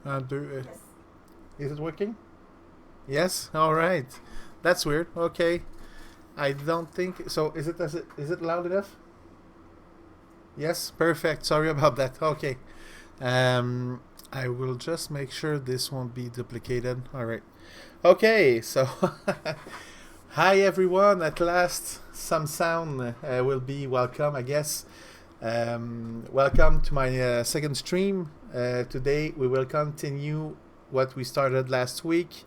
Yes. Is it working? Yes. All right. That's weird. Okay. I don't think so. Is it loud enough? Yes. Perfect. Sorry about that. Okay. Um, I will just make sure this won't be duplicated. All right. Okay. So, hi everyone. At last, some sound will be welcome, I guess. Welcome to my second stream. Today we will continue what we started last week.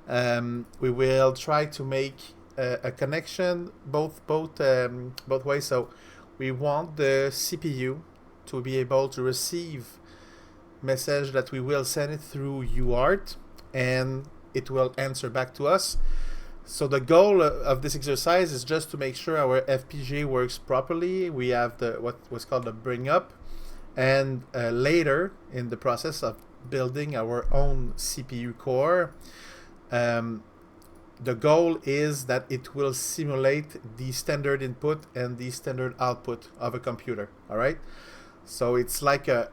We will try to make a connection both ways. So we want the CPU to be able to receive message that we will send it through UART, and it will answer back to us. So the goal of this exercise is just to make sure our FPGA works properly. We have the what was called the bring up, and later in the process of building our own CPU core, um, the goal is that it will simulate the standard input and the standard output of a computer. All right. So it's like a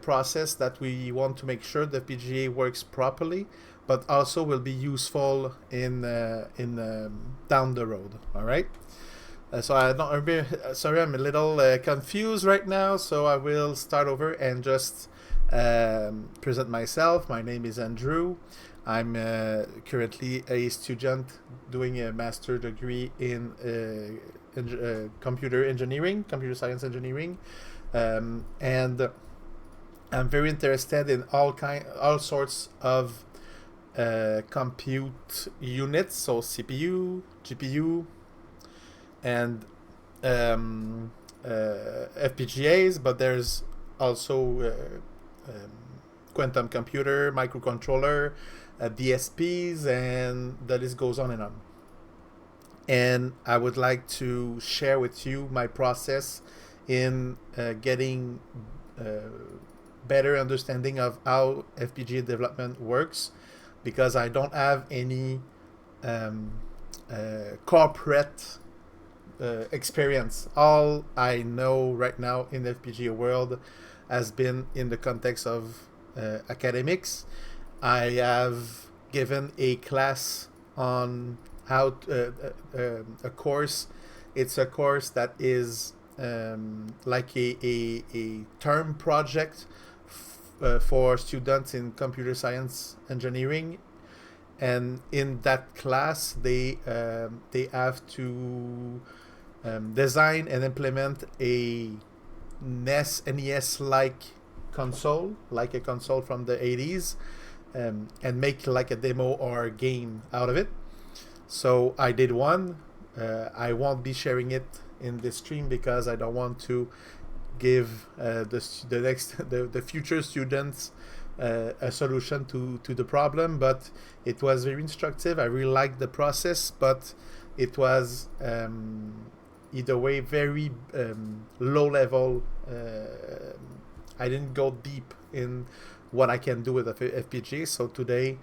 process that we want to make sure the FPGA works properly, but also will be useful in down the road. All right. So I don't. Sorry, I'm a little confused right now. So I will start over and just present myself. My name is Andrew. I'm currently a student doing a master degree in computer engineering, computer science engineering, and I'm very interested in all sorts of compute units, so CPU, GPU, and FPGAs. But there's also quantum computer, microcontroller, DSPs, and the list goes on and on. And I would like to share with you my process in getting better understanding of how FPGA development works, because I don't have any corporate experience. All I know right now in the FPGA world has been in the context of academics. I have given a class on how a course. It's a course that is like a term project for students in computer science engineering, and in that class they have to design and implement a NES like console, like a console from the 80s, and make like a demo or a game out of it. So I did one. I won't be sharing it in this stream because I don't want to give the future students a solution to the problem. But it was very instructive. I really liked the process, but it was either way very low level. I didn't go deep in what I can do with a FPGA. So today,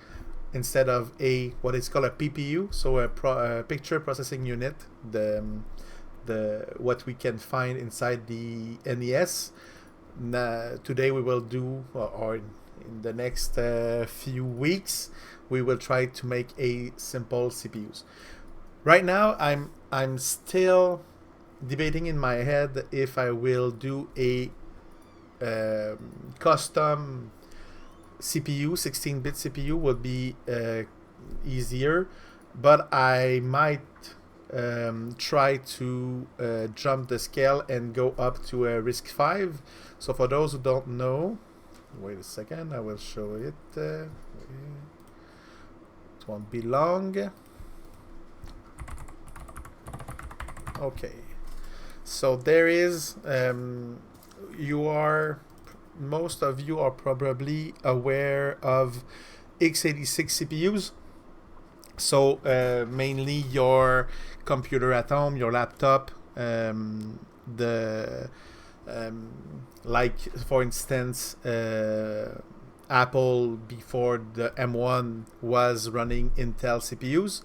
instead of what is called a PPU, so a picture processing unit, the what we can find inside the NES. Today we will do, or in the next few weeks, we will try to make a simple CPUs. Right now, I'm still debating in my head if I will do a custom CPU. 16-bit CPU would be easier, but I might try to jump the scale and go up to a RISC-V. So for those who don't know, wait a second, I will show it. It won't be long. Okay, so there is most of you are probably aware of x86 CPUs. So mainly your computer at home, your laptop, like for instance, Apple before the M1 was running Intel CPUs.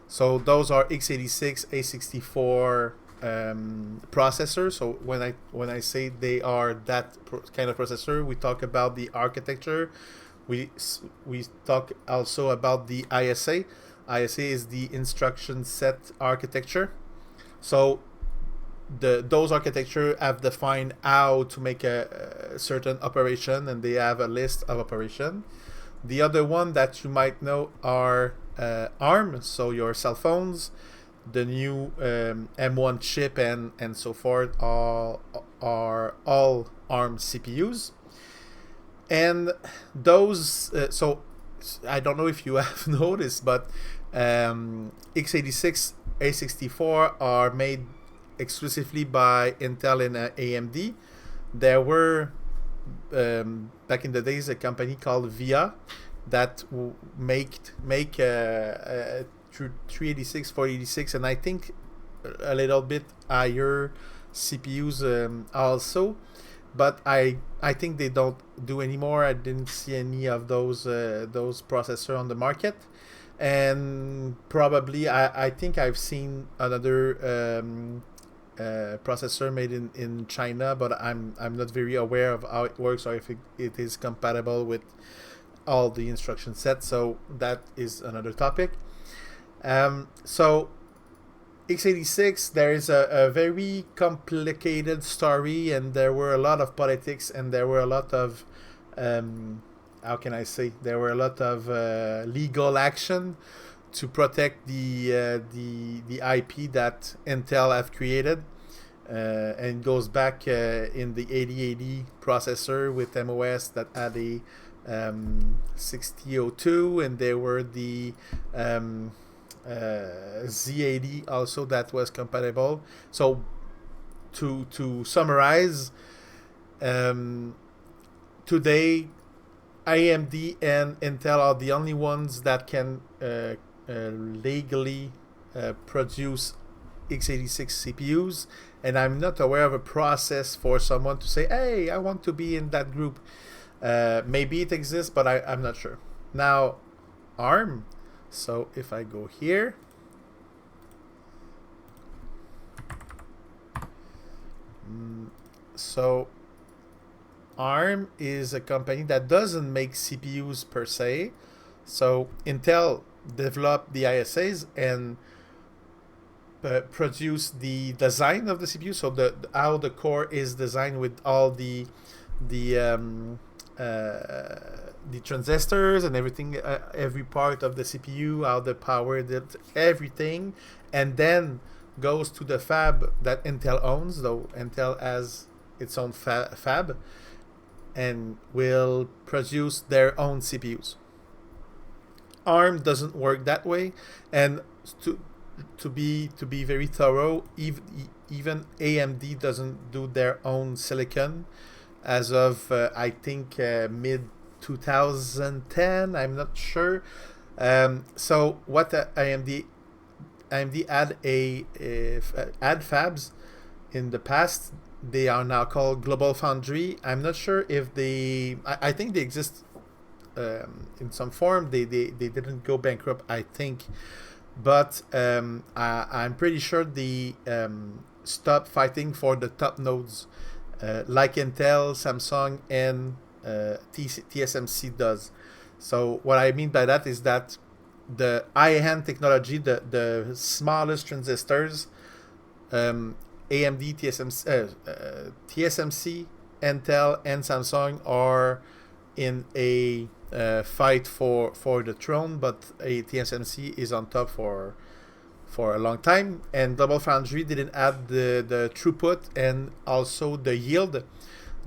So those are x86, A64 processor. So when I say they are that kind of processor, we talk about the architecture. We talk also about the ISA. ISA is the instruction set architecture. So those architecture have defined how to make a certain operation, and they have a list of operation. The other one that you might know are ARM, so your cell phones, the new M1 chip and so forth are all ARM CPUs. And those, so I don't know if you have noticed, but x86, A64 are made exclusively by Intel and AMD. There were back in the days a company called VIA that make 386, 486, and I think a little bit higher CPUs also. But I think they don't do anymore. I didn't see any of those processors on the market, and probably I think I've seen another processor made in China, but I'm not very aware of how it works or if it is compatible with all the instruction sets. So that is another topic. So x86, there is a very complicated story, and there were a lot of politics, and there were a lot of how can I say, there were a lot of legal action to protect the IP that Intel have created, and goes back in the 8080 processor with MOS that had a 6002, and there were the Z80 also that was compatible. So to summarize, today AMD and Intel are the only ones that can legally produce x86 CPUs, and I'm not aware of a process for someone to say, hey, I want to be in that group. Maybe it exists, but I'm not sure. Now, ARM. So if I go here, so ARM is a company that doesn't make CPUs per se. So Intel developed the ISAs and produce the design of the CPU. So how the core is designed with all the transistors and everything, every part of the CPU, how the power, everything, and then goes to the fab that Intel owns, though Intel has its own fab, and will produce their own CPUs. ARM doesn't work that way, and to be very thorough, even AMD doesn't do their own silicon as of I think mid 2010. I'm not sure. So what AMD had had fabs in the past. They are now called Global Foundry. I'm not sure if they. I think they exist in some form. They didn't go bankrupt, I think, but I'm pretty sure they stopped fighting for the top nodes, like Intel, Samsung, and TSMC does. So what I mean by that is that the high-end technology, the smallest transistors, AMD, TSMC, Intel, and Samsung are in a fight for the throne, but TSMC is on top for a long time, and Global Foundry didn't add the throughput and also the yield.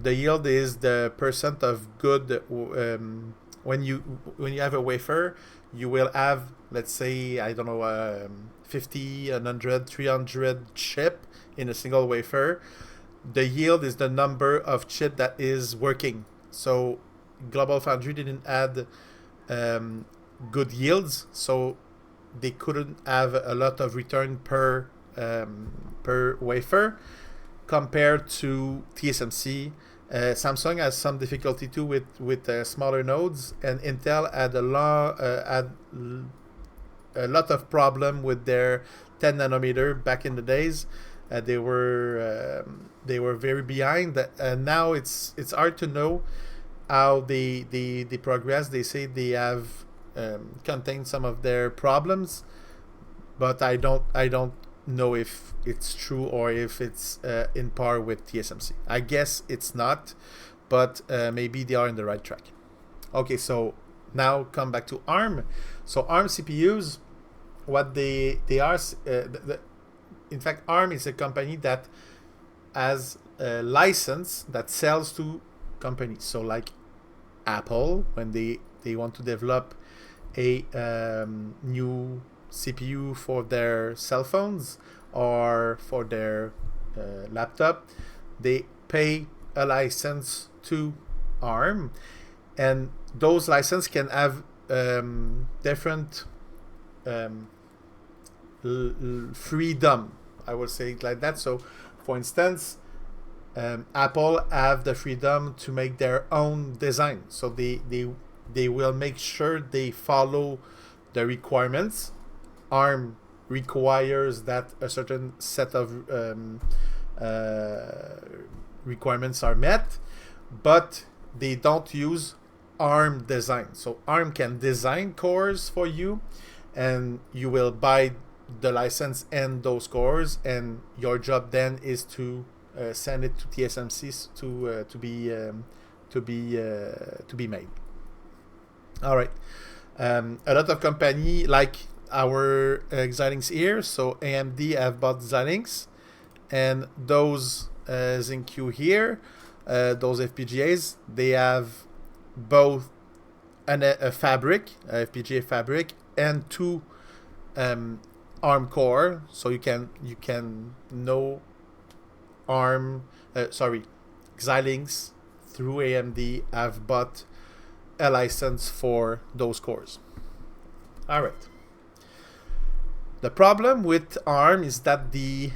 The yield is the percent of good. When you have a wafer, you will have, let's say, I don't know, 50, 100, 300 chip in a single wafer. The yield is the number of chip that is working. So Global Foundry didn't add good yields, so they couldn't have a lot of return per wafer compared to TSMC. Samsung has some difficulty too with smaller nodes, and Intel had a lot of problem with their 10 nanometer back in the days. They were very behind. Now it's hard to know how they progress. They say they have contained some of their problems, but I don't know if it's true or if it's in par with TSMC. I guess it's not, but maybe they are in the right track. Okay, so now come back to ARM. So ARM CPUs, what they are, in fact, ARM is a company that has a license that sells to companies. So like Apple, when they want to develop a new CPU for their cell phones or for their laptop, they pay a license to ARM, and those licenses can have different freedom, I would say it like that. So for instance, Apple have the freedom to make their own design, so they will make sure they follow the requirements. ARM requires that a certain set of requirements are met, but they don't use ARM design. So ARM can design cores for you, and you will buy the license and those cores, and your job then is to send it to TSMC to be made. All right. A lot of company like our Xilinx here, so AMD have bought Xilinx, and those ZenQ here, those FPGAs, they have both a fabric, a FPGA fabric, and two ARM core, so you can know Xilinx through AMD have bought a license for those cores. All right. The problem with ARM is that even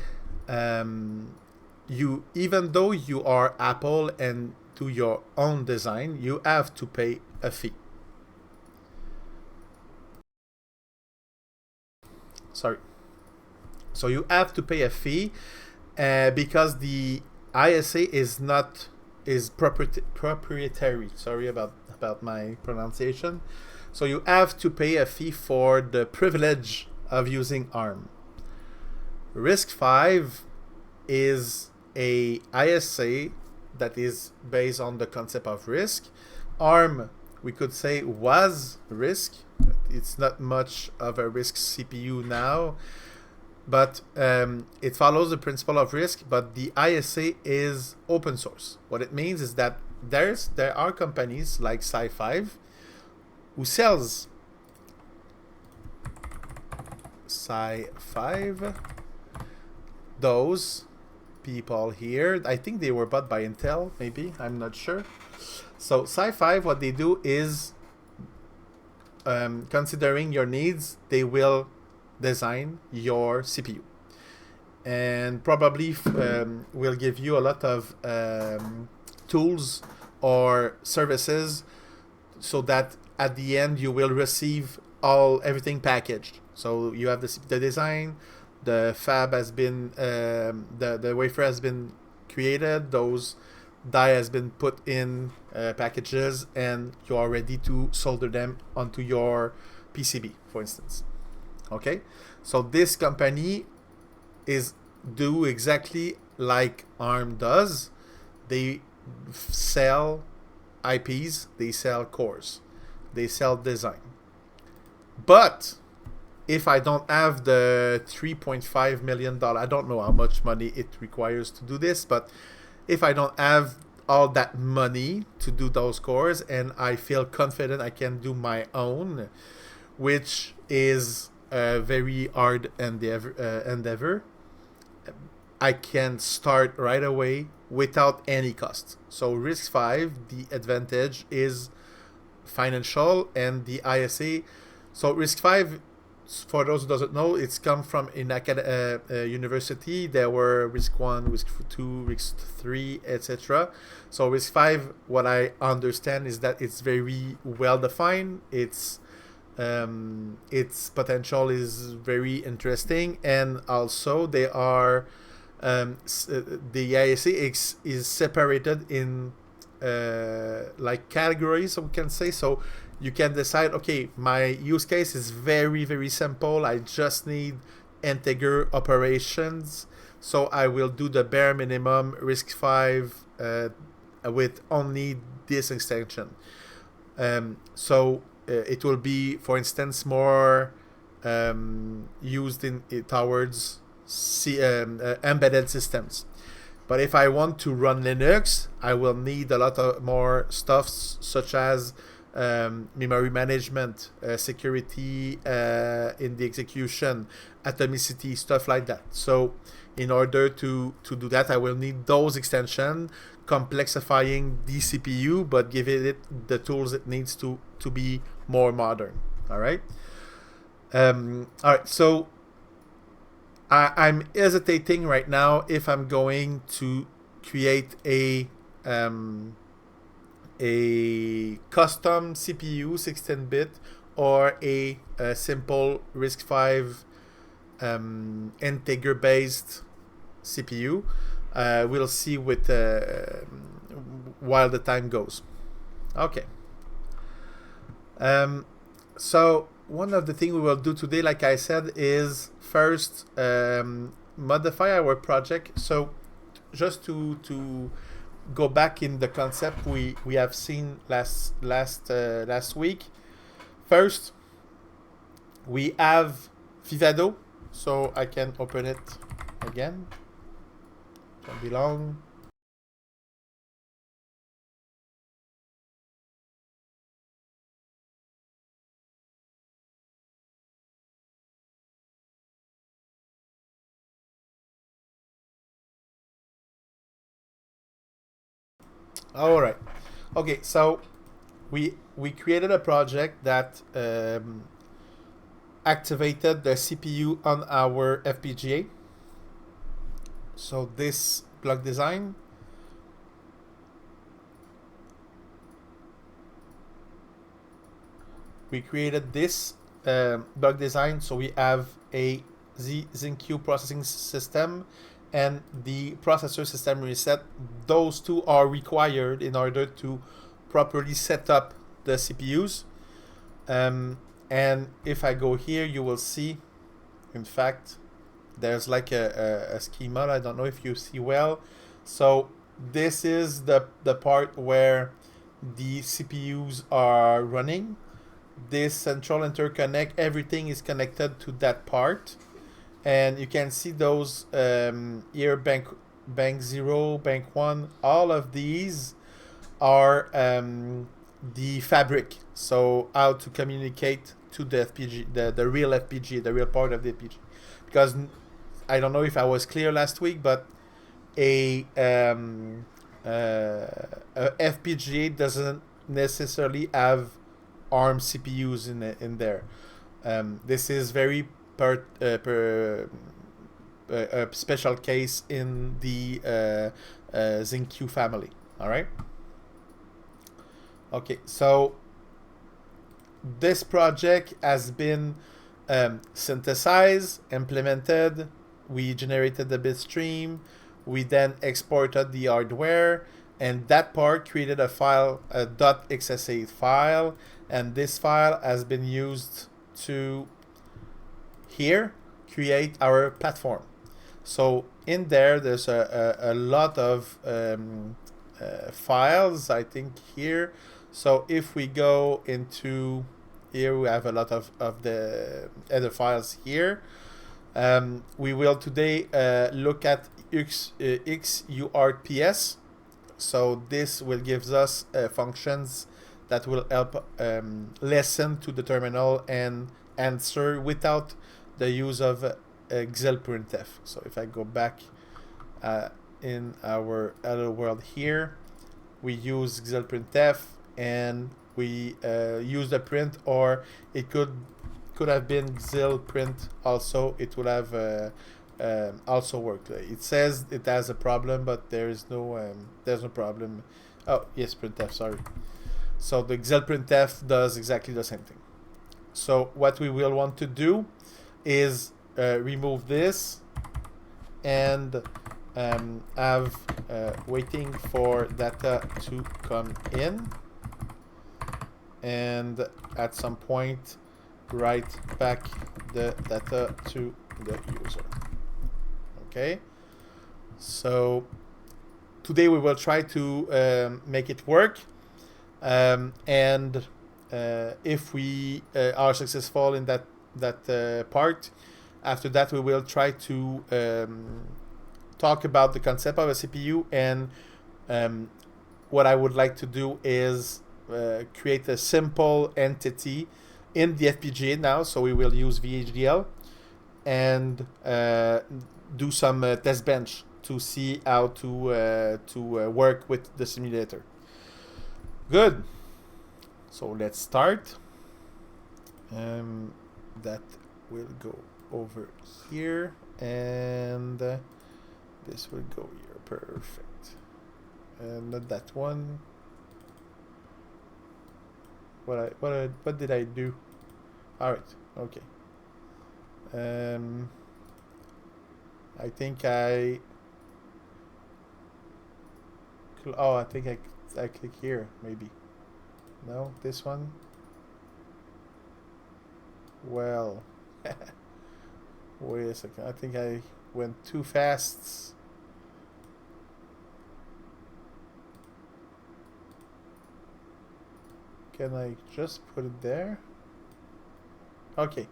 though you are Apple and do your own design, you have to pay a fee. Sorry. So you have to pay a fee because the ISA is proprietary. Sorry about my pronunciation. So you have to pay a fee for the privilege of using ARM. RISC-V is a ISA that is based on the concept of RISC. ARM, we could say, was RISC. It's not much of a RISC CPU now, but it follows the principle of RISC, but the ISA is open source. What it means is that there are companies like Sci5 who sells Sci5. Those people here, I think they were bought by Intel, maybe, I'm not sure. So Sci5, what they do is, considering your needs, they will design your CPU, and probably will give you a lot of tools or services, so that at the end you will receive everything packaged. So you have the design, the fab has been the wafer has been created, those die has been put in packages, and you are ready to solder them onto your PCB, for instance. Okay, so this company do exactly like ARM does. They sell IPs, they sell cores, they sell design. But if I don't have the $3.5 million, I don't know how much money it requires to do this, but if I don't have all that money to do those cores, and I feel confident I can do my own, which is a very hard endeavor, I can start right away without any cost. So RISC-V, the advantage is financial, and the ISA. So RISC-V, for those who doesn't know, it's come from a university. There were RISC-1, RISC-2, RISC-3, etc. So RISC-V, what I understand is that it's very well defined. Its potential is very interesting, and also they are the ISA is separated in like categories, we can say. So you can decide, okay, my use case is very, very simple. I just need integer operations. So I will do the bare minimum RISC-V with only this extension. So it will be, for instance, more used towards embedded systems. But if I want to run Linux, I will need a lot of more stuff, such as memory management, security in the execution, atomicity, stuff like that. So in order to do that, I will need those extensions, complexifying the CPU, but giving it the tools it needs to be more modern. All right. All right. So I'm hesitating right now if I'm going to create a custom CPU 16-bit or a simple RISC-V integer-based CPU. We'll see with while the time goes. Okay. So one of the things we will do today, like I said, is first modify our project. So just to go back in the concept we have seen last week. First, we have Vivado, so I can open it again. Don't be long. All right. Okay, so we created a project that activated the CPU on our FPGA. So this block design. We created this block design, so we have a Z7-20 processing system and the processor system reset. Those two are required in order to properly set up the CPUs. And if I go here, you will see, in fact, there's like a schema. I don't know if you see well. So this is the part where the CPUs are running. This central interconnect, everything is connected to that part. And you can see those here, bank 0, bank 1, all of these are the fabric. So how to communicate to the FPGA, the real FPGA, the real part of the FPGA. Because I don't know if I was clear last week, but a FPGA doesn't necessarily have ARM CPUs in there. This is very a special case in the Xilinx family. All right. Okay, so this project has been synthesized, implemented. We generated the bit stream. We then exported the hardware, and that part created a file, a .xsh file, and this file has been used to here create our platform. So in there's a lot of files, I think, here. So if we go into here, we have a lot of the other files here. We will today look at UART. So this will give us functions that will help listen to the terminal and answer without the use of xlprintf. So if I go back in our hello world here, we use xlprintf and we use the print, or it could have been xlprint also. It would have also worked. It says it has a problem, but there's no problem. Oh yes, printf, sorry. So the xlprintf does exactly the same thing. So what we will want to do is remove this and have waiting for data to come in, and at some point write back the data to the user. Okay, so today we will try to make it work, and if we are successful in that part, after that we will try to talk about the concept of a CPU, and what I would like to do is create a simple entity in the FPGA now, so we will use VHDL and do some test bench to see how to work with the simulator. Good. So let's start. That will go over here, and this will go here. Perfect. And that one. What did I do? All right. Okay. I think I think I click here, maybe. No, this one. Well, wait a second. I think I went too fast. Can I just put it there? Okay,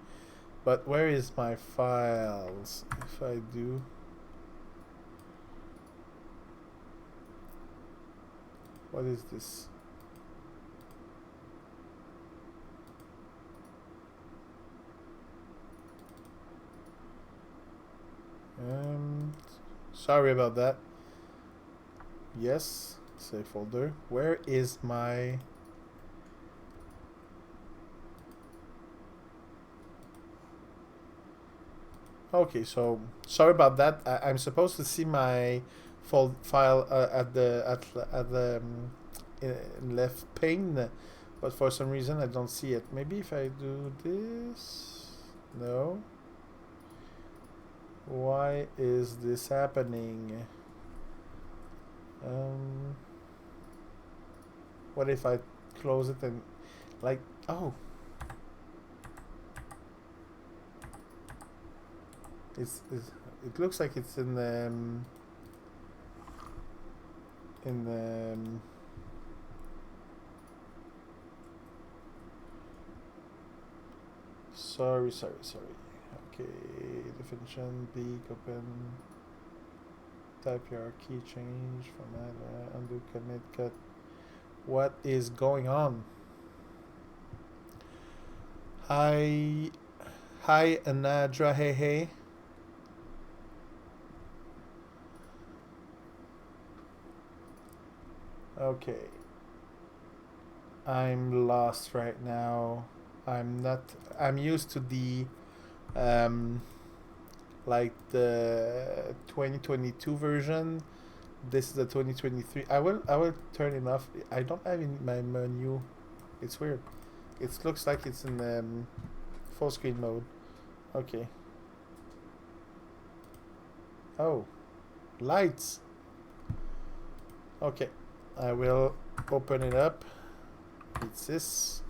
but where is my files? If I do, what is this? Sorry about that. Yes, save folder. Where is my... Okay, so sorry about that. I'm supposed to see my file at the left pane, but for some reason I don't see it. Maybe if I do this, no. Why is this happening? What if I close it and like, oh. It looks like it's in the sorry. Okay, definition, big open, type your key, change, format, undo, commit, cut. What is going on? Hi, Anadra, hey. Okay. I'm lost right now. I'm used to the like the 2022 version. This is the 2023. I will turn it off. I don't have in my menu. It's weird. It looks like it's in full screen mode. Okay. Oh, lights. Okay. I will open it up. It's this.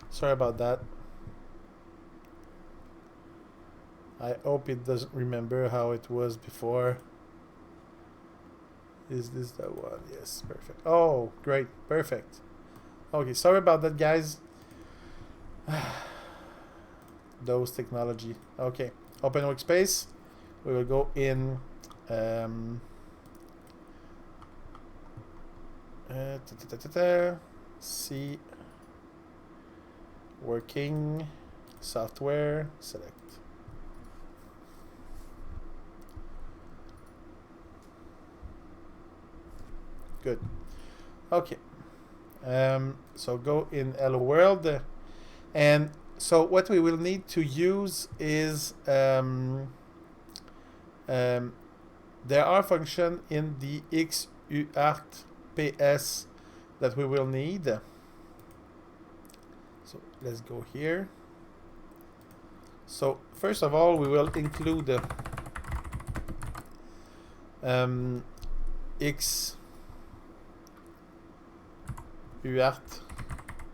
Sorry about that. I hope it doesn't remember how it was before. Is this the one? Yes, perfect. Oh, great. Perfect. Okay, sorry about that, guys. Those technology. Okay, open workspace. We will go in see working software, select. Good. Okay. So go in Hello World, and so what we will need to use is there are functions in the UART PS that we will need. So let's go here. So first of all, we will include X UART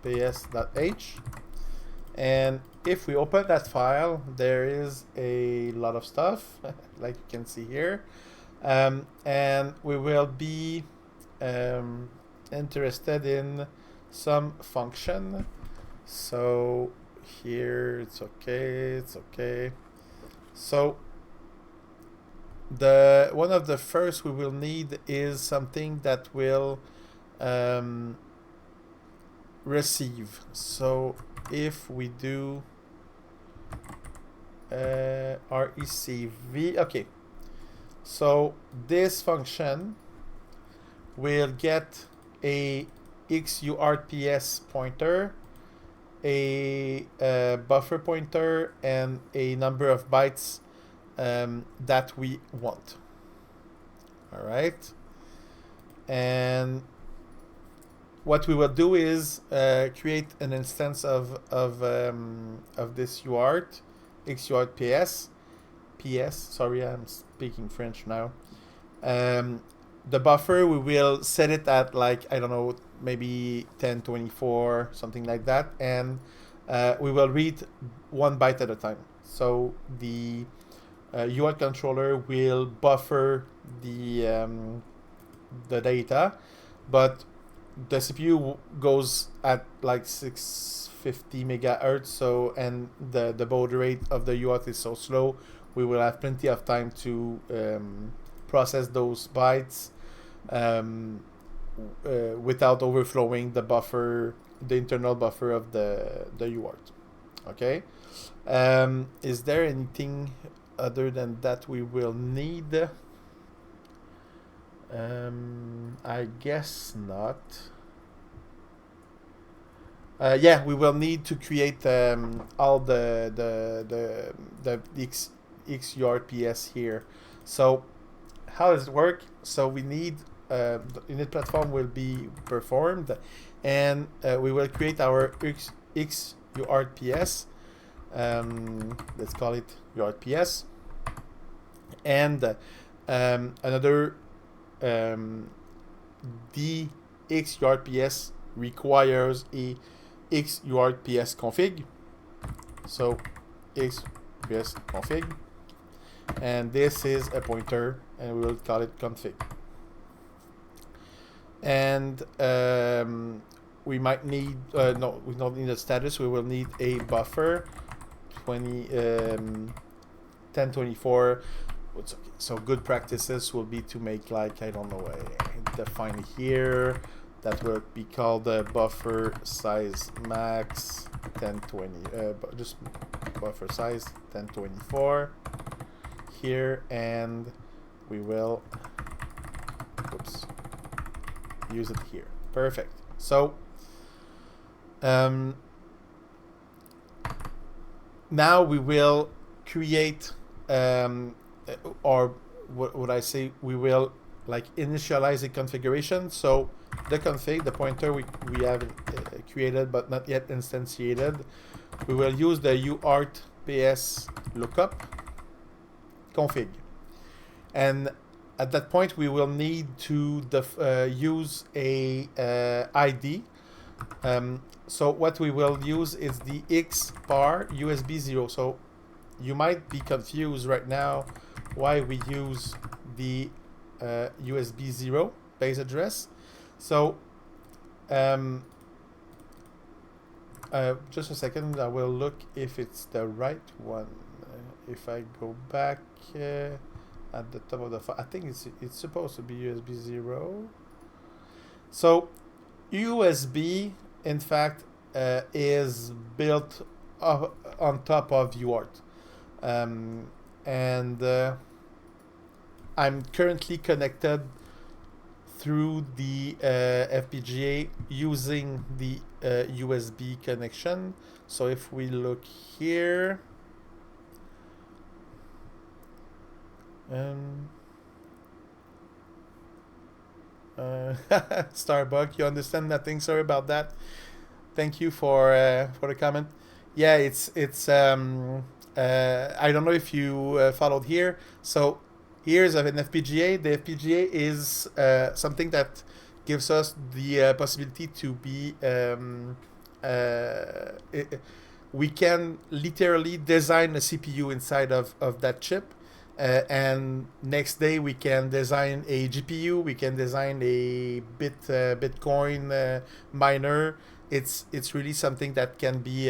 ps.h, and if we open that file, there is a lot of stuff like you can see here, and we will be interested in some function. So here it's okay. So one of the first we will need is something that will receive. So if we do recv, okay, so this function will get a XURTPS pointer, a buffer pointer, and a number of bytes that we want. All right, and what we will do is create an instance of this UART, XUART PS. Sorry, I'm speaking French now. The buffer, we will set it at, like, I don't know, maybe 1024, something like that, and we will read 1 byte at a time. So the UART controller will buffer the data, but the CPU goes at like 650 megahertz, so, and the baud rate of the UART is so slow, we will have plenty of time to process those bytes without overflowing the buffer, the internal buffer of the UART. Okay. Is there anything other than that we will need? I guess not. Yeah, we will need to create all the XURTPS here. So how does it work? So we need the init platform will be performed, and we will create our XURTPS. Let's call it UARTPS, and another the XURTPS requires a XURTPS config. So XURTPS config, and this is a pointer, and we will call it config. And we might need no, we don't need a status. We will need a buffer 1024. So good practices will be to make, like, I don't know, define here that will be called the buffer size max 1020, just buffer size 1024 here, and we will use it here. Perfect. So now we will create or what would I say, we will, like, initialize a configuration. So the config, the pointer we have created but not yet instantiated, we will use the UART PS lookup config, and at that point we will need to use a ID. So what we will use is the X bar USB 0. So you might be confused right now why we use the USB 0 base address. So just a second, I will look if it's the right one. If I go back at the top of the file, I think it's supposed to be USB 0. So USB, in fact, is built on top of UART. And I'm currently connected through the FPGA using the USB connection. So if we look here, Starbuck, you understand nothing. Sorry about that. Thank you for the comment. Yeah, it's I don't know if you followed here. So Here's an FPGA. The FPGA is something that gives us the possibility to be we can literally design a CPU inside of that chip, and next day we can design a GPU, we can design a Bitcoin miner. It's really something that can be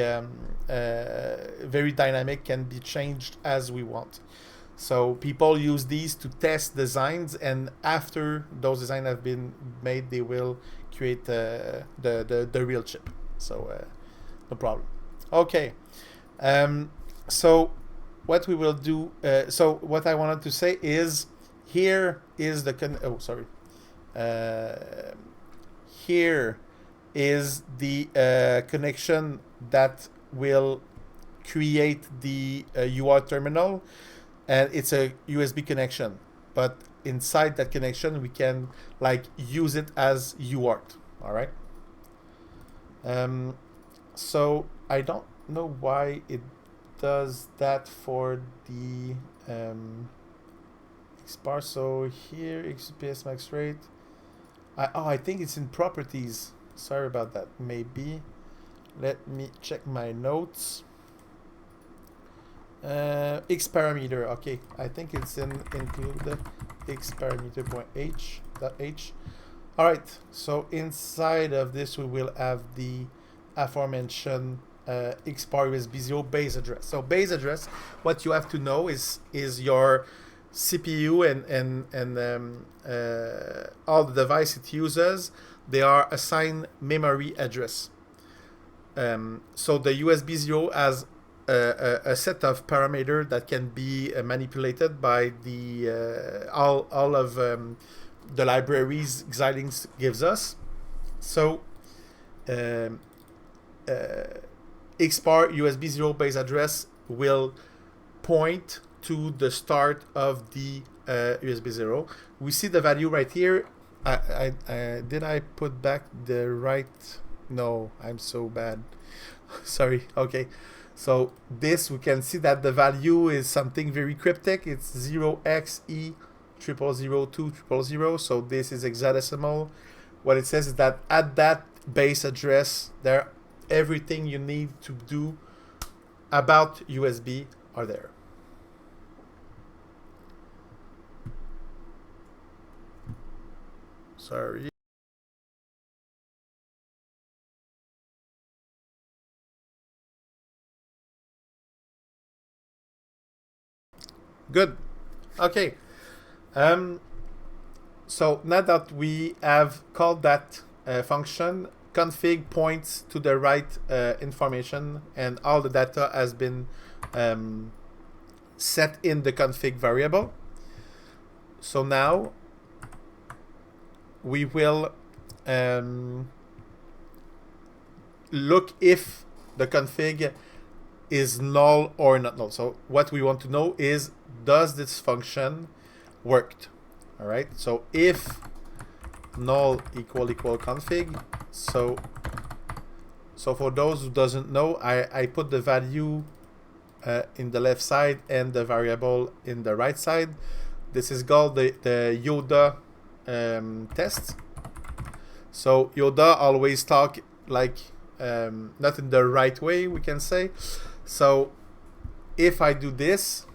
very dynamic, can be changed as we want. So people use these to test designs, and after those designs have been made, they will create the real chip. So no problem. Okay. So what we will do. So what I wanted to say is, here is the here is the connection that will create the UART terminal, and it's a USB connection. But inside that connection, we can like use it as UART. All right. So I don't know why it does that for the XBAR. So here, XPS max rate. I think it's in properties. Sorry about that. Maybe. Let me check my notes. X parameter. Okay, I think it's include X parameter point H. All right. So inside of this, we will have the aforementioned XBAR USB 0 base address. So base address, what you have to know is your CPU and all the device it uses. They are assigned memory address. So the USB 0 has a set of parameters that can be manipulated by the all of the libraries Xilinx gives us. So XBAR USB 0 base address will point to the start of the USB 0. We see the value right here. Did I put back the right? No, I'm so bad. Sorry. Okay. So this, we can see that the value is something very cryptic. It's 0xe000200. So this is hexadecimal. What it says is that at that base address, there everything you need to do about USB are there. Sorry. Good. Okay. So now that we have called that function, config points to the right information, and all the data has been set in the config variable. So now we will look if the config is null or not null. So what we want to know is, does this function worked? All right. So if null equal config. So for those who doesn't know, I put the value in the left side and the variable in the right side. This is called the Yoda test. So Yoda always talk like not in the right way, we can say. So if I do this,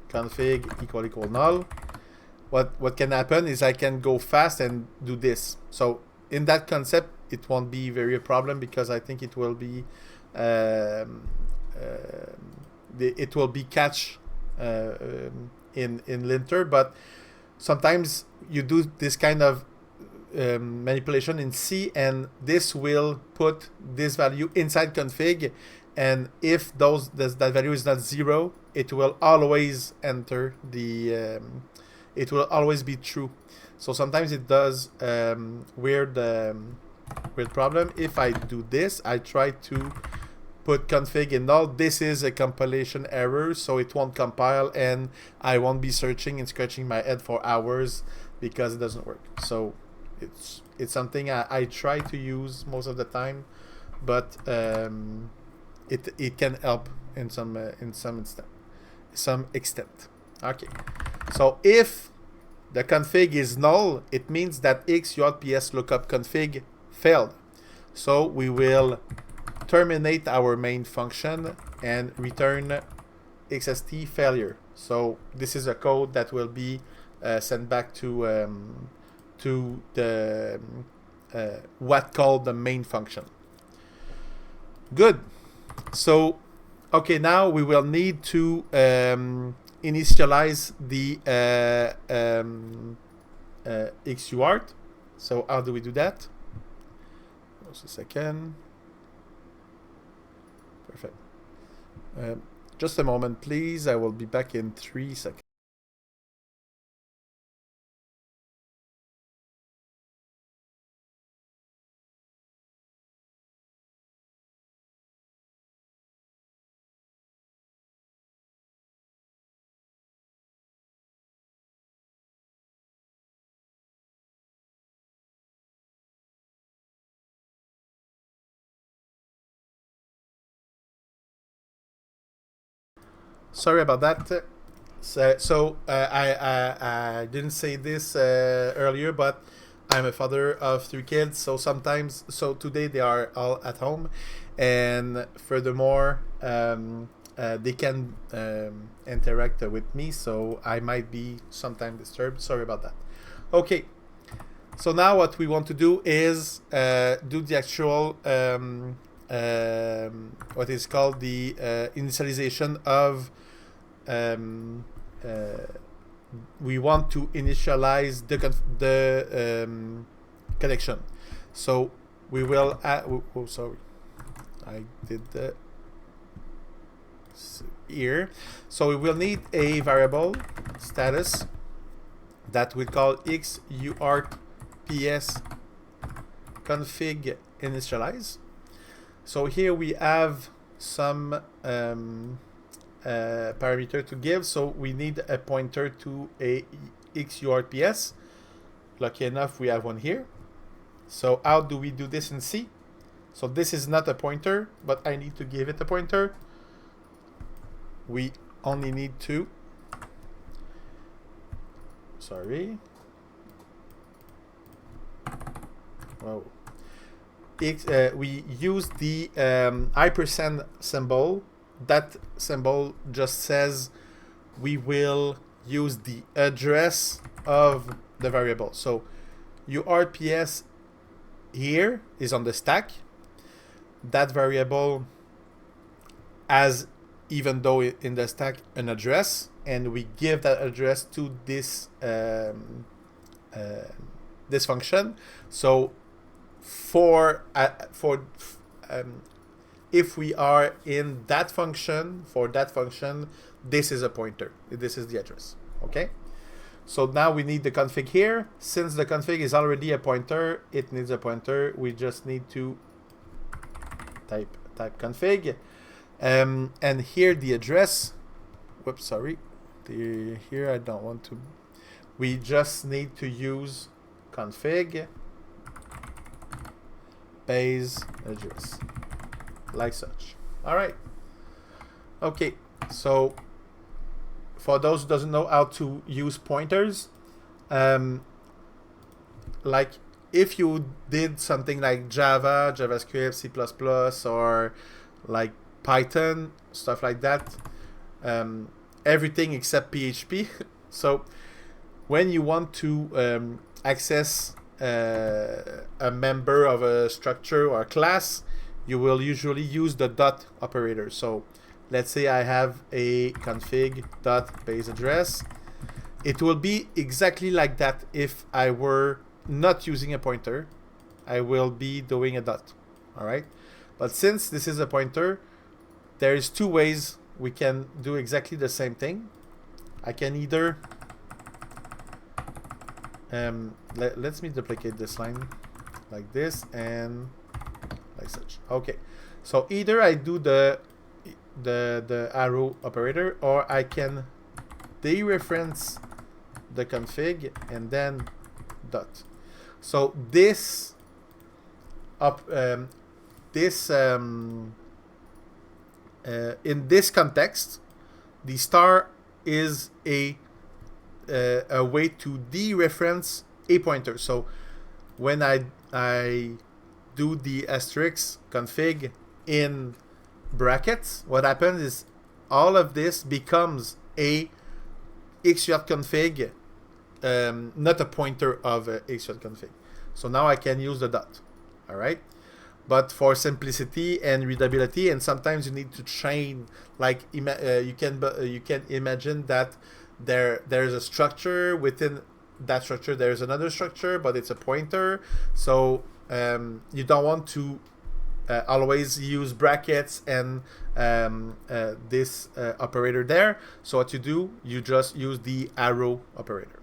config equal null, what can happen is I can go fast and do this. So in that concept, it won't be very a problem, because I think it will be catch in linter. But sometimes you do this kind of manipulation in C, and this will put this value inside config, and if that value is not 0, it will always enter the it will always be true. So sometimes it does weird problem. If I do this, I try to put config in null. This is a compilation error, so it won't compile, and I won't be searching and scratching my head for hours because it doesn't work. So it's something I try to use most of the time, but it can help in some extent. Okay. So if the config is null, it means that X UART PS lookup config failed. So we will terminate our main function and return XST failure. So this is a code that will be sent back to the what called the main function. Good. So okay, now we will need to initialize the XUART. So how do we do that? Just a second. Perfect. Just a moment, please. I will be back in 3 seconds. Sorry about that. I didn't say this earlier, but I'm a father of 3 kids. So today they are all at home, and furthermore, they can interact with me. So I might be sometimes disturbed. Sorry about that. Okay. So now what we want to do is do the actual what is called the initialization of we want to initialize the connection. So we will add, oh sorry, I did the here. So we will need a variable status that we call XUART PS config initialize. So here we have some parameter to give. So we need a pointer to a XUART PS. Lucky enough, we have one here. So how do we do this in C? So this is not a pointer, but I need to give it a pointer. We only need to, sorry. Whoa. We use the ampersand symbol. That symbol just says we will use the address of the variable. So UART PS here is on the stack. That variable has, even though in the stack, an address, and we give that address to this this function. So if we are in that function, for that function, this is a pointer. This is the address. Okay. So now we need the config here. Since the config is already a pointer, it needs a pointer. We just need to type config. And here the address. Whoops, sorry. Here I don't want to. We just need to use config base address, like such. All right. Okay. So for those who doesn't know how to use pointers, like if you did something like Java, JavaScript, C++, or like Python, stuff like that, everything except PHP. So when you want to access a member of a structure or a class, you will usually use the dot operator. So let's say I have a config dot base address. It will be exactly like that if I were not using a pointer. I will be doing a dot. All right. But since this is a pointer, there is 2 ways we can do exactly the same thing. I can either let's me duplicate this line like this and like such. Okay. So either I do the arrow operator, or I can dereference the config and then dot. So this in this context, the star is a a way to dereference a pointer. So when I do the asterisk config in brackets, what happens is all of this becomes a XUART config, not a pointer of a XUART config. So now I can use the dot. All right. But for simplicity and readability, and sometimes you need to train, like you can imagine that there's a structure within that structure. There's another structure, but it's a pointer. So you don't want to always use brackets and this operator there. So what you do, you just use the arrow operator.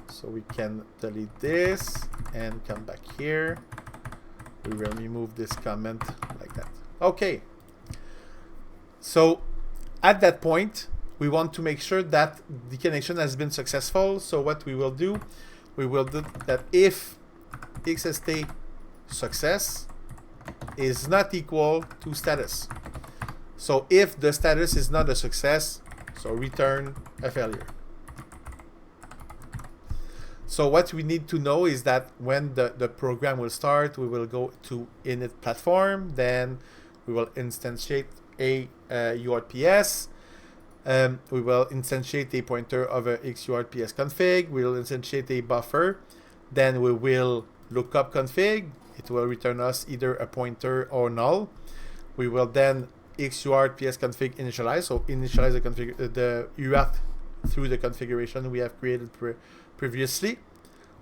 So we can delete this and come back here. We will remove this comment like that. Okay. So at that point, we want to make sure that the connection has been successful. So what we will do that if XST success is not equal to status. So if the status is not a success, so return a failure. So what we need to know is that when the program will start, we will go to init platform, then we will instantiate a UART-PS. We will instantiate a pointer of a XUART-PS config. We will instantiate a buffer. Then we will look up config. It will return us either a pointer or null. We will then XUART-PS config initialize. So initialize the UART through the configuration we have created previously.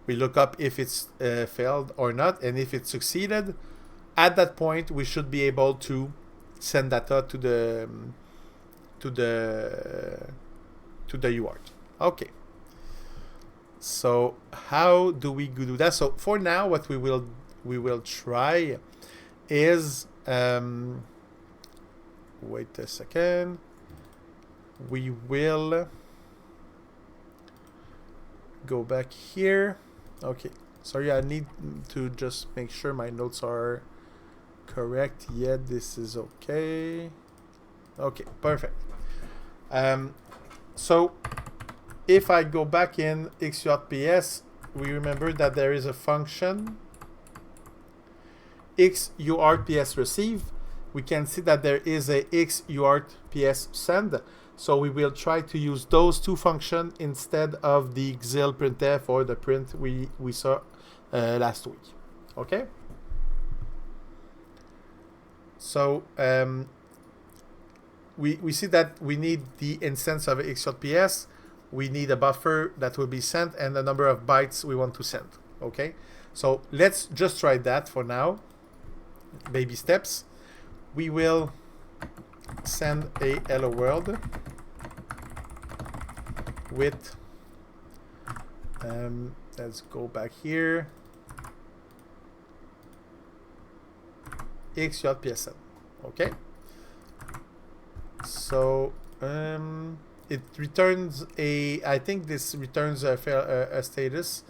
We look up if it's failed or not, and if it succeeded. At that point, we should be able to send data to the UART. Okay. So how do we do that? So for now, what we will try is wait a second. We will go back here. Okay, sorry, I need to just make sure my notes are correct. Yeah, this is okay. Okay, perfect. So if I go back in XUART-PS, we remember that there is a function XUART-PS receive. We can see that there is a XUART-PS send. So we will try to use those two functions instead of the xil printf or the print we saw last week. Okay. So we see that we need the instance of XUART-PS. We need a buffer that will be sent and the number of bytes we want to send. Okay. So let's just try that for now. Baby steps. We will send a hello world with let's go back here, XUART-PS. Okay, so it returns I think this returns a status.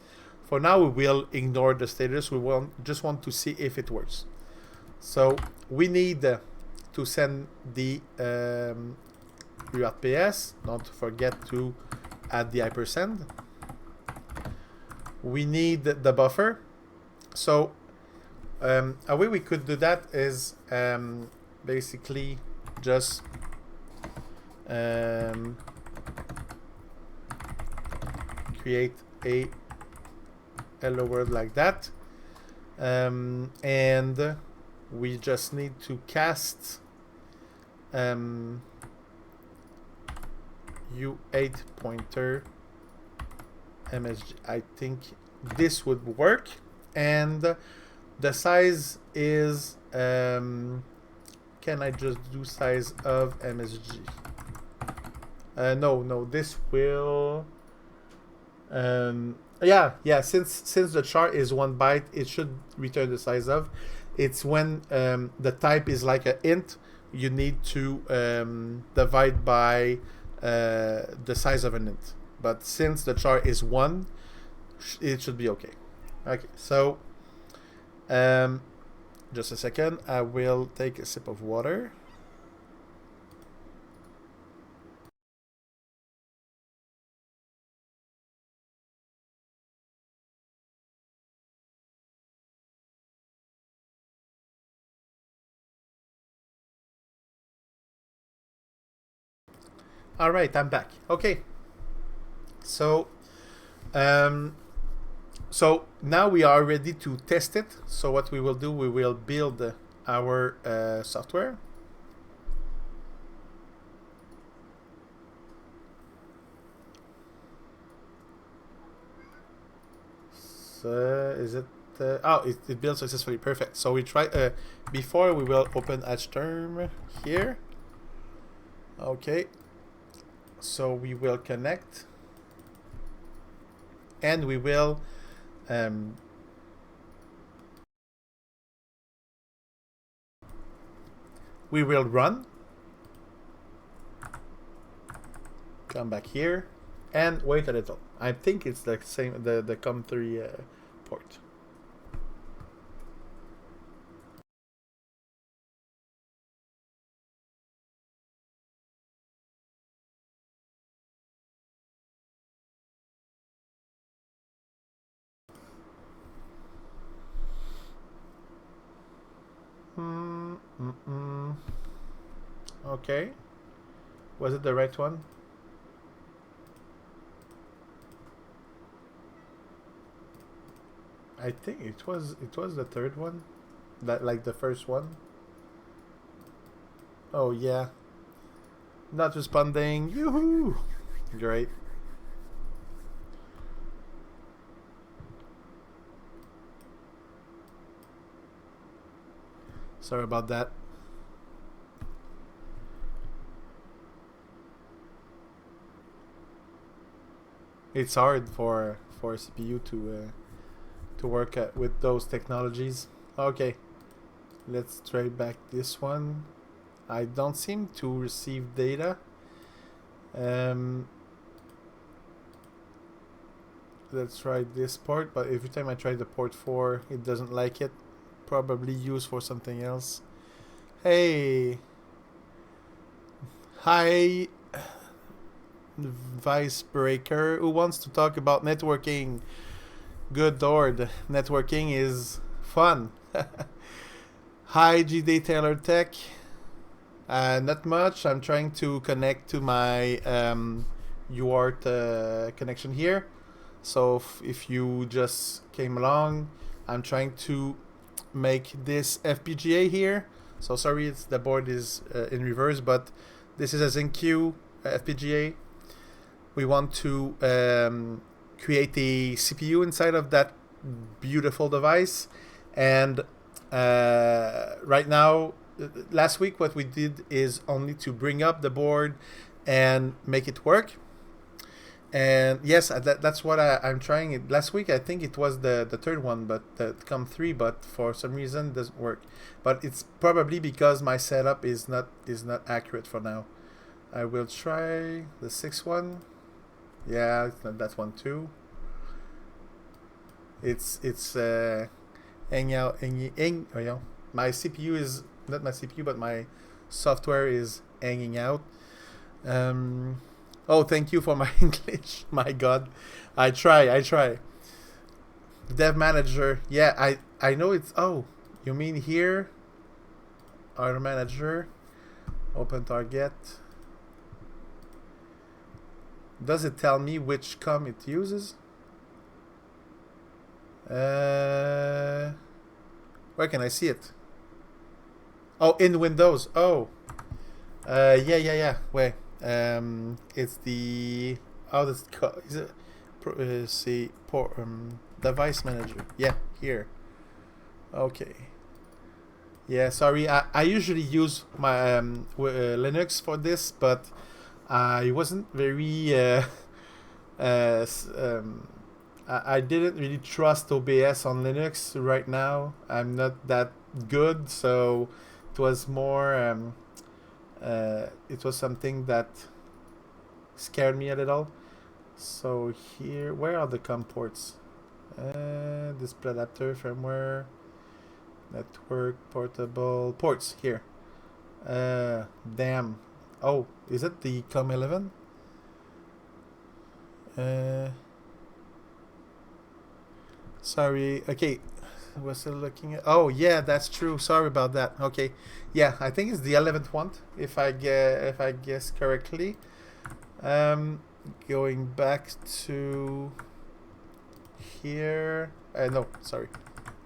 For now we will ignore the status. We just want to see if it works. So we need to send the UART-PS. Don't forget to add the hypersend. We need the buffer. So a way we could do that is basically just create a hello world like that, and we just need to cast U8 pointer MSG. I think this would work, and the size is can I just do size of MSG? No, this will yeah, since the char is 1 byte, it should return the size of. It's when the type is like an int, you need to divide by the size of an int. But since the char is 1, it should be okay. Okay, so just a second, I will take a sip of water. All right, I'm back. Okay. So, um, so now we are ready to test it. So what we will do, we will build our software. So is it? Oh, it builds successfully. Perfect. So we try. Before we will open HTerm here. Okay. So we will connect, and we will. We will run. Come back here, and wait a little. I think it's the same. The COM3 port. Okay. Was it the right one? I think it was the third one. That like the first one. Oh yeah. Not responding. Yoo-hoo! Great. Sorry about that. It's hard for CPU to work with those technologies. Okay, let's try back this one. I don't seem to receive data. Let's try this port, but every time I try the port 4, it doesn't like it. Probably used for something else. Hey! Hi, Vice Breaker. Who wants to talk about networking? Good Lord, networking is fun. Hi, GD Taylor Tech. Not much. I'm trying to connect to my UART connection here. So if you just came along, I'm trying to make this FPGA here. So sorry, the board is in reverse, but this is a ZenQ FPGA. We want to create a CPU inside of that beautiful device. And right now, last week what we did is only to bring up the board and make it work. And yes, that's what I'm trying. Last week I think it was the third one, but the COM3, but for some reason it doesn't work. But it's probably because my setup is not accurate for now. I will try the 6th one. Yeah, it's not that one too. It's hang out my CPU is not my CPU, but my software is hanging out. Oh, thank you for my English. My God, I try. Dev manager. Yeah, I know it's. Oh, you mean here? Auto manager. Open target. Does it tell me which COM it uses? Where can I see it? Oh, in Windows. Oh. Yeah. Wait. It's the does it call? Is it see port device manager? Yeah, here. Okay. Yeah, sorry. I usually use my Linux for this, but I wasn't very. I didn't really trust OBS on Linux right now. I'm not that good, so it was more. It was something that scared me a little. So here, where are the COM ports? Display adapter, firmware, network, portable, ports here. Damn. Oh, is it the COM11? Sorry. Okay. We're still looking at. Oh yeah, that's true. Sorry about that. Okay. Yeah, I think it's the 11th one, if I guess correctly. Going back to here. No, sorry.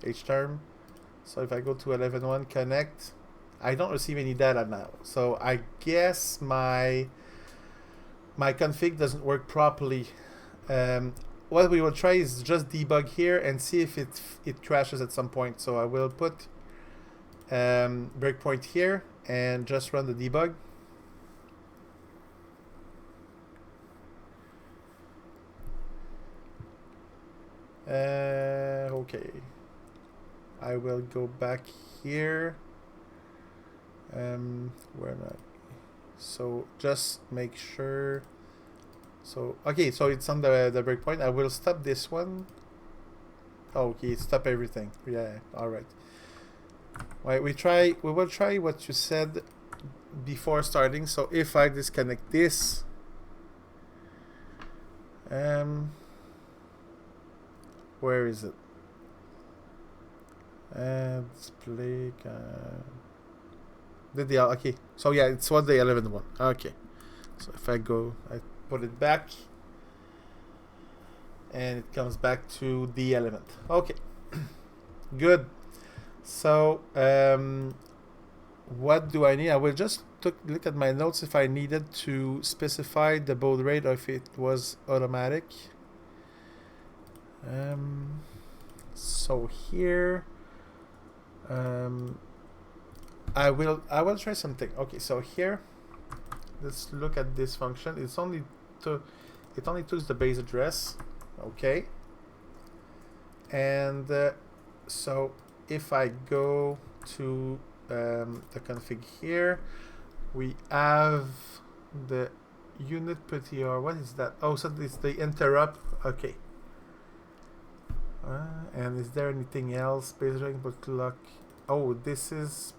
H-term. So if I go to 11.1 connect, I don't receive any data now. So I guess my config doesn't work properly. What we will try is just debug here and see if it crashes at some point. So I will put breakpoint here and just run the debug. Okay. I will go back here. Where am I? So just make sure. So okay, so it's on the breakpoint. I will stop this one. Oh, okay, stop everything. Yeah, all right. Right, we will try what you said before starting. So if I disconnect this, where is it? Display. Okay. So yeah, it's what the 11.1. Okay. So if I go, I put it back, and it comes back to the element. Okay. Good. So what do I need? I will just look at my notes if I needed to specify the baud rate or if it was automatic. So here, I will try something. Okay, so here, let's look at this function. It only took the base address. Okay, and so if I go to the config here, we have the unit PTR. What is that? Oh, so it's the interrupt. Okay. And is there anything else? Base input clock. Oh, this is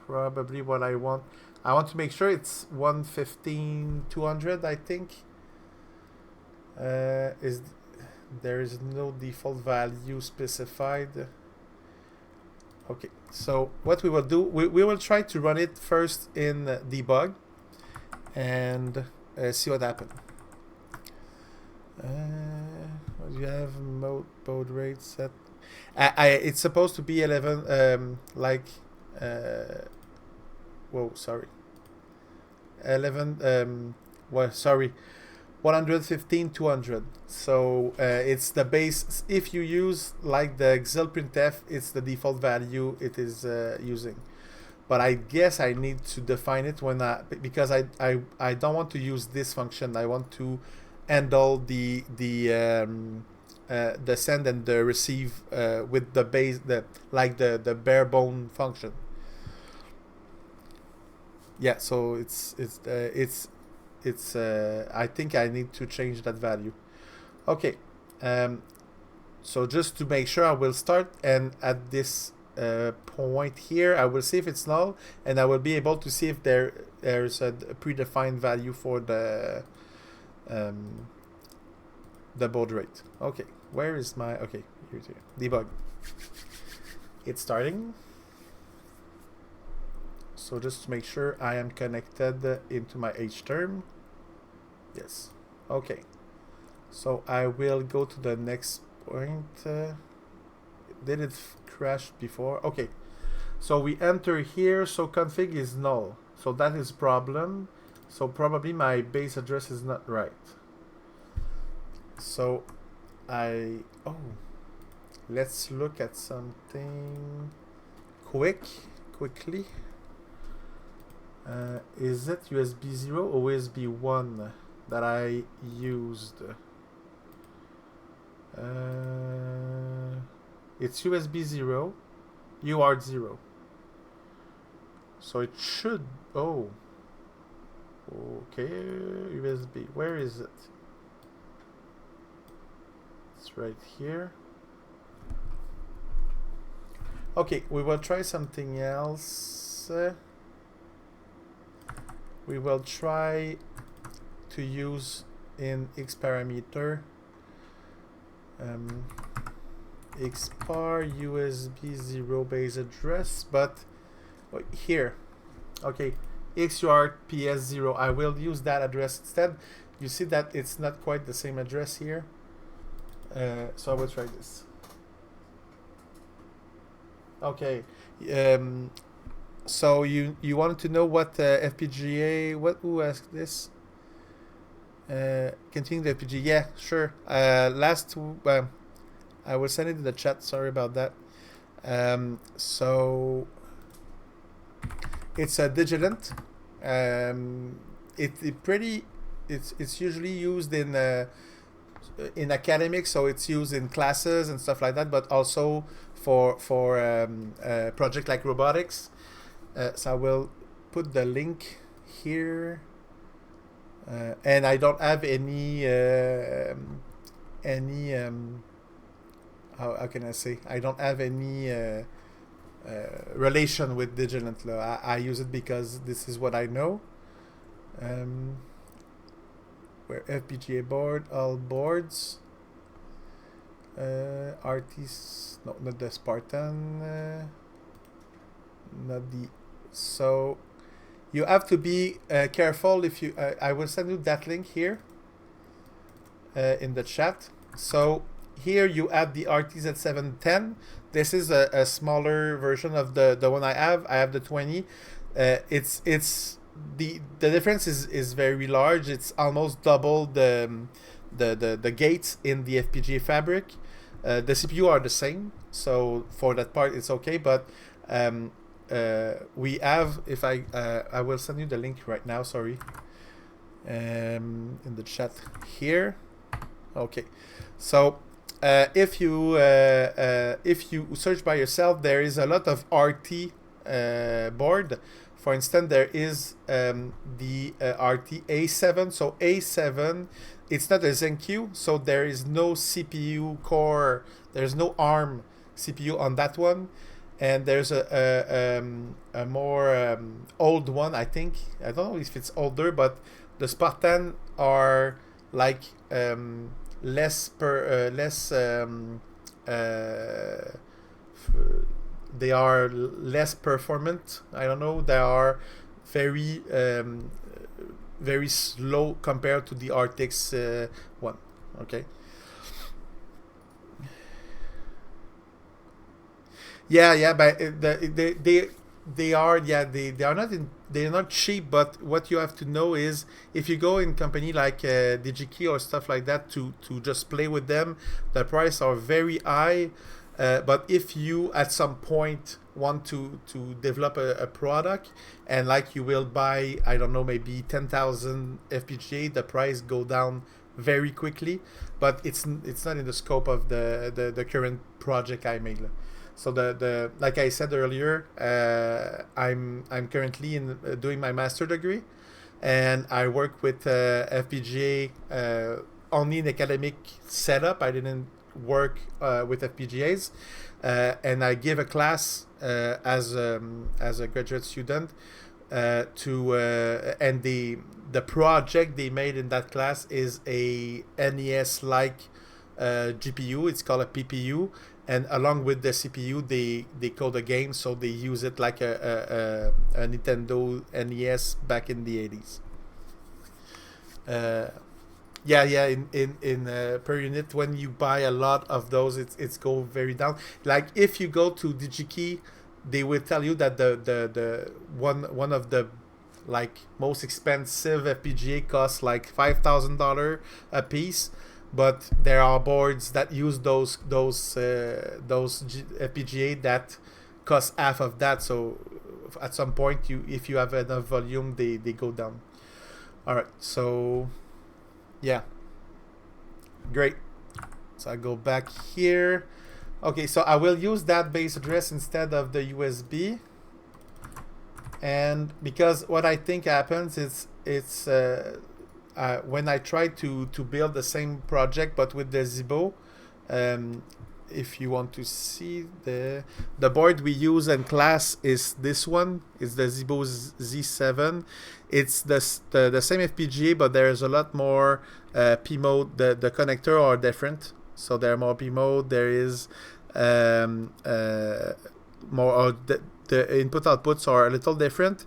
probably what I want. I want to make sure it's 115/200. I think. There is no default value specified. Okay, so what we will do, we will try to run it first in debug and see what happens. You have mode baud rate set. It's supposed to be 11. Whoa, sorry. 11. Well, sorry. 115/200. So it's the base. If you use like the xil-printf, it's the default value it is using. But I guess I need to define it because I don't want to use this function. I want to handle the send and the receive with the base, the bare bone function. Yeah, so it's I think I need to change that value. Okay, so just to make sure, I will start, and at this point here, I will see if it's null, and I will be able to see if there's a predefined value for the baud rate. Okay, where is my... Okay, here. Debug. It's starting. So just to make sure I am connected into my H-term. Yes. Okay. So I will go to the next point. Did it crash before? Okay. So we enter here. So config is null. So that is problem. So probably my base address is not right. So let's look at something quickly. Is it USB 0 or USB 1 that I used? It's USB 0, UART 0. So it should... Oh. Okay, USB. Where is it? It's right here. Okay, we will try something else. We will try to use in X parameter xpar USB 0 base address, but here, okay, XUART PS0. I will use that address instead. You see that it's not quite the same address here. So I will try this. Okay. So you wanted to know what FPGA? Who asked this? Continue the FPGA. Yeah, sure. I will send it in the chat. Sorry about that. So it's a Digilant. It's usually used in academics, so it's used in classes and stuff like that, but also for project like robotics. So I will put the link here, and I don't have any how can I say? I don't have any relation with Digilant. I use it because this is what I know. Where FPGA board, all boards. Arty's, no, not the Spartan. Not the. So you have to be careful if you. I will send you that link here in the chat. So here you have the Arty Z7-20. This is a smaller version of the one I have. I have the 20. It's the difference is very large. It's almost double the gates in the FPGA fabric. The CPU are the same, so for that part it's okay. But we have, if I will send you the link right now. Sorry, in the chat here. Okay, so if you search by yourself, there is a lot of Arty board. For instance, there is the Arty A7. So A7, it's not a ZenQ, so there is no CPU core. There's no ARM CPU on that one, and there's a more old one. I think, I don't know if it's older, but the Spartan are like they are less performant. I don't know. They are very very slow compared to the RTX one. Okay. Yeah, but they are they're not cheap. But what you have to know is, if you go in company like DigiKey or stuff like that to just play with them, the price are very high. But if you at some point want to develop a product, and like you will buy, I don't know, maybe 10,000 FPGA, the price go down very quickly. But it's not in the scope of the current project I made. So the like I said earlier, I'm currently doing my master degree, and I work with FPGA only in academic setup. I didn't work with FPGAs, and I give a class as a graduate student and the project they made in that class is a NES like GPU. It's called a PPU, and along with the CPU they code a game, so they use it like a Nintendo NES back in the 80s. In per unit, when you buy a lot of those, it's go very down. Like if you go to DigiKey, they will tell you that the one of the like most expensive FPGA costs like $5,000 a piece, but there are boards that use those FPGA that cost half of that. So at some point, if you have enough volume, they go down. All right, so yeah, great. So I go back here. Okay, so I will use that base address instead of the USB, and because what I think happens is it's when I try to build the same project but with the Zibo. If you want to see the board we use in class is this one. It's the Zibo Z7. It's the same FPGA, but there's a lot more P mode. The connector are different, so there are more P mode. There is more the input outputs are a little different,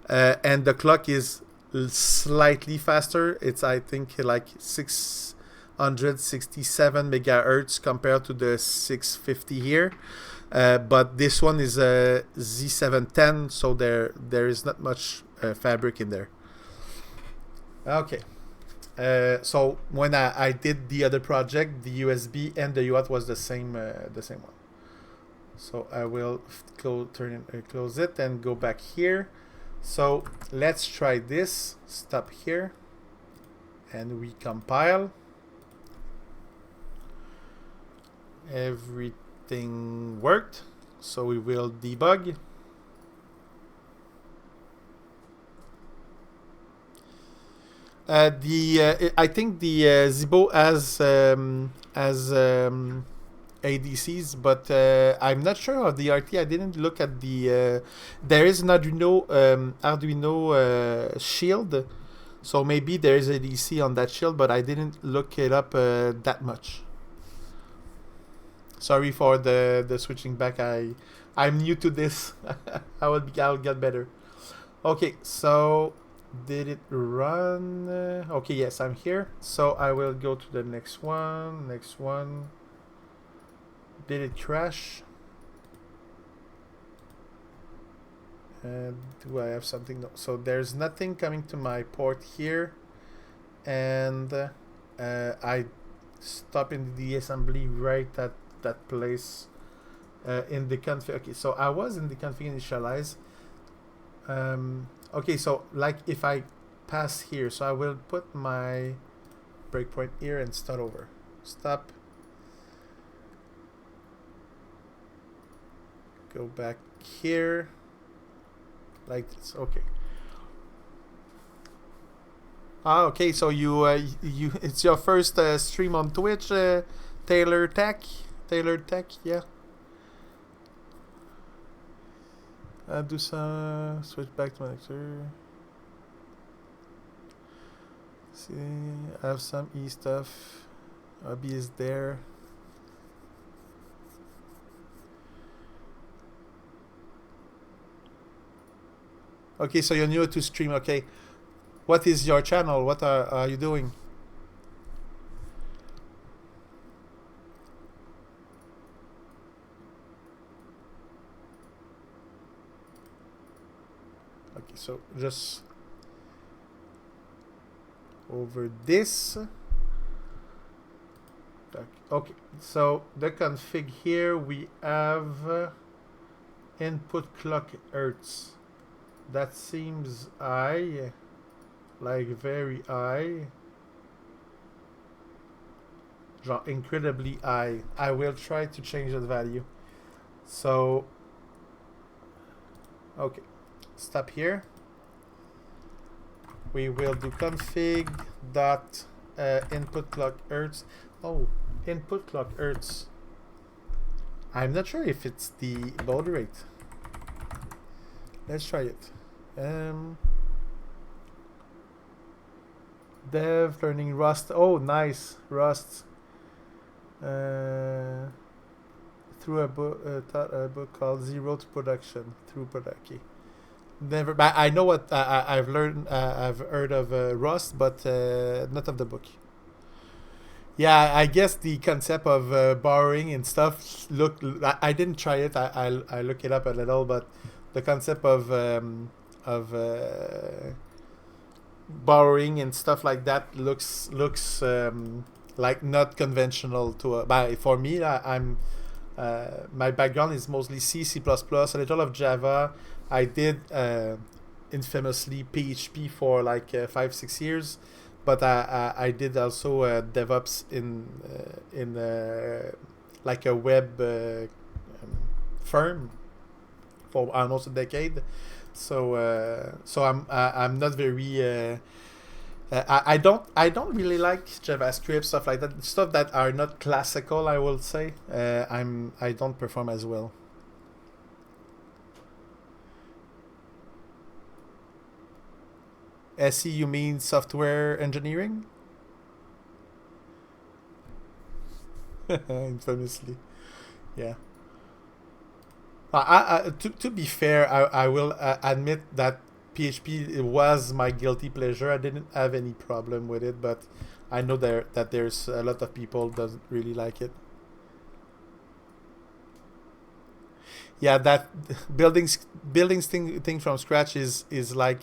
and the clock is slightly faster. It's I think like 667 megahertz compared to the 650 here. But this one is a Z7-10, so there is not much fabric in there. Okay. So when I did the other project, the USB and the UART was the same one. So I will close it and go back here. So let's try this. Stop here and we compile. Everything worked. So we will debug. I think the Zibo has ADCs, but I'm not sure of the Arty. I didn't look at the. There is an Arduino shield, so maybe there is ADC on that shield, but I didn't look it up that much. Sorry for the switching back. I'm new to this. I'll get better. Okay, so. Did it run? Okay, yes, I'm here. So I will go to the next one. Next one. Did it crash? Do I have something? No. So there's nothing coming to my port here. And I stop in the assembly right at that place in the config. Okay, so I was in the config initialize. Okay, so like if I pass here, so I will put my breakpoint here and start over. Stop. Go back here. Like this. Okay. Okay, so you it's your first stream on Twitch, Taylor Tech, yeah. Do some switch back to my lecture. See, I have some E stuff. Hobby is there. Okay, so you're new to stream. Okay, what is your channel? What are you doing? Okay, so just over this. Okay, so the config here we have input clock hertz. That seems high, like very high, incredibly high. I will try to change that value. So, okay, stop here. We will do config dot input clock hertz. Oh, input clock hertz. I'm not sure if it's the baud rate. Let's try it. Dev learning Rust. Oh, nice, Rust. Through a book called Zero to Production. Through production. Never. But I know what I've learned. I've heard of Rust, but not of the book. Yeah, I guess the concept of borrowing and stuff. Look, I didn't try it. I look it up a little, but the concept of borrowing and stuff like that looks like not conventional to. For me, I'm my background is mostly C, C++, a little of Java. I did infamously PHP for like 5-6 years, but I did also DevOps in like a web firm for almost a decade. So I'm not very I don't really like JavaScript, stuff like that, stuff that are not classical, I will say. I don't perform as well. SE, you mean software engineering? Infamously, yeah. To be fair, I will admit that PHP was my guilty pleasure. I didn't have any problem with it, but I know that there's a lot of people doesn't really like it. Yeah, that buildings thing from scratch is like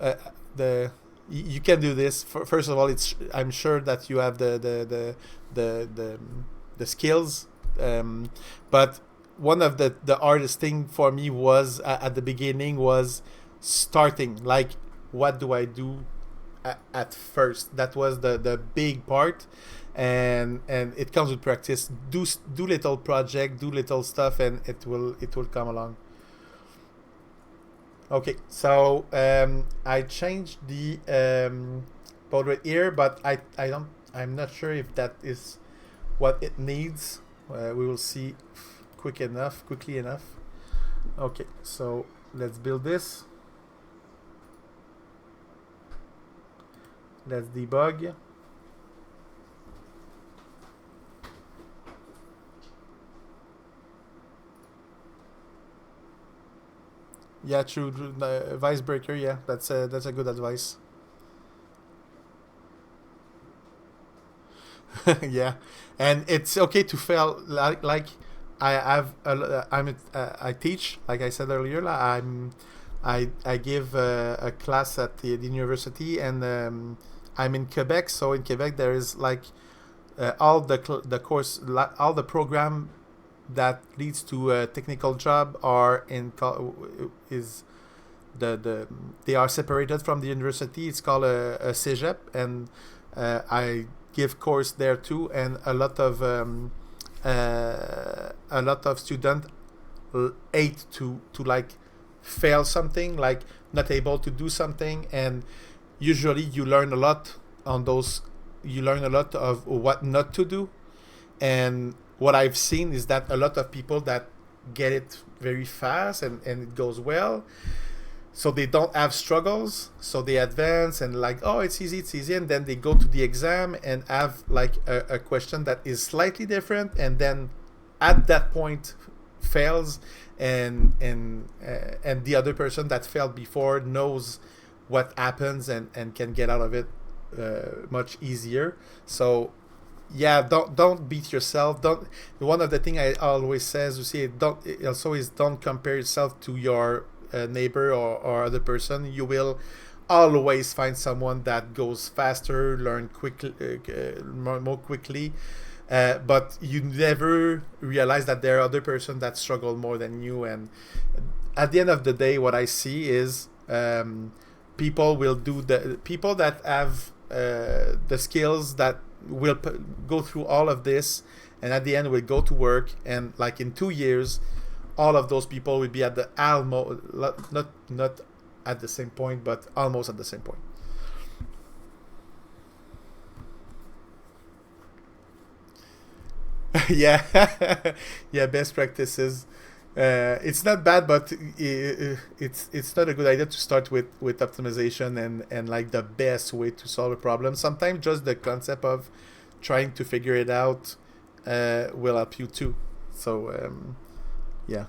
uh, the you can do this. First of all, it's I'm sure that you have the the skills, but one of the hardest thing for me was at the beginning was starting. Like, what do I do at first? That was the big part, and it comes with practice. Do little project, do little stuff, and it will come along. Okay, so I changed the baud rate here, but I don't I'm not sure if that is what it needs. We will see quickly enough. Okay, so let's build this. Let's debug. Yeah, true. Vice breaker. Yeah, that's a good advice. Yeah, and it's okay to fail. Like I have I teach, like I said earlier. I give a class at the university, and I'm in Quebec. So in Quebec there is like all the course, all the program that leads to a technical job are is the they are separated from the university. It's called a cégep, and I give course there too, and a lot of students hate to like fail something, like not able to do something, and usually you learn a lot on those. You learn a lot of what not to do, and what I've seen is that a lot of people that get it very fast and it goes well, so they don't have struggles, so they advance and like, oh, it's easy, and then they go to the exam and have like a question that is slightly different, and then at that point fails, and the other person that failed before knows what happens and can get out of it much easier. So yeah, don't beat yourself. Don't One of the thing I always says, you see, don't also is don't compare yourself to your neighbor or other person. You will always find someone that goes faster, learn quickly, more quickly, but you never realize that there are other person that struggle more than you. And at the end of the day, what I see is people will do the people that have the skills that will go through all of this, and at the end will go to work, and like in 2 years all of those people will be at the almost not at the same point, but almost at the same point. Yeah. Yeah, best practices. It's not bad, but it's not a good idea to start with optimization and like the best way to solve a problem. Sometimes just the concept of trying to figure it out will help you too. So yeah.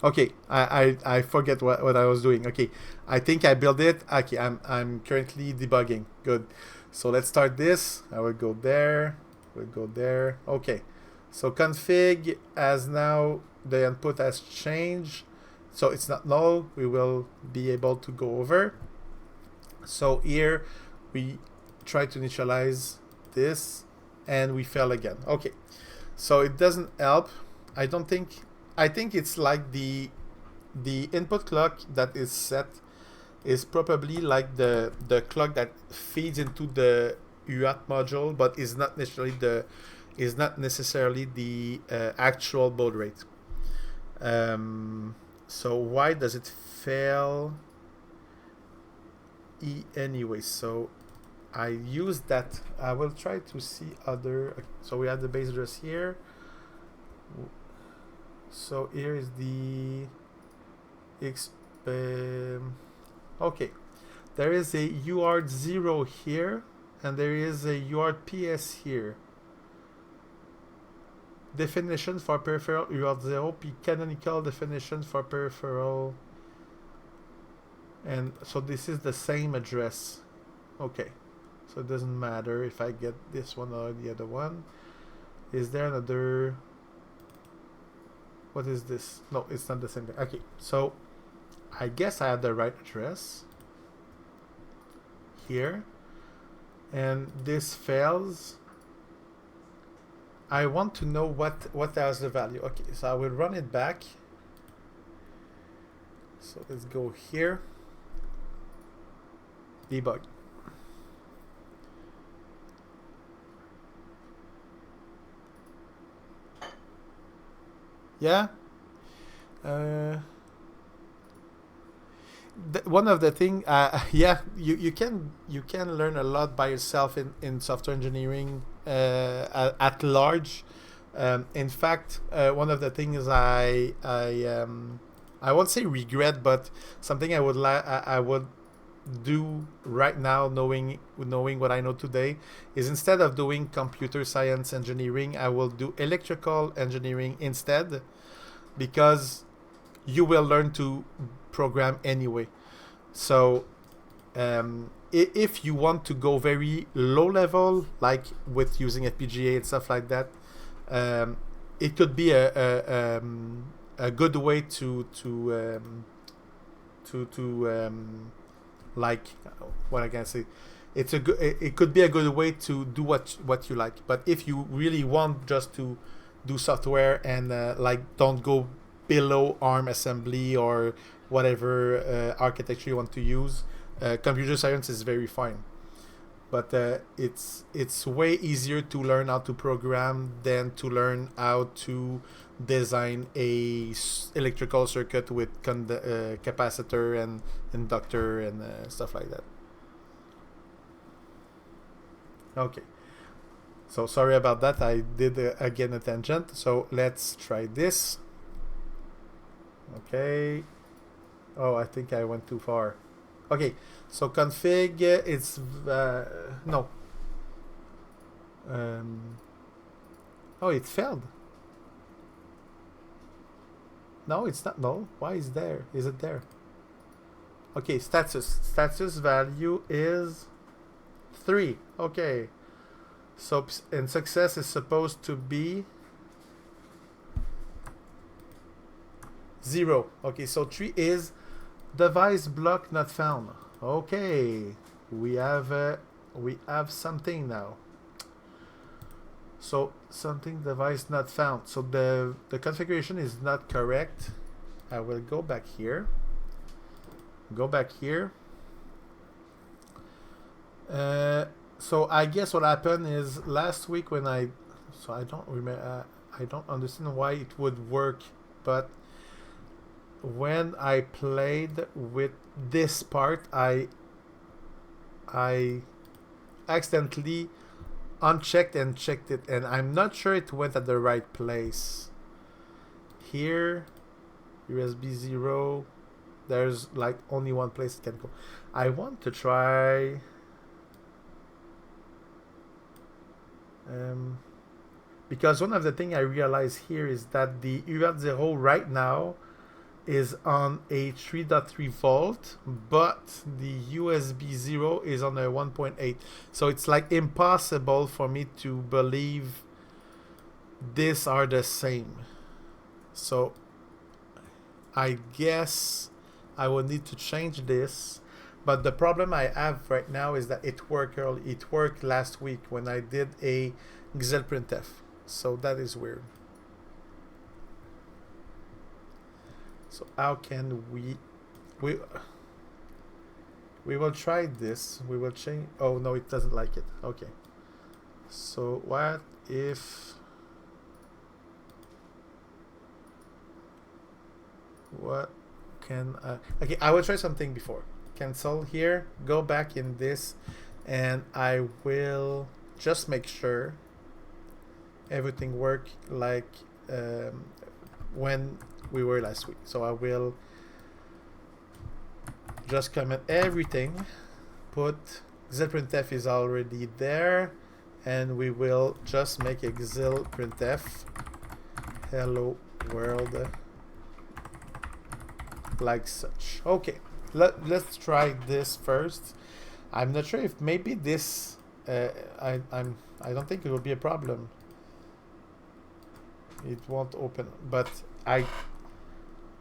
Okay, I forget what I was doing. Okay, I think I built it. Okay, I'm currently debugging. Good. So let's start this. I will go there. We'll go there. Okay. So config as now the input has changed. So it's not null. We will be able to go over. So here we try to initialize this and we fail again. Okay. So it doesn't help. I don't think I think it's like the input clock that is set is probably like the clock that feeds into the UART module, but is not necessarily the actual baud rate. So why does it fail anyway? So I use that. I will try to see other. So we have the base address here. So here is the okay. There is a UART 0 here, and there is a UART PS here. definition for peripheral UART 0, P canonical definition for peripheral, and so this is the same address. Okay, so it doesn't matter if I get this one or the other one. Is there another? What is this? No, it's not the same thing. Okay, so I guess I have the right address here, and this fails. I want to know what has the value. Okay, so I will run it back. So let's go here. Debug. Yeah. One of the thing, yeah, you can learn a lot by yourself in software engineering at large. In fact, one of the things I won't say regret, but something I would do right now, knowing what I know today, is instead of doing computer science engineering, I will do electrical engineering instead, because you will learn to program anyway. So if you want to go very low level, like with using FPGA and stuff like that, it could be a good way to like, what I can say, it could be a good way to do what you like. But if you really want just to do software and like don't go below ARM assembly or whatever architecture you want to use, computer science is very fine. But it's way easier to learn how to program than to learn how to design a electrical circuit with capacitor and inductor and stuff like that. Okay, so sorry about that. I did again a tangent. So let's try this. Okay. Oh, I think I went too far. Okay, so config, it's no. Oh, it failed. No, it's not. No, why is there? Is it there? Okay, status value is 3. Okay, so and success is supposed to be 0. Okay, so 3 is device block not found. Okay, we have something now. So something device not found. So the configuration is not correct. I will go back here. Go back here. So I guess what happened is last week when I don't remember. I don't understand why it would work, but when I played with this part, I accidentally unchecked and checked it, and I'm not sure it went at the right place. Here, USB 0, there's like only one place it can go. I want to try because one of the things I realize here is that the UART 0 right now is on a 3.3 volt, but the USB 0 is on a 1.8. So it's like impossible for me to believe these are the same. So I guess I will need to change this. But the problem I have right now is that it worked early. It worked last week when I did a Xilinx. So that is weird. So how can we will try this. We will change. Oh no, it doesn't like it. Okay. So what if okay, I will try something before. Cancel here, go back in this, and I will just make sure everything work like when we were last week. So I will just comment everything, put Xprintf is already there, and we will just make exil printf hello world like such. Okay, let's try this first. I'm not sure if maybe this I don't think it will be a problem. It won't open, but I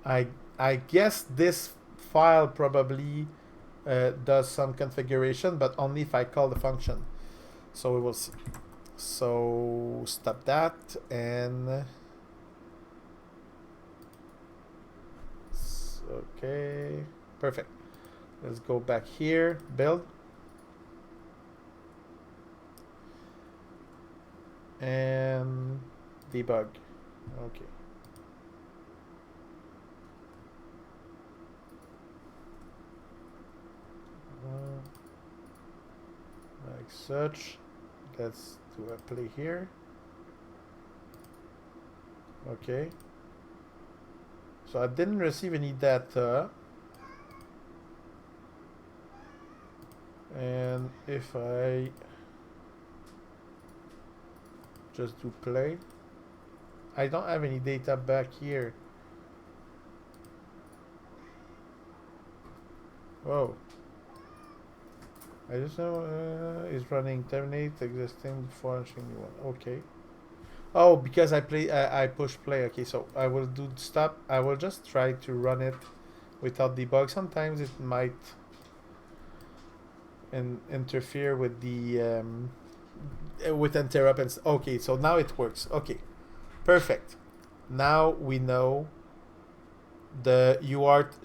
I guess this file probably does some configuration, but only if I call the function. So we will see. So stop that and okay, perfect. Let's go back here, build, and debug. Okay. Like such. Let's do a play here. Okay. So I didn't receive any data. And if I just do play, I don't have any data back here. Whoa. I just know is running terminate existing before launching new one. Okay. Oh, because I push play. Okay, so I will do stop. I will just try to run it without debug. Sometimes it might interfere with the with interrupt. Okay, so now it works. Okay, perfect. Now we know the UART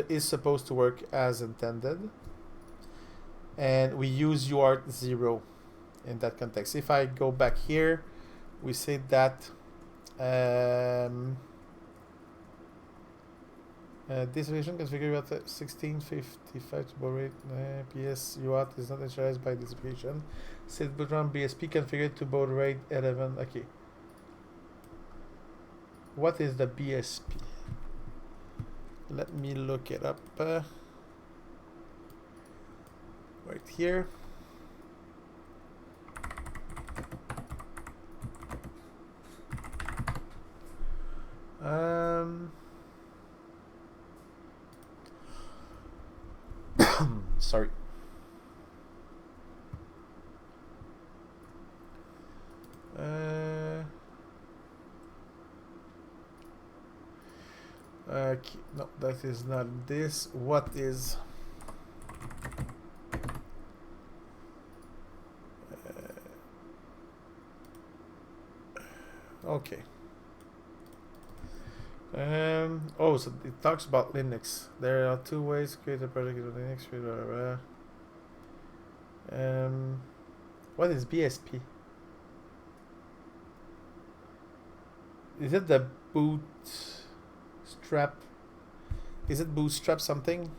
is supposed to work as intended, and we use UART 0 in that context. If I go back here, we say that this version configured at 1655 to baud rate. PS UART is not initialized by this version. Set boot run BSP configured to baud rate 11. Okay. What is the BSP? Let me look it up. Right here. Sorry. No, that is not this. What is? Okay. Oh, so it talks about Linux. There are two ways to create a project in Linux. What is BSP? Is it the bootstrap? Is it bootstrap something?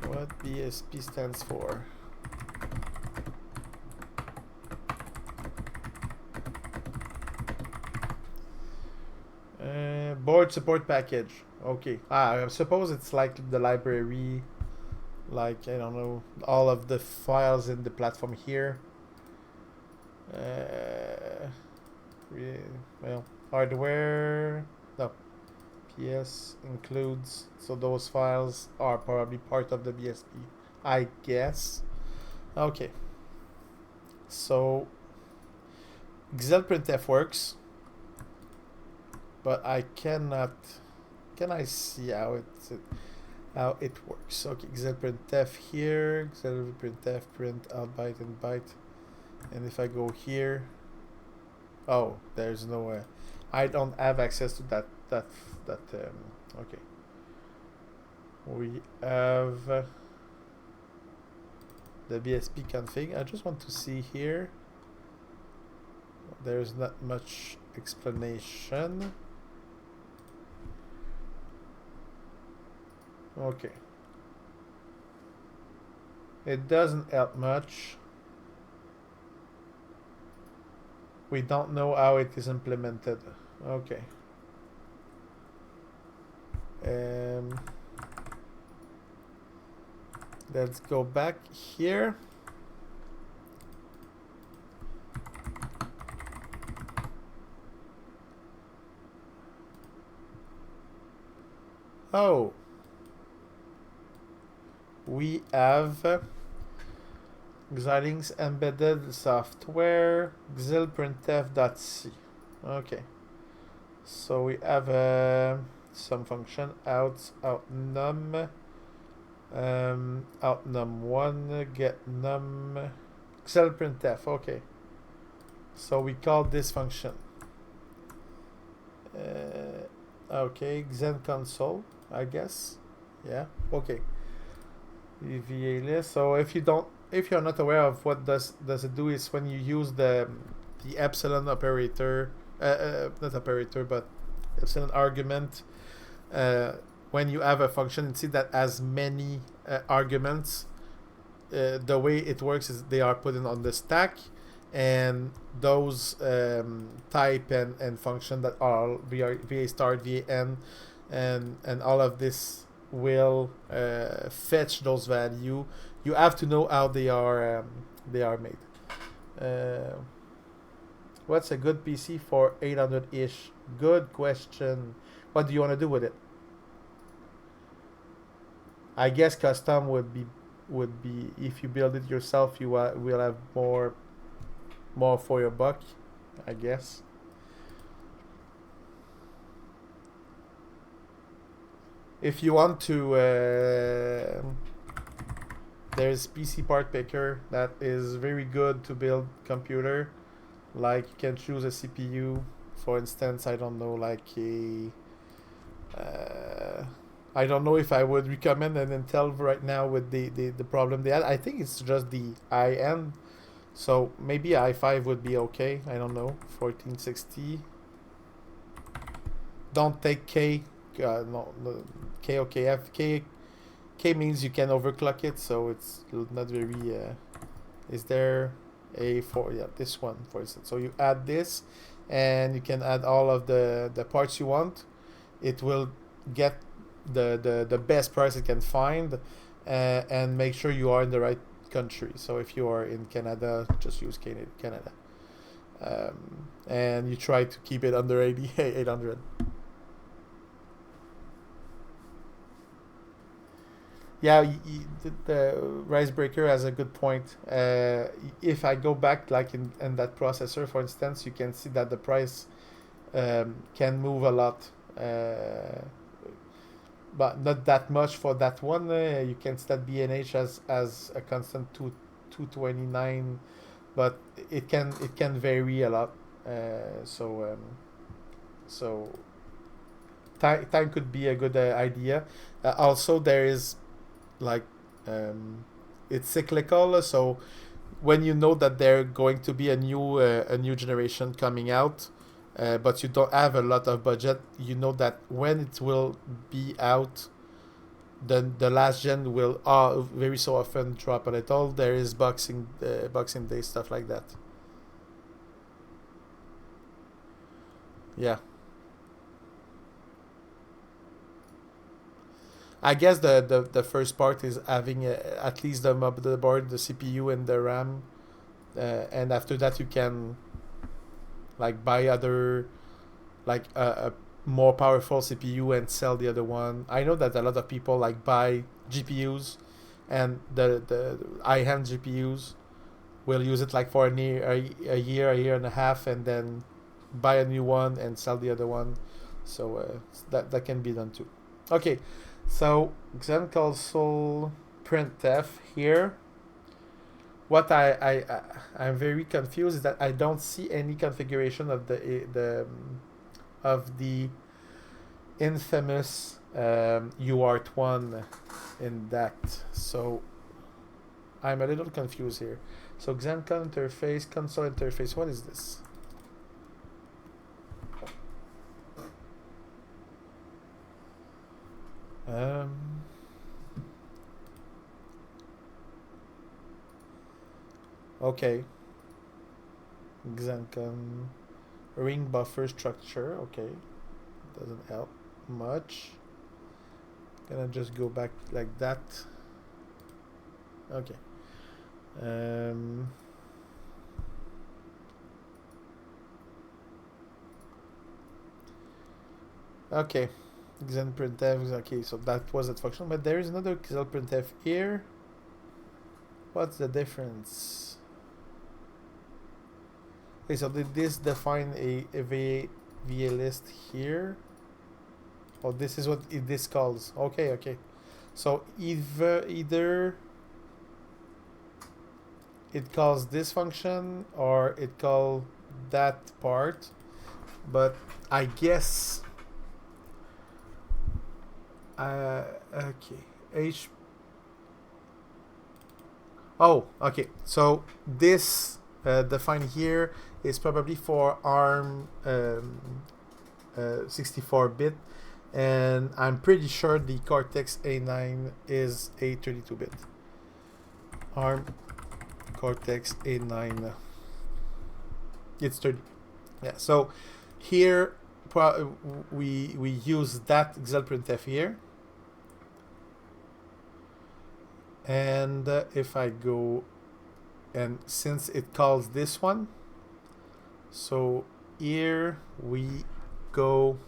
What BSP stands for? Board support package. Okay. I suppose it's like the library, like I don't know, all of the files in the platform here. Well, hardware. No. PS includes, so those files are probably part of the BSP, I guess. Okay. So Xelprintf works, but I cannot. Can I see how it works? Okay, Xelprintf here, Xelprintf print out byte and byte, and if I go here, oh, there's no way. I don't have access to that. Okay. We have the BSP config. I just want to see here. There's not much explanation. Okay. It doesn't help much. We don't know how it is implemented. Okay. Let's go back here. Oh, we have Xilinx embedded software, xilprintf.c. Okay, so we have some function outnum, outnum1, get num, xilprintf. Okay, so we call this function. Okay, Xen console, I guess. Yeah. Okay. EVA list. So if you're not aware of what does it do, is when you use the epsilon operator, not operator, but epsilon argument. Uh, when you have a function, see that as many arguments. The way it works is they are put in on the stack, and those type and function that are va start va and all of this will fetch those value. You have to know how they are made. uh, what's a good PC for 800 ish? Good question. What do you want to do with it? I guess custom would be if you build it yourself, you will have more for your buck, I guess. If you want to, there's PC part picker that is very good to build computer. Like you can choose a CPU, for instance. I don't know, like a. I don't know if I would recommend an Intel right now with the problem they had. I think it's just the high end. So maybe i5 would be okay. I don't know. 1460. Don't take K. No, K, okay. K means you can overclock it, so it's not very. Is there a for? Yeah, this one, for instance. So you add this, and you can add all of the parts you want. It will get the best price it can find, and make sure you are in the right country. So if you are in Canada, just use Canada, and you try to keep it under 800. Yeah, the Rise Breaker has a good point. If I go back, like in that processor, for instance, you can see that the price can move a lot, but not that much for that one. You can set BNH as a constant 229, but it can vary a lot. So time could be a good idea. Also, there is like it's cyclical, so when you know that there going to be a new generation coming out, but you don't have a lot of budget, you know that when it will be out, then the last gen will very so often drop a little. There is boxing day stuff like that. Yeah, I guess the first part is having at least the motherboard, the CPU, and the RAM, and after that you can like buy other like a more powerful CPU and sell the other one. I know that a lot of people like buy GPUs, and the high end GPUs will use it like for a year and a half, and then buy a new one and sell the other one. So that can be done too. Okay, so Xen console printf here. What I'm very confused is that I don't see any configuration of the infamous UART one in that. So I'm a little confused here. So Xencon interface, console interface. What is this? Okay. Xencon ring buffer structure. Okay, doesn't help much. Gonna just go back like that. Okay. Okay. xelprintf, okay, so that was that function, but there is another xelprintf here. What's the difference? Okay, so did this define a VA list here? Oh, this is what this calls. Okay, okay. So either it calls this function or it calls that part, but I guess okay. Oh, okay. So this defined here is probably for ARM 64-bit, and I'm pretty sure the Cortex A9 is a 32-bit. ARM Cortex A9. It's 30. Yeah. So here we use that xelprintf here. And if I go, and since it calls this one, so here we go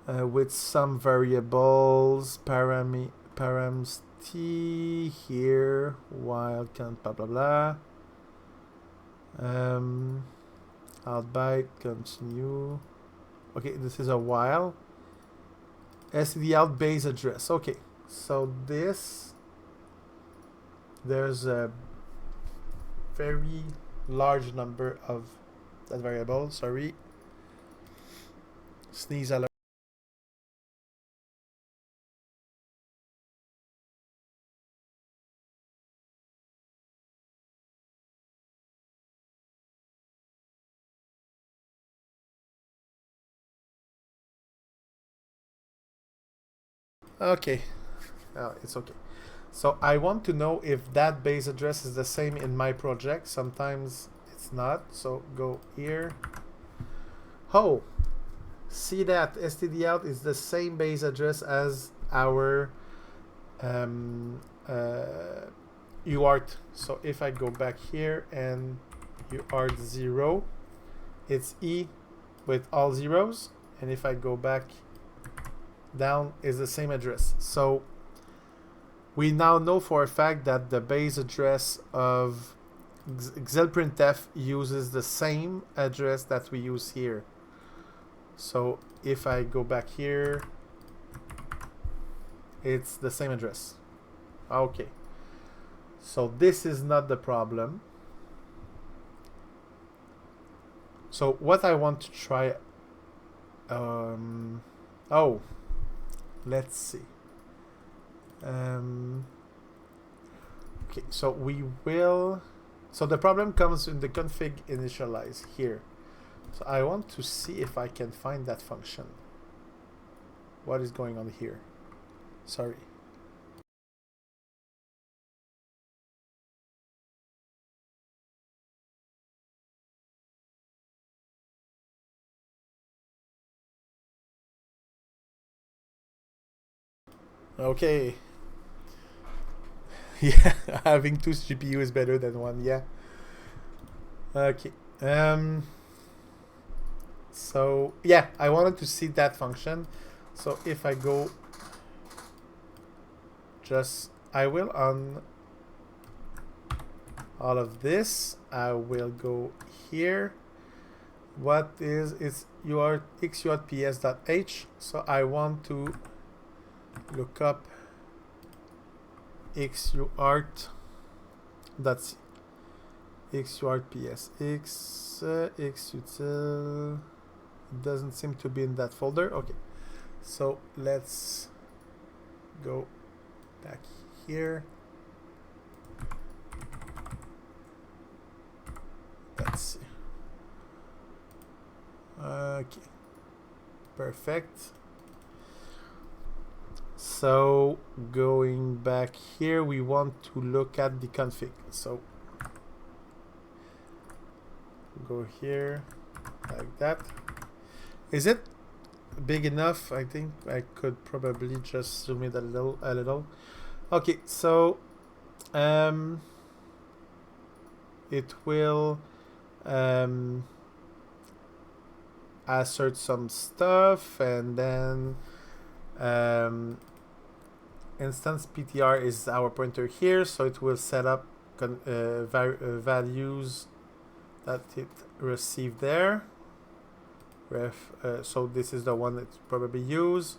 with some variables, params t here, while count blah blah blah. Outbyte continue. Okay, this is a while. std out base address. Okay, so this, there's a very large number of that variable. Sorry. Sneeze alert. Okay. It's okay. So I want to know if that base address is the same in my project. Sometimes it's not. So go here. Oh, see that std out is the same base address as our UART. So if I go back here and UART 0, it's E with all zeros. And if I go back down, is the same address. So we now know for a fact that the base address of xelprintf uses the same address that we use here. So if I go back here, it's the same address. Okay. So this is not the problem. So what I want to try, oh, let's see. Okay, so we will, so the problem comes in the config initialize here. So I want to see if I can find that function. What is going on here? Sorry. Okay. Yeah, having two GPU is better than one. Yeah. Okay. So yeah, I wanted to see that function. So if I go, I will on all of this. I will go here. What is it's xurtps.h. So I want to look up xurt. That's xurtps xutil. It doesn't seem to be in that folder. Okay, so let's go back here. Let's see. Okay, perfect. So going back here, we want to look at the config. So go here like that. Is it big enough? I think I could probably just zoom it a little. Okay, so it will assert some stuff, and then instance PTR is our pointer here, so it will set up values that it received there. So this is the one that's probably used.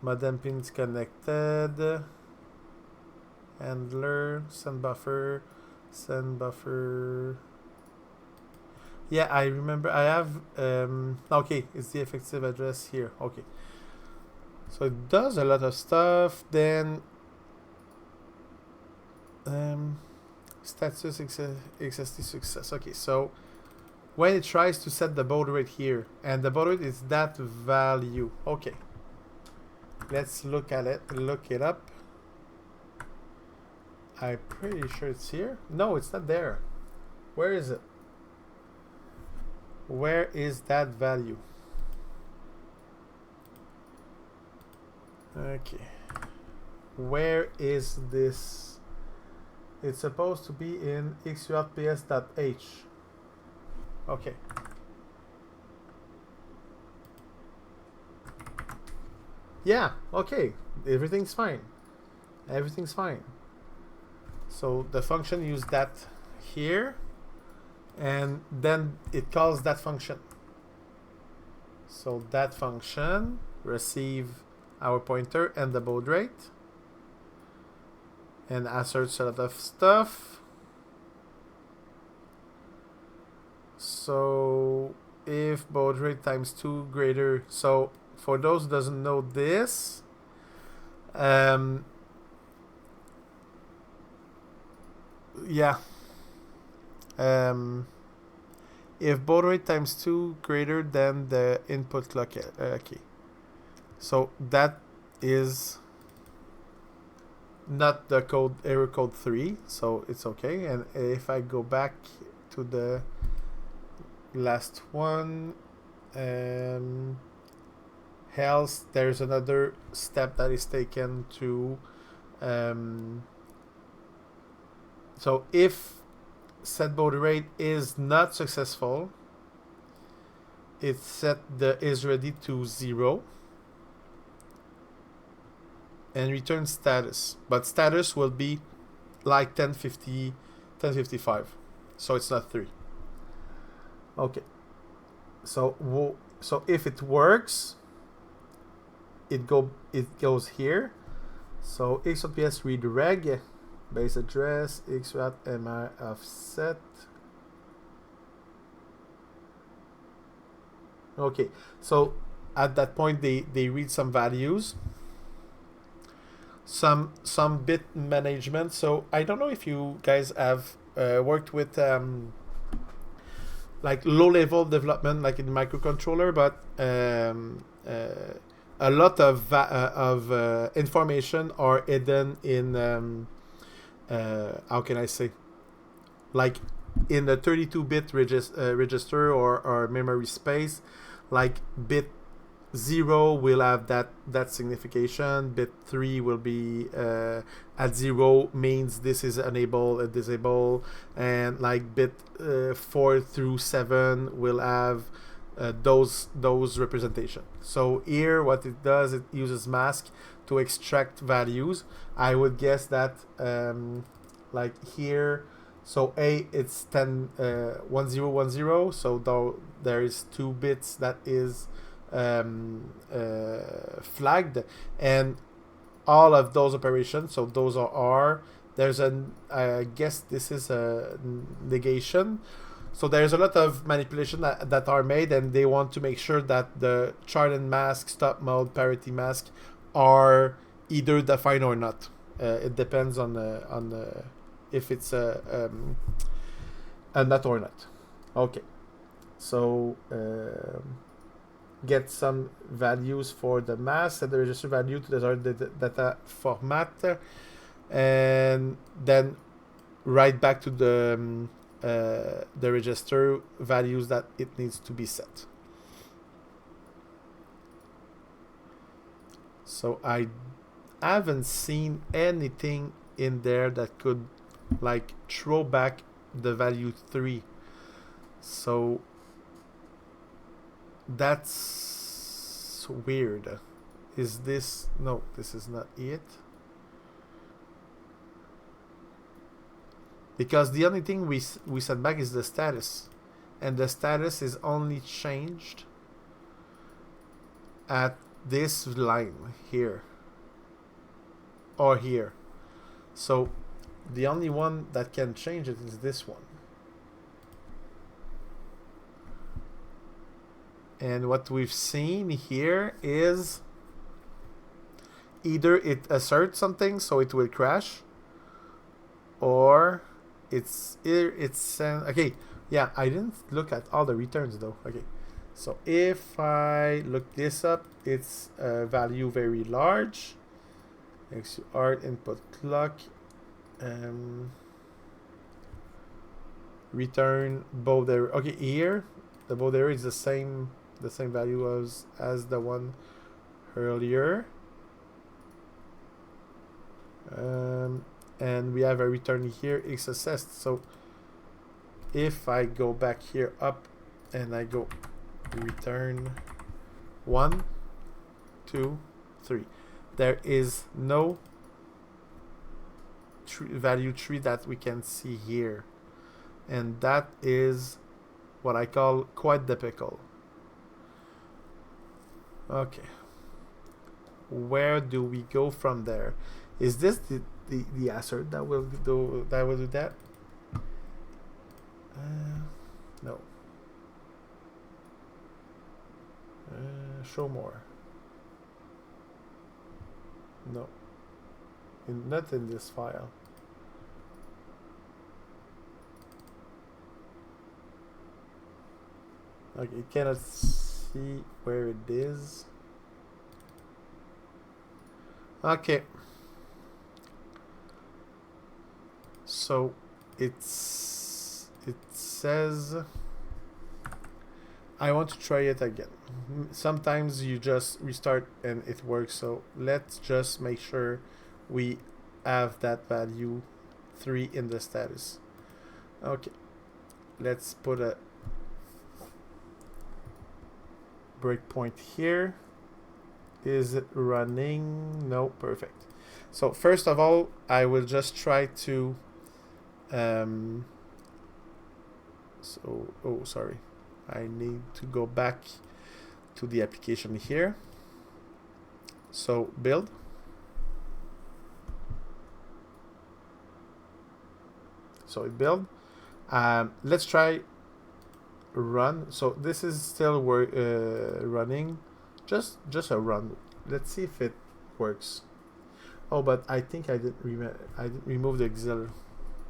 Modem pins connected. Handler, send buffer. Yeah, I remember. I have. Okay, it's the effective address here. Okay. So it does a lot of stuff. Then status XST success. Okay, so when it tries to set the baud rate here, and the baud rate is that value. Okay, let's look at it. Look it up. I'm pretty sure it's here. No, it's not there. Where is it? Where is that value? Okay. Where is this? It's supposed to be in XURTPS.h. Okay. Yeah, okay. Everything's fine. Everything's fine. So the function use that here, and then it calls that function. So that function receive our pointer and the baud rate, and asserts a lot of stuff. So if baud rate times 2 greater, so for those who doesn't know this, yeah, if baud rate times 2 greater than the input clock key, so that is not the code error code 3, so it's okay. And if I go back to the last one, else there's another step that is taken to so if set baud rate is not successful, it set the is ready to 0 and return status, but status will be like 1055, so it's not 3. Okay, so if it works, it goes here. So XOPS read reg base address XUART MR offset. Okay, so at that point they read some values, some bit management. So I don't know if you guys have worked with like low-level development, like in microcontroller, but a lot of information are hidden in how can I say, like in the 32-bit register or memory space. Like bit 0 will have that signification. Bit 3 will be at 0 means this is enable and disable, and like bit 4 through 7 will have those representation. So here what it does, it uses mask to extract values. I would guess that like here, so A, it's 101010, so though there is 2 bits that is flagged, and all of those operations, so those are R. There's I guess this is a negation. So there's a lot of manipulation that are made, and they want to make sure that the chart and mask, stop mode, parity mask are either defined or not. It depends on if it's a nut or not. Okay, so get some values for the mask, set the register value to the data format, and then write back to the register values that it needs to be set. So I haven't seen anything in there that could like throw back the value 3. So That's weird. Is this... No, this is not it. Because the only thing we set back is the status. And the status is only changed at this line here. Or here. So the only one that can change it is this one. And what we've seen here is either it asserts something so it will crash, or it's okay. Yeah, I didn't look at all the returns though. Okay, so if I look this up, it's a value very large. UART input clock. Return baud error. Okay, here the baud error is the same value as the one earlier. And we have a return here, X assessed. So if I go back here up and I go return 1, 2, 3, there is no value tree that we can see here, and that is what I call quite difficult. Okay, where do we go from there? Is this the assert that will do that? No. Show more. No. Not in this file. Okay, you cannot see where it is. Okay. So it says I want to try it again. Sometimes you just restart and it works, so let's just make sure we have that value 3 in the status. Okay, let's put a breakpoint here. Is it running? No, perfect. So first of all, I will just try to sorry, I need to go back to the application here. So build. So it build. Let's try run. So this is still running. Just a run. Let's see if it works. Oh, but I think I didn't remove the auxiliary.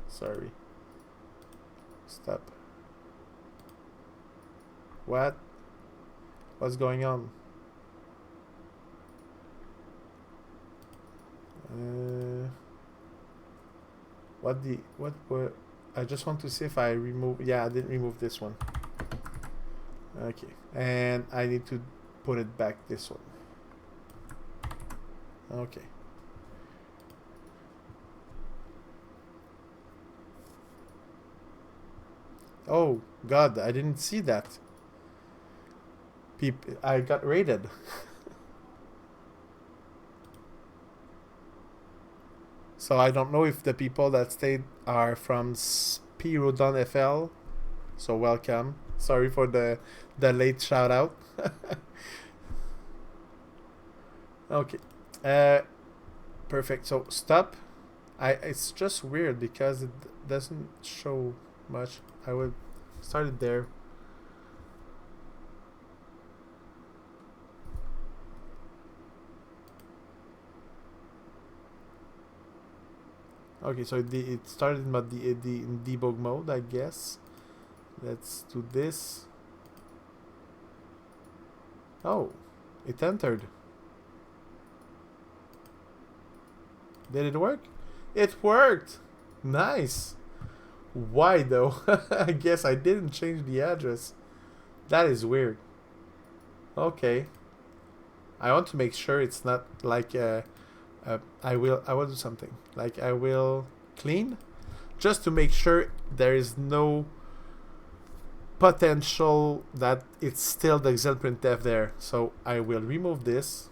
Sorry. Stop. What's going on? What were... I just want to see if I remove... Yeah, I didn't remove this one. Okay, and I need to put it back this one. Okay. Oh God, I didn't see that. I got raided. So I don't know if the people that stayed are from Spirodon FL. So welcome. Sorry for the late shout out. Okay. Perfect. So stop. It's just weird because it doesn't show much. I will start it there. Okay, so it started in debug mode, I guess. Let's do this. Oh, it entered. Did it work? It worked! Nice! Why though? I guess I didn't change the address. That is weird. Okay. I want to make sure it's not like I will do something. Like I will clean just to make sure there is no potential that it's still the xlprintf there. So I will remove this.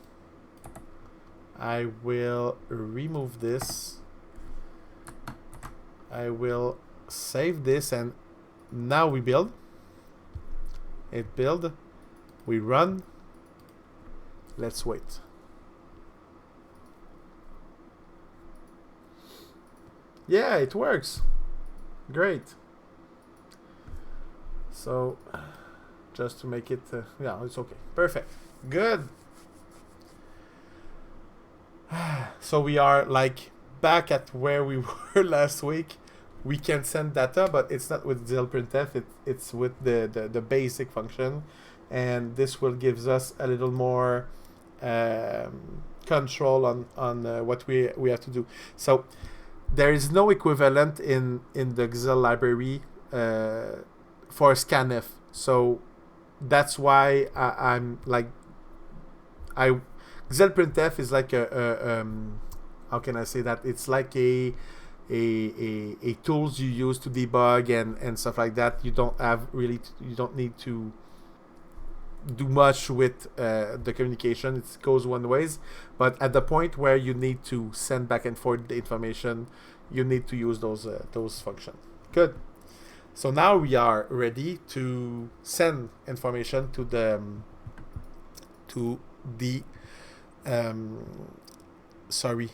I will remove this. I will save this, and now we build. It build. We run. Let's wait. Yeah, it works. Great. So, just to make it, yeah, it's okay. Perfect. Good. So we are like back at where we were last week. We can send data, but it's not with xlprintf. It's with the basic function, and this will gives us a little more control on what we have to do. So there is no equivalent in the Xel library for scanf. So that's why I'm like xlprintf is like a how can I say that? It's like a tools you use to debug and stuff like that. You don't have really you don't need to do much with the communication. It goes one ways, but at the point where you need to send back and forth the information, you need to use those functions. Good. So now we are ready to send information to the sorry,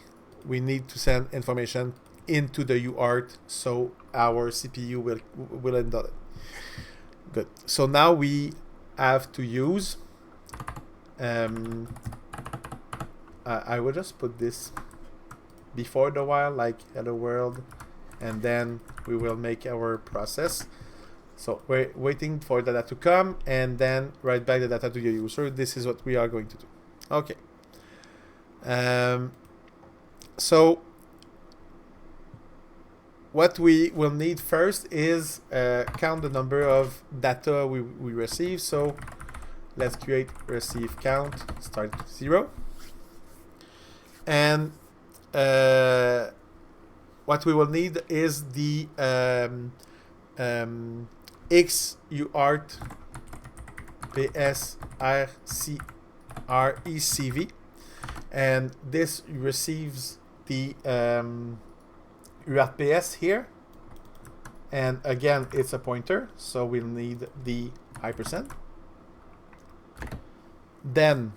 we need to send information into the UART, so our CPU will handle it. Good. So now we have to use I will just put this before the while, like hello world, and then we will make our process. So we're waiting for the data to come and then write back the data to the user. This is what we are going to do. Okay. So what we will need first is count the number of data we receive. So let's create receive count, start 0. And what we will need is the XUART PSRCRECV, and this receives the UART PS here, and again it's a pointer, so we'll need the %. Then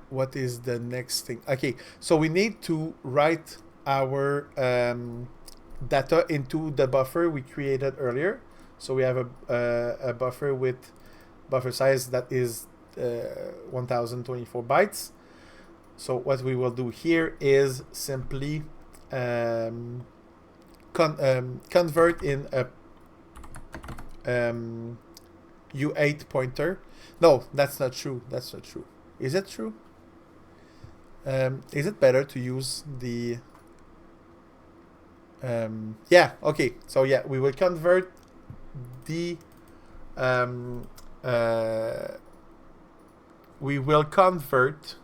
what is the next thing? Okay, so we need to write our data into the buffer we created earlier. So we have a buffer with buffer size that is 1024 bytes. So what we will do here is simply convert in a U8 pointer. No, that's not true. That's not true. Is it true? Is it better to use the yeah, okay. So yeah, we will convert the we will convert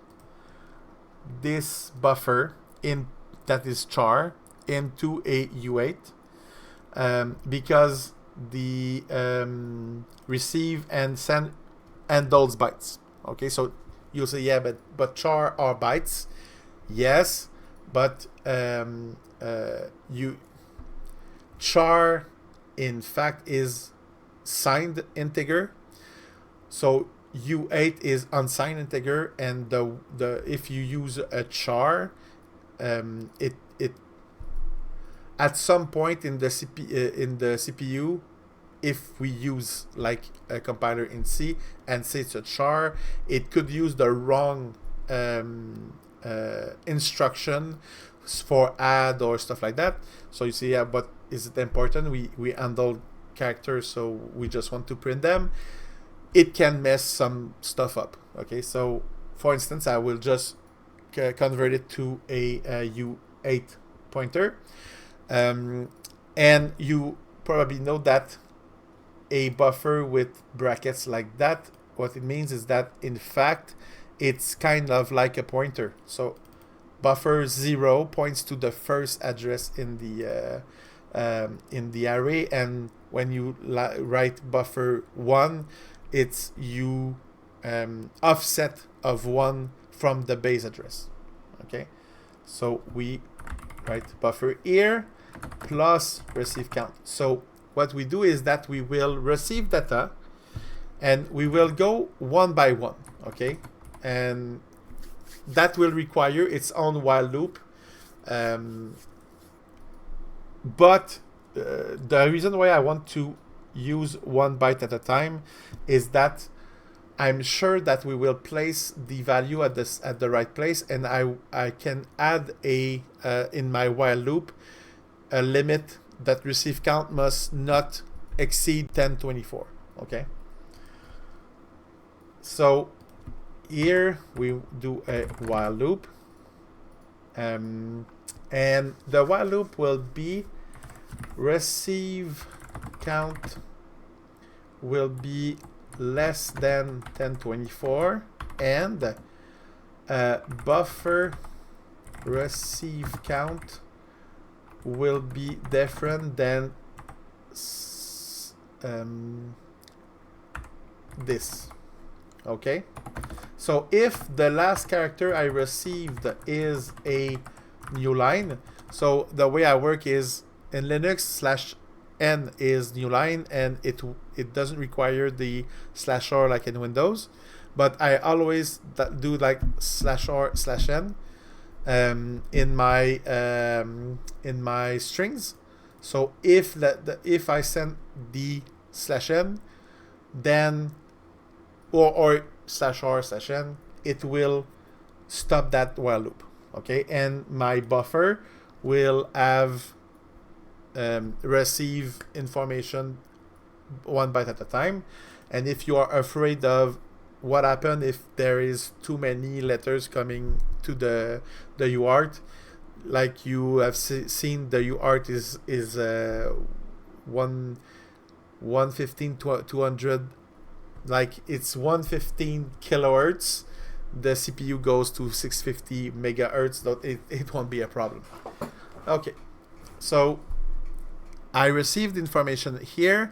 this buffer in that is char into a U8 because the receive and send handles bytes. Okay, so you'll say, yeah, but char are bytes. Yes, but char in fact is signed integer, so U8 is unsigned integer, and the if you use a char, it at some point in the CPU, if we use like a compiler in C and say it's a char, it could use the wrong instruction for add or stuff like that. So you see, yeah, but is it important? We handle characters, so we just want to print them. It can mess some stuff up. Okay, so for instance, I will just convert it to a U8 pointer, and you probably know that a buffer with brackets like that, what it means is that in fact it's kind of like a pointer. So buffer 0 points to the first address in the array, and when you write buffer 1, it's you offset of 1 from the base address. Okay, so we write buffer here plus receive count. So what we do is that we will receive data and we will go one by one. Okay, and that will require its own while loop. But the reason why I want to use 1 byte at a time is that I'm sure that we will place the value at the right place, and I can add a in my while loop a limit that receive count must not exceed 1024. Okay. So here we do a while loop, and the while loop will be receive count will be less than 1024 and buffer receive count will be different than this. Okay, so if the last character I received is a new line, so the way I work is in Linux /n is new line, and it doesn't require the /r like in Windows, but I always do like /r/n in my strings. So if I send the /n, then or /r/n, it will stop that while loop. Okay, and my buffer will have receive information 1 byte at a time. And if you are afraid of what happens if there is too many letters coming to the UART, like you have seen, the UART is 115 to 200, like it's 115 kilohertz. The CPU goes to 650 megahertz. It won't be a problem. Okay, so I received information here,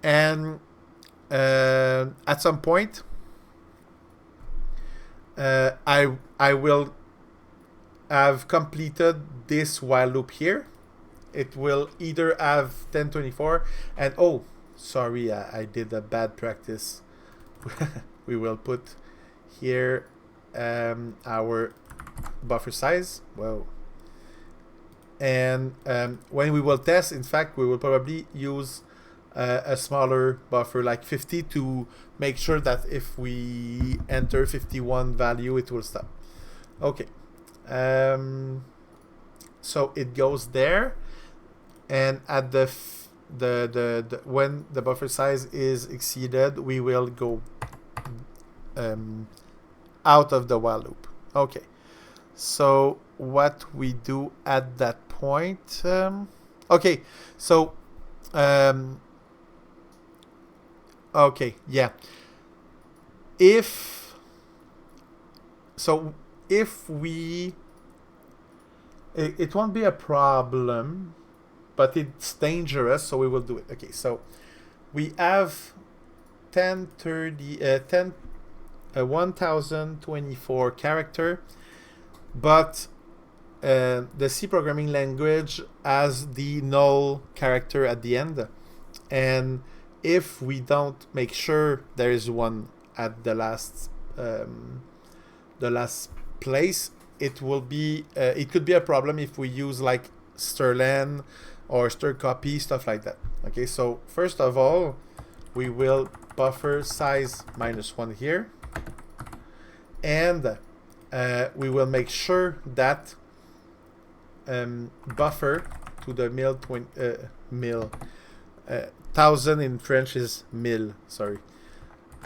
and at some point I will have completed this while loop here. It will either have 1024 and oh, sorry, I did a bad practice. We will put here our buffer size. Whoa. And when we will test, in fact, we will probably use a smaller buffer, like 50, to make sure that if we enter 51 value, it will stop. Okay. So it goes there, and at the when the buffer size is exceeded, we will go out of the while loop. Okay. So what we do at that point? Okay. So okay, yeah. If we, it won't be a problem, but it's dangerous, so we will do it. Okay, so we have 1024 character, but the C programming language has the null character at the end, and if we don't make sure there is one at the last place, it will be it could be a problem if we use like strlen or strcpy, stuff like that. Okay, so first of all, we will buffer size -1 here, and we will make sure that buffer to the thousand in French is mille, sorry,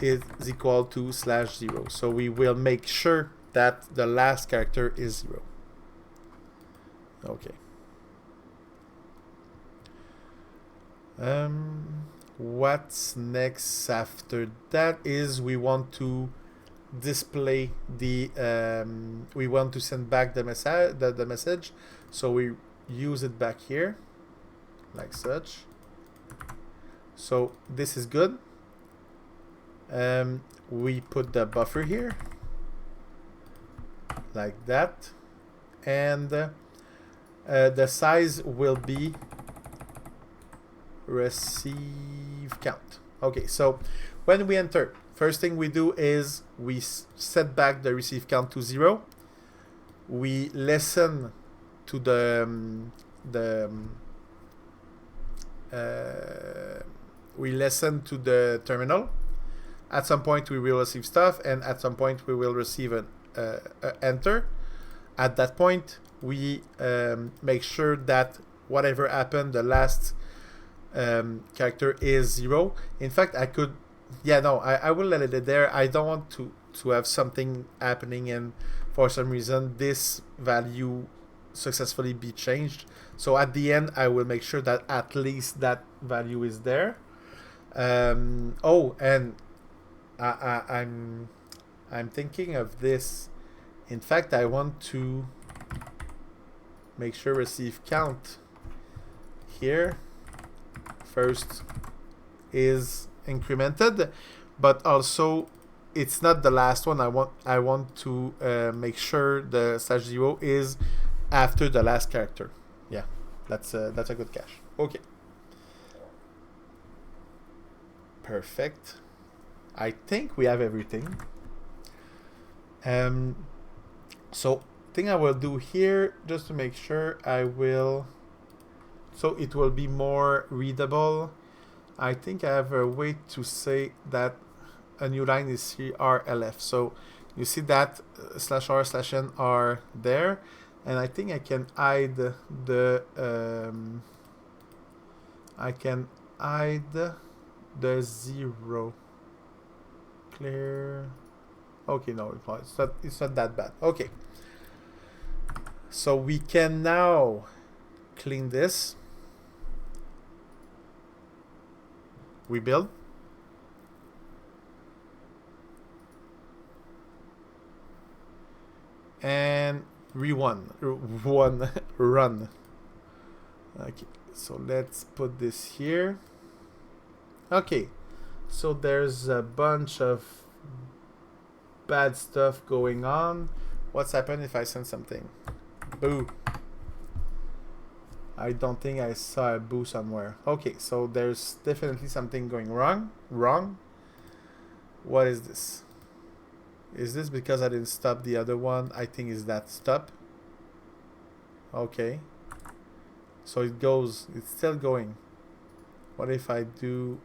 is equal to /0. So we will make sure that the last character is 0. Okay. What's next after that is we want to display the we want to send back the message, so we use it back here like such. So this is good. We put the buffer here like that, and the size will be receive count. Okay, so when we enter, first thing we do is we set back the receive count to 0. We listen to we listen to the terminal. At some point we will receive stuff, and at some point we will receive an enter. At that point we make sure that whatever happened, the last character is 0. In fact, I could, I will let it there. I don't want to have something happening and for some reason this value successfully be changed. So at the end I will make sure that at least that value is there. Oh, and I'm thinking of this. In fact, I want to make sure receive count here first is incremented, but also it's not the last one. I want to make sure the /0 is after the last character. Yeah, that's a good cache. Okay, perfect. I think we have everything. So thing I will do here, just to make sure, so it will be more readable. I think I have a way to say that a new line is CRLF. So you see that /r/n are there, and I think I can hide the the 0. Clear. Okay, no, it's not that bad. Okay, so we can now clean this. We build. And run. Okay, so let's put this here. Okay, so there's a bunch of bad stuff going on. What's happened if I send something? Boo. I don't think I saw a boo somewhere. Okay, so there's definitely something going wrong. What is this? Is this because I didn't stop the other one? I think is that stop. Okay. So it goes, it's still going. What if I do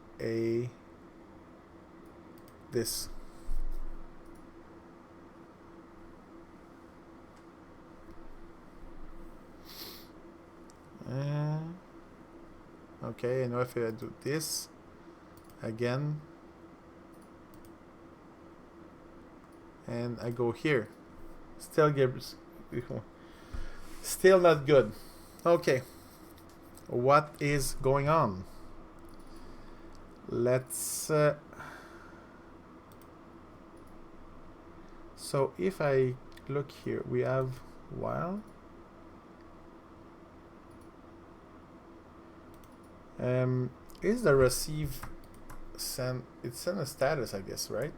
this? Okay, and if I do this again, and I go here, still not good. Okay, what is going on? Let's so if I look here, we have while. Is the receive send? It's send a status, I guess, right?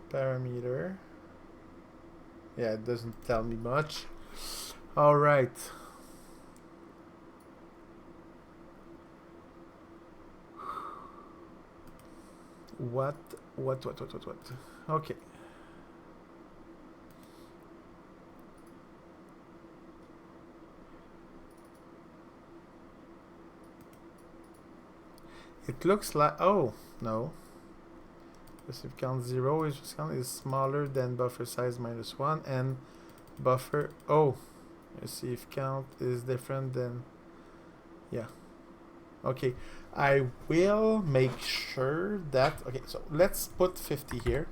Parameter. Yeah, it doesn't tell me much. All right. What? Okay. It looks like, oh no, receive count 0 is smaller than buffer size -1, and buffer, oh, receive count is different than, yeah. Okay, I will make sure that, okay, so let's put 50 here,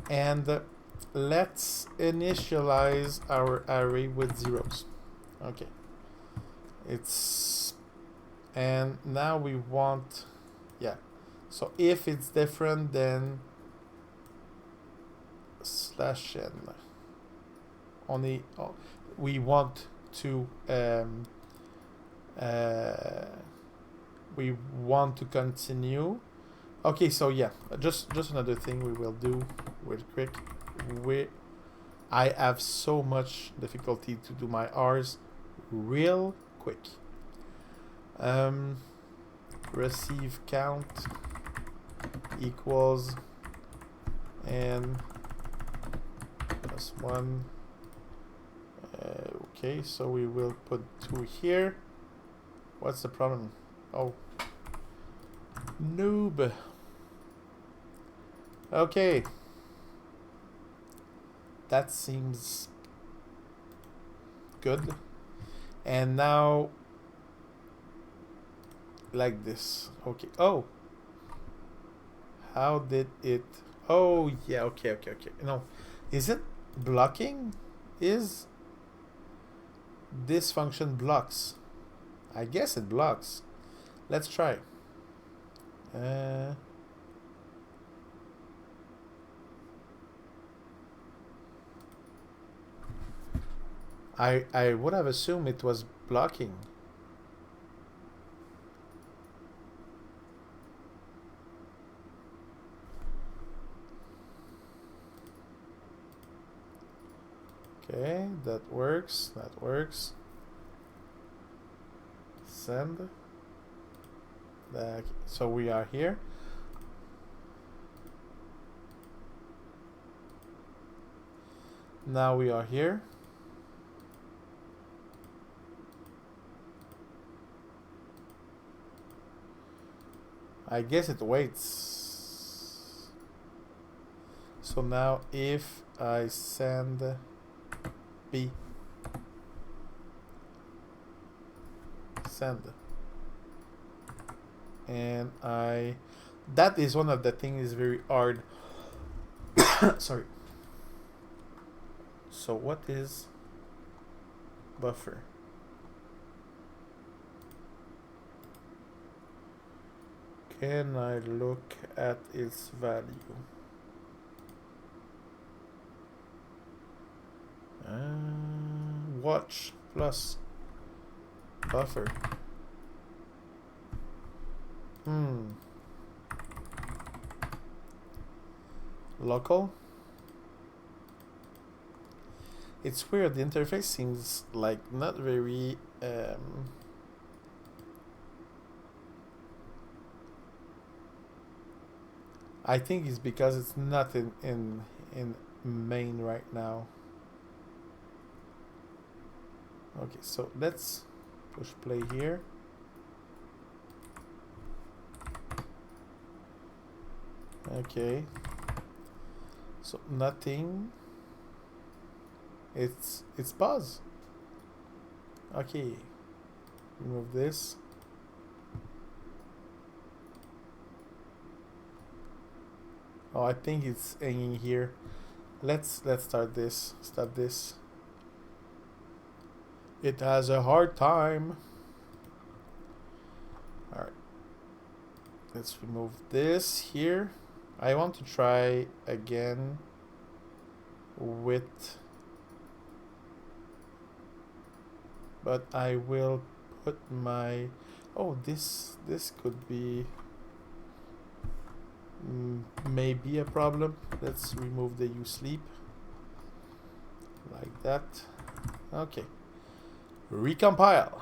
and let's initialize our array with zeros. Okay, and now we want, yeah, so if it's different than /n, only we want to we want to continue. Okay, so yeah, just another thing we will do real quick. I have so much difficulty to do my R's real quick. Receive count equals n plus 1. Okay, so we will put 2 here. What's the problem? Oh, noob. Okay, that seems good. And now like this. Okay. Oh, how did it? Oh yeah. Okay. No, is it blocking? Is this function blocks? I guess it blocks. Let's try. I would have assumed it was blocking. Okay, that works. That works. Send. So we are here. Now we are here. I guess it waits. So now if I send B, send, and that is one of the things very hard. Sorry. So what is buffer? Can I look at its value? Watch plus buffer. Local. It's weird. The interface seems like not very. I think it's because it's not in main right now. Okay, so let's push play here. Okay. So nothing. It's pause. Okay. Remove this. Oh, I think it's hanging here. Let's start this. Stop this. It has a hard time. Alright. Let's remove this here. I want to try again with, but I will put my, oh, this could be maybe a problem. Let's remove the sleep like that. Okay. Recompile.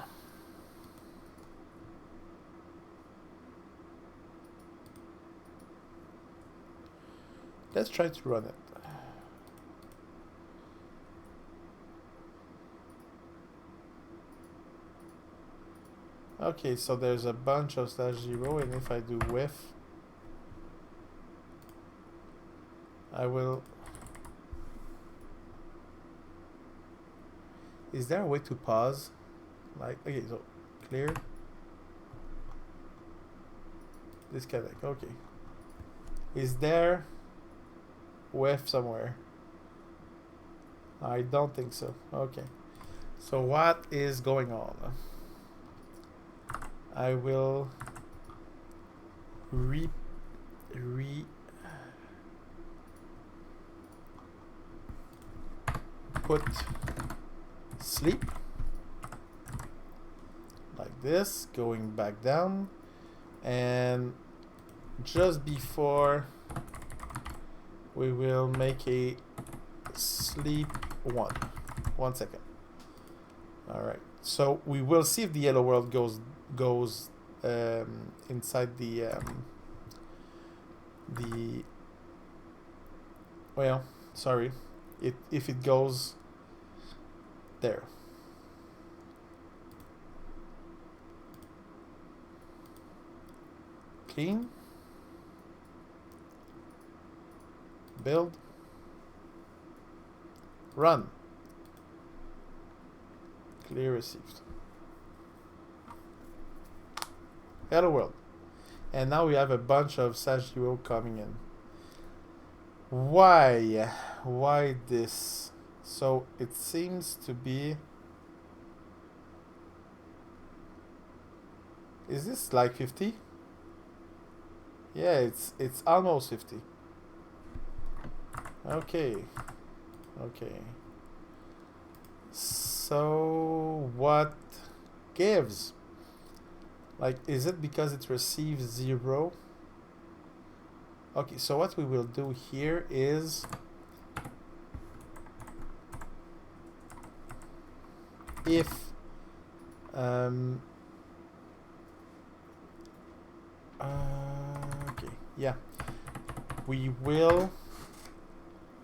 Let's try to run it. Okay, so there's a bunch of /0, and if I do with, I will. Is there a way to pause? Like, okay, so clear. Disconnect. Okay. Is there with somewhere? I don't think so. Okay. So what is going on? I will put sleep like this, going back down, And just before we will make a sleep 1 second. All right, so we will see if the yellow world goes inside the well, sorry, if it goes there. Clean. Build. Run. Clear received. Hello world. And now we have a bunch of Sagittarius coming in. Why? Why this? So it seems to be... Is this like 50? Yeah, it's almost 50. Okay. Okay. So what gives? Like, is it because it receives 0? Okay, so what we will do here is if okay, yeah, we will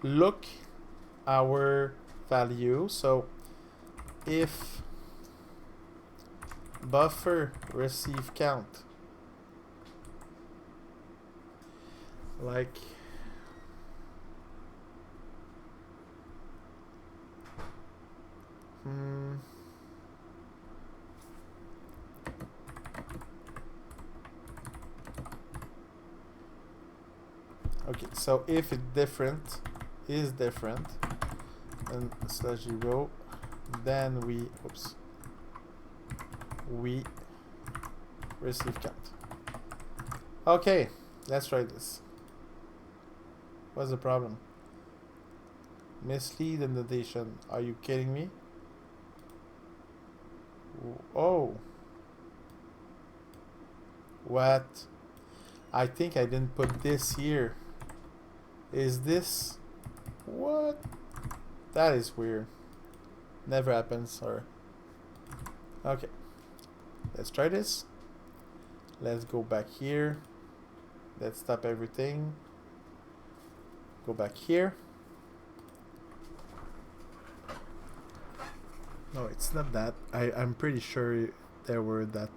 look our value. So if buffer receive count, like okay, so if it is different than /0, then we receive count. Okay, let's try this. What's the problem? Mislead indentation. Are you kidding me? Oh. What? I think I didn't put this here. Is this... What? That is weird. Never happens, or... Okay. Let's try this. Let's go back here. Let's stop everything. Go back here. No, it's not that. I'm pretty sure there were that...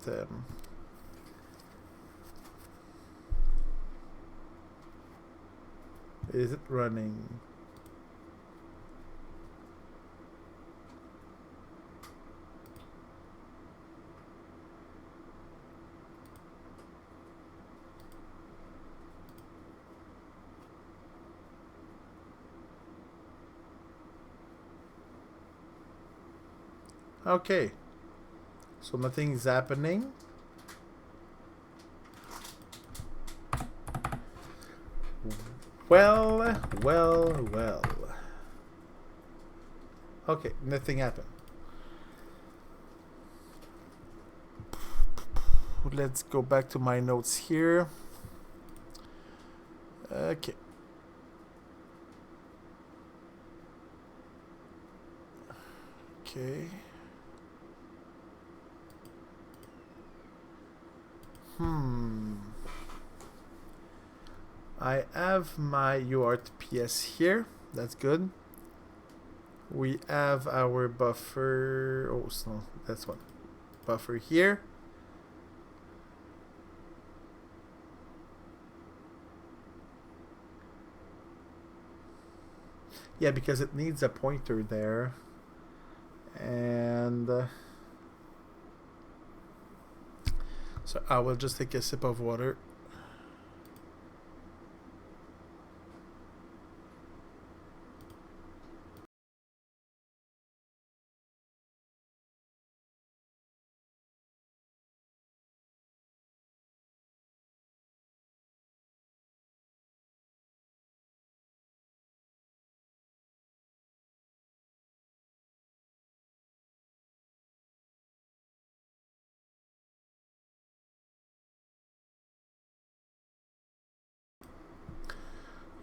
Is it running? Okay. So nothing is happening. Well. Okay, nothing happened. Let's go back to my notes here. Okay. Okay. I have my UART PS here. That's good. We have our buffer. Oh, no, that's one. Buffer here. Yeah, because it needs a pointer there. And so I will just take a sip of water.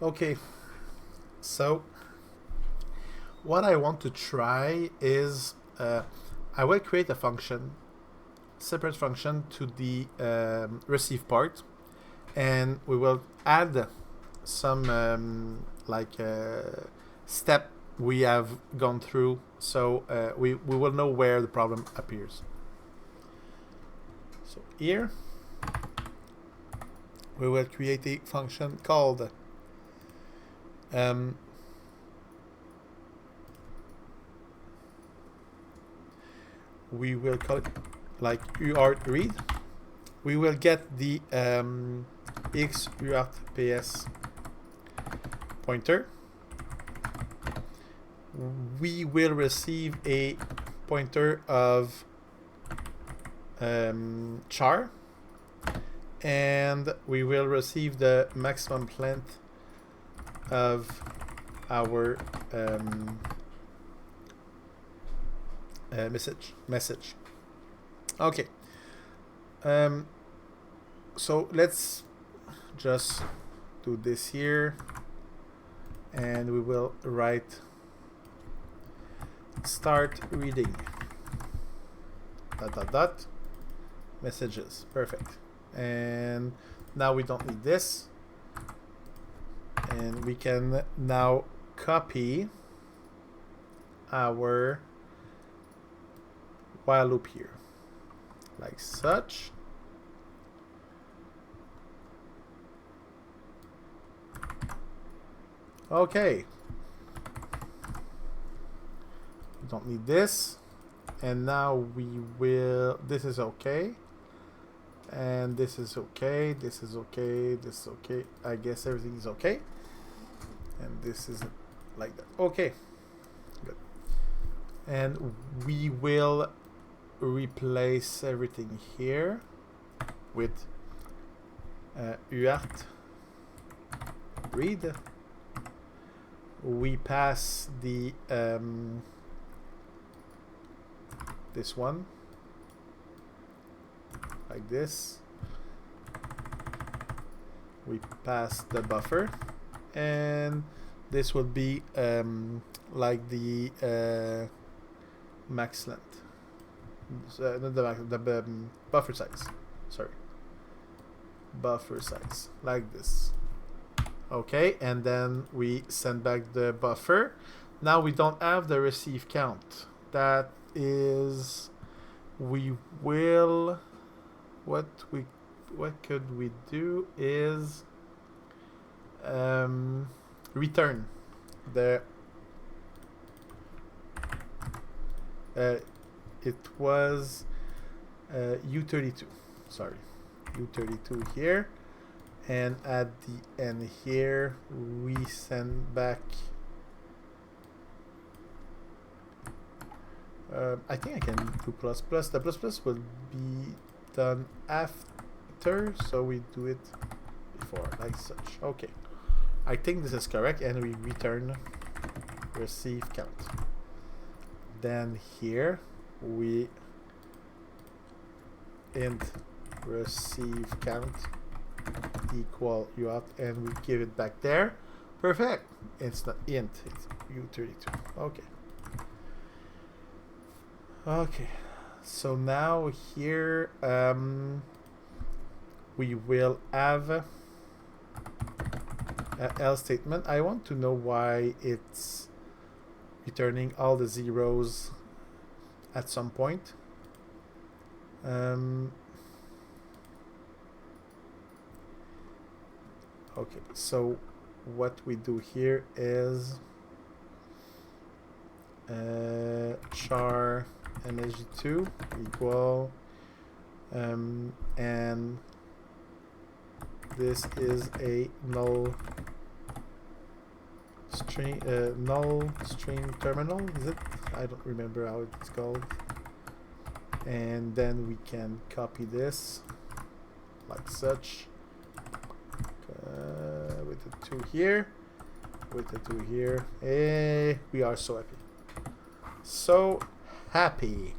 Okay, so what I want to try is I will create a function, separate function to the receive part, and we will add some step we have gone through, so we will know where the problem appears. So here we will create a function called we will call it like UART read. We will get the X UART PS pointer. We will receive a pointer of char, and we will receive the maximum length of our message. Okay. So let's just do this here, and we will write start reading messages. Perfect. And now we don't need this, and we can now copy our while loop here like such. Okay, we don't need this, and now we will, this is okay, and this is okay, this is okay, this is okay. I guess everything is okay, and this is like that. Okay, good. And we will replace everything here with UART read. We pass the this one like this. We pass the buffer, and this will be like the max length, not the buffer size. Sorry, buffer size like this. Okay, and then we send back the buffer. Now we don't have the receive count. That is, we will, what could we do is return the it was U32, sorry, U32 here. And at the end here, we send back. I think I can do plus plus. The plus plus will be done after, so we do it before, like such. Okay, I think this is correct, and we return receive count. Then here we int receive count equal UART, and we give it back there. Perfect. It's not int, it's U32. Okay. Okay. So now here we will have a else statement. I want to know why it's returning all the zeros at some point. Okay, so what we do here is char msg2 equal and this is a null string terminal, is it? I don't remember how it's called. And then we can copy this like such. With the 2 here, with the 2 here. We are so happy. So happy.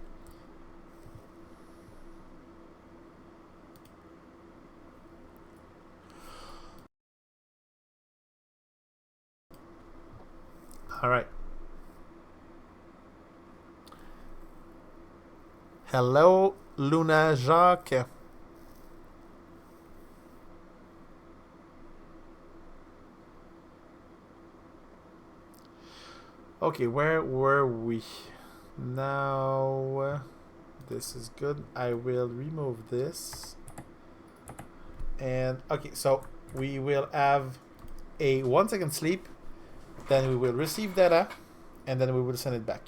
All right. Hello, Luna Jacques. Okay, where were we? Now, this is good. I will remove this. And, okay, so we will have a 1 second sleep. Then we will receive data. And then we will send it back.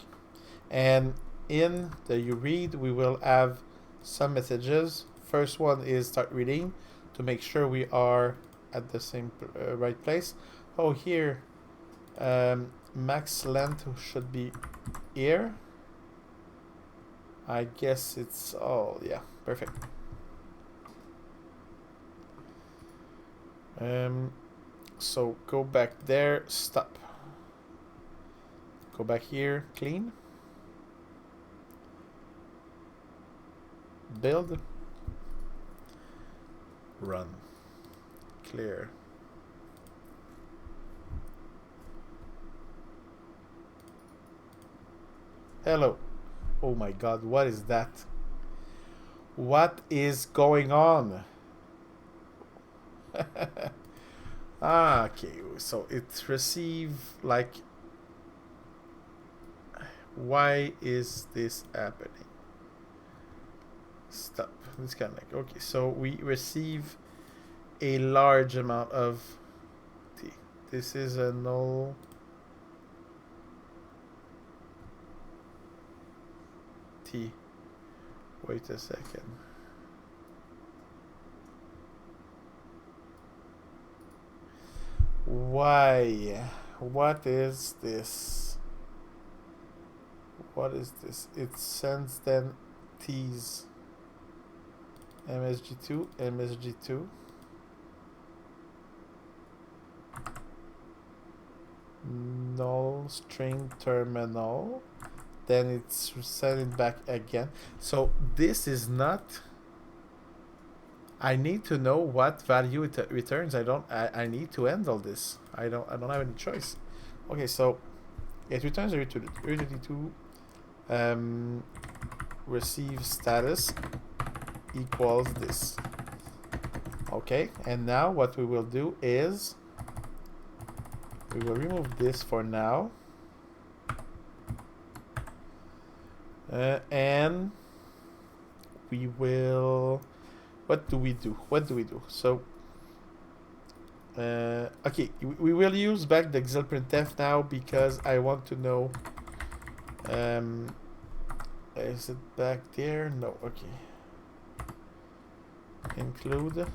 And in the you read, we will have some messages. First one is start reading to make sure we are at the same right place. Oh, here, max length should be here. I guess it's, oh yeah, perfect. So go back there, stop. Go back here, clean. Build. Run. Clear. Hello. Oh my god, what is that? What is going on? Ah, okay, so it received like... Why is this happening? Stop. Disconnect. Okay, so we receive a large amount of T. This is a null. T. Wait a second. Why? What is this? What is this? It sends then T's. MSG2, MSG2. Null string terminal. Then it's sending back again. So this is not... I need to know what value it returns. I need to handle this. I don't have any choice. Okay, so it returns a 32 receive status equals this. Okay, and now what we will do is we will remove this for now. And we will... What do we do? So, okay, we will use back the xlprintf now because I want to know... is it back there? No, okay. Include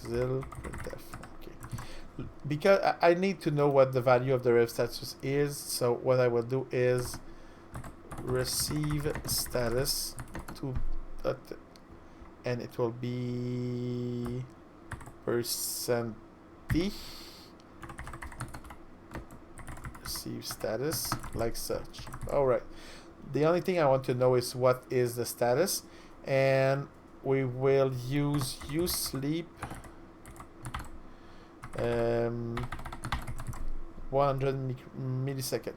xlprintf. Okay. Because I need to know what the value of the ref status is, so what I will do is receive status to and it will be %t receive status like such. All right, the only thing I want to know is what is the status, and we will use usleep 100 millisecond,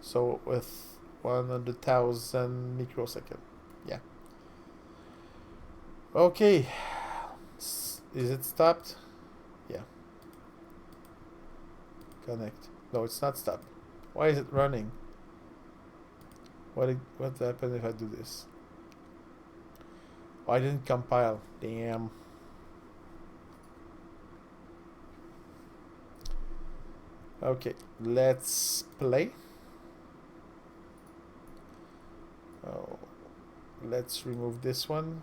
so with 100,000 microsecond. Yeah. Okay. Is it stopped? Yeah. Connect. No, it's not stopped. Why is it running? What happens if I do this? Oh, I didn't compile. Damn. Okay, let's play. Oh, let's remove this one.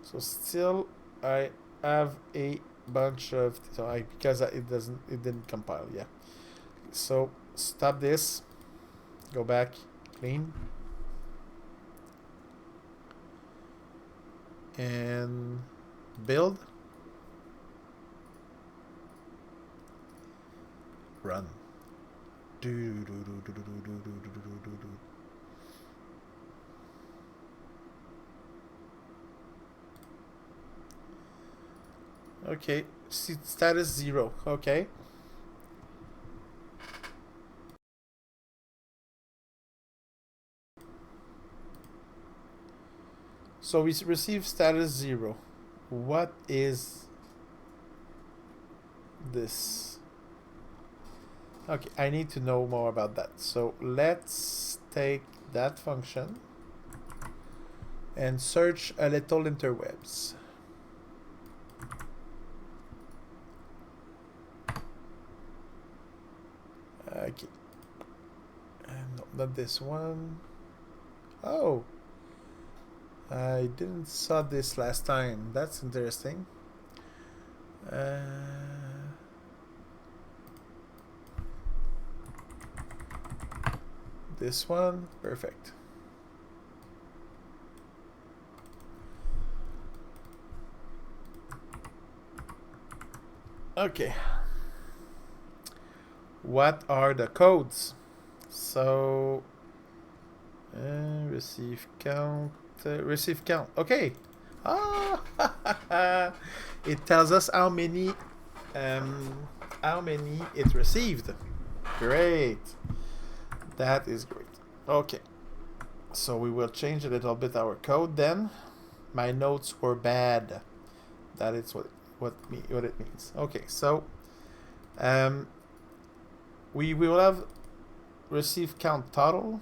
So still I have a bunch of, so because it didn't compile. Yeah. So stop this, go back, clean, and build, run. Okay, status 0. Okay. So we receive status 0. What is this? Okay, I need to know more about that. So let's take that function and search a little interwebs. Okay. No, not this one. Oh, I didn't saw this last time. That's interesting. This one, perfect. Okay. What are the codes? So, receive count. Receive count. Okay. Ah, it tells us how many it received. Great. That is great. Okay. So we will change a little bit our code then. My notes were bad. That is what it means. Okay, so we will have receive count total.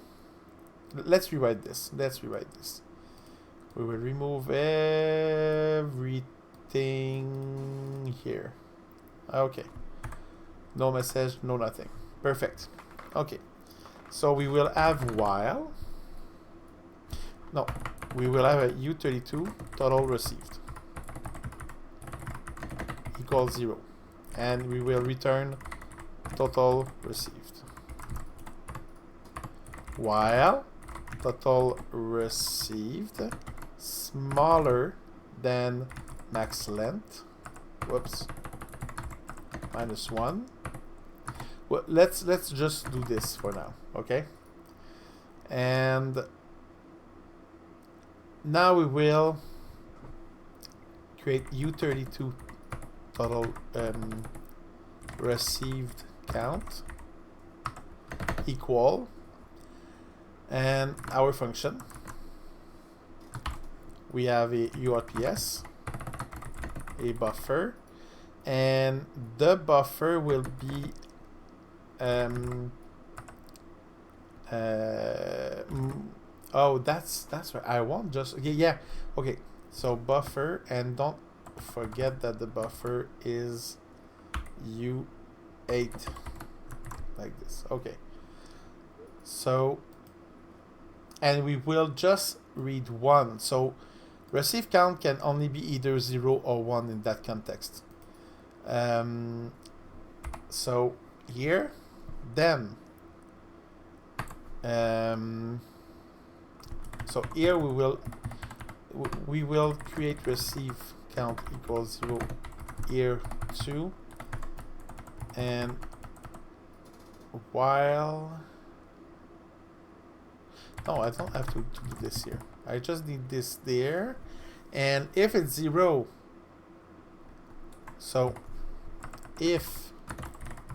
Let's rewrite this. We will remove everything here. Okay. No message, no nothing. Perfect. Okay. So we will have while. No, we will have a U32 total received equals 0. And we will return total received. While total received smaller than max length. Whoops. -1. Well, let's just do this for now, okay? And now we will create U32 total received count equal, and our function, we have a UARTs, a buffer, and the buffer will be oh, that's right. I won't just yeah. Okay, so buffer, and don't forget that the buffer is U8 like this. Okay, so and we will just read 1. So receive count can only be either 0 or 1 in that context. So here, then so here we will create receive count equals 0 here too, and while no, I don't have to do this here. I just need this there, and if it's 0, so if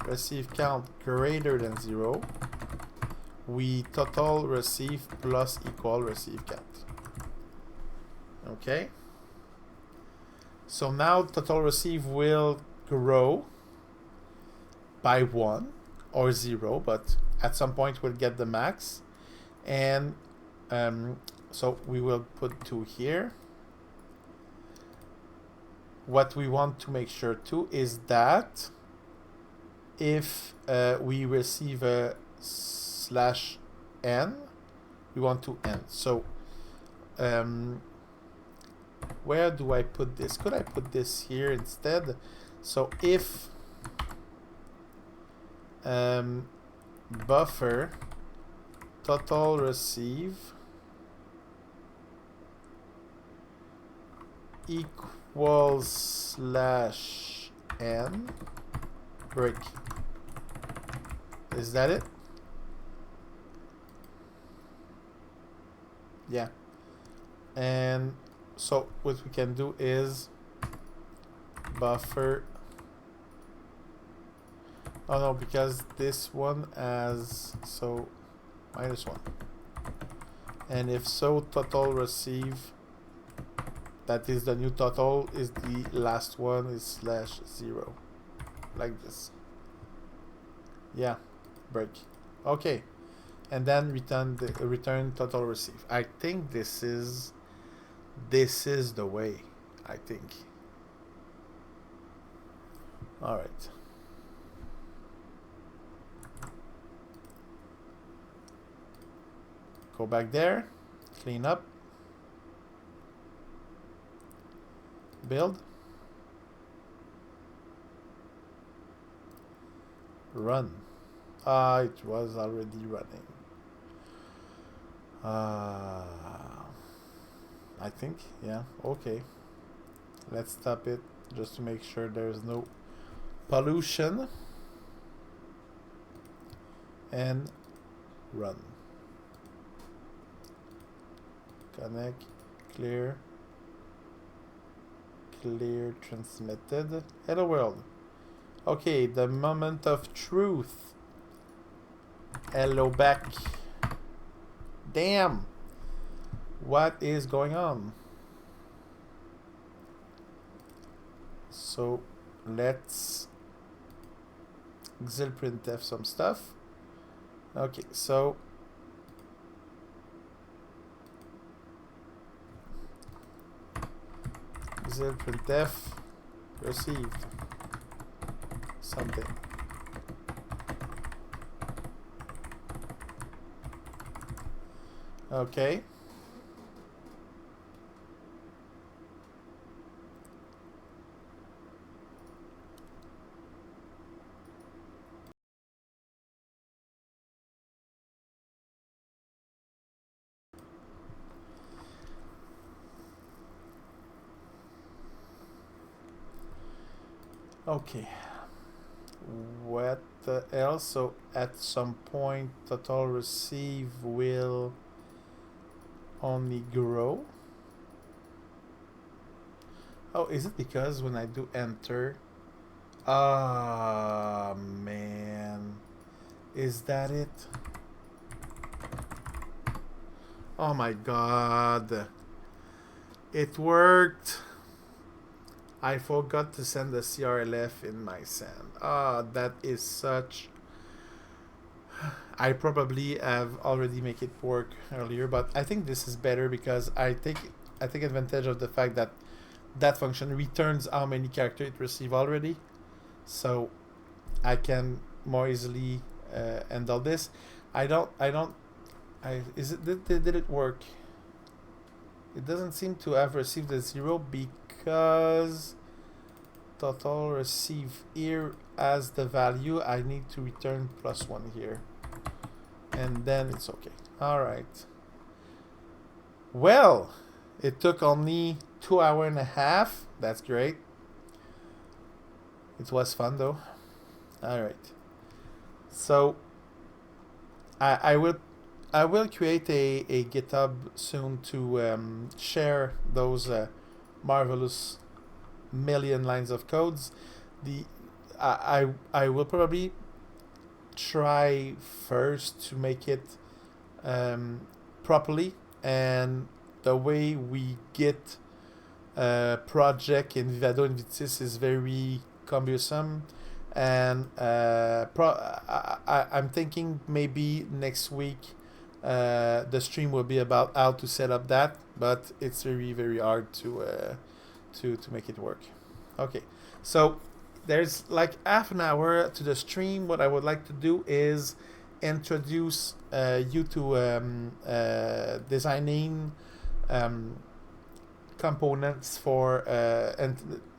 receive count greater than 0, we total receive plus equal receive count. Okay, so now total receive will grow by 1 or 0, but at some point we'll get the max, and so we will put 2 here. What we want to make sure too is that if we receive a /n, we want to n. So where do I put this? Could I put this here instead? So if buffer total receive equals /n break. Is that it? Yeah. And so what we can do is buffer. Oh no, because this one has, so -1. And if so, total receive, that is the new total, is the last one is /0. Like this. Yeah, break. Okay. And then return total receive. I think this is the way, I think. All right. Go back there, clean up, build, run. It was already running. I think, yeah, okay. Let's stop it just to make sure there's no pollution. And run. Connect, clear, transmitted. Hello world. Okay, the moment of truth. Hello back. Damn. What is going on? So let's Xil-printf some stuff. Okay, so Xil-printf received something. Okay. Okay. What else? So at some point, total receive will only grow. Oh, is it because when I do enter? Ah, man. Is that it? Oh my god. It worked. I forgot to send the CRLF in my send. Ah, that is such... I probably have already make it work earlier, but I think this is better because I take advantage of the fact that that function returns how many characters it receives already. So I can more easily handle this. Did it work? It doesn't seem to have received a 0 because total receive here as the value. I need to return +1 here. And then it's okay. Alright. Well, it took only 2 hours and a half. That's great. It was fun though. Alright. So I will create a GitHub soon to share those marvelous million lines of codes. I will probably try first to make it properly, and the way we get project in Vivado and Vitis is very cumbersome, and I'm thinking maybe next week the stream will be about how to set up that, but it's very hard to make it work. Okay, so there's like half an hour to the stream. What I would like to do is introduce you to designing components for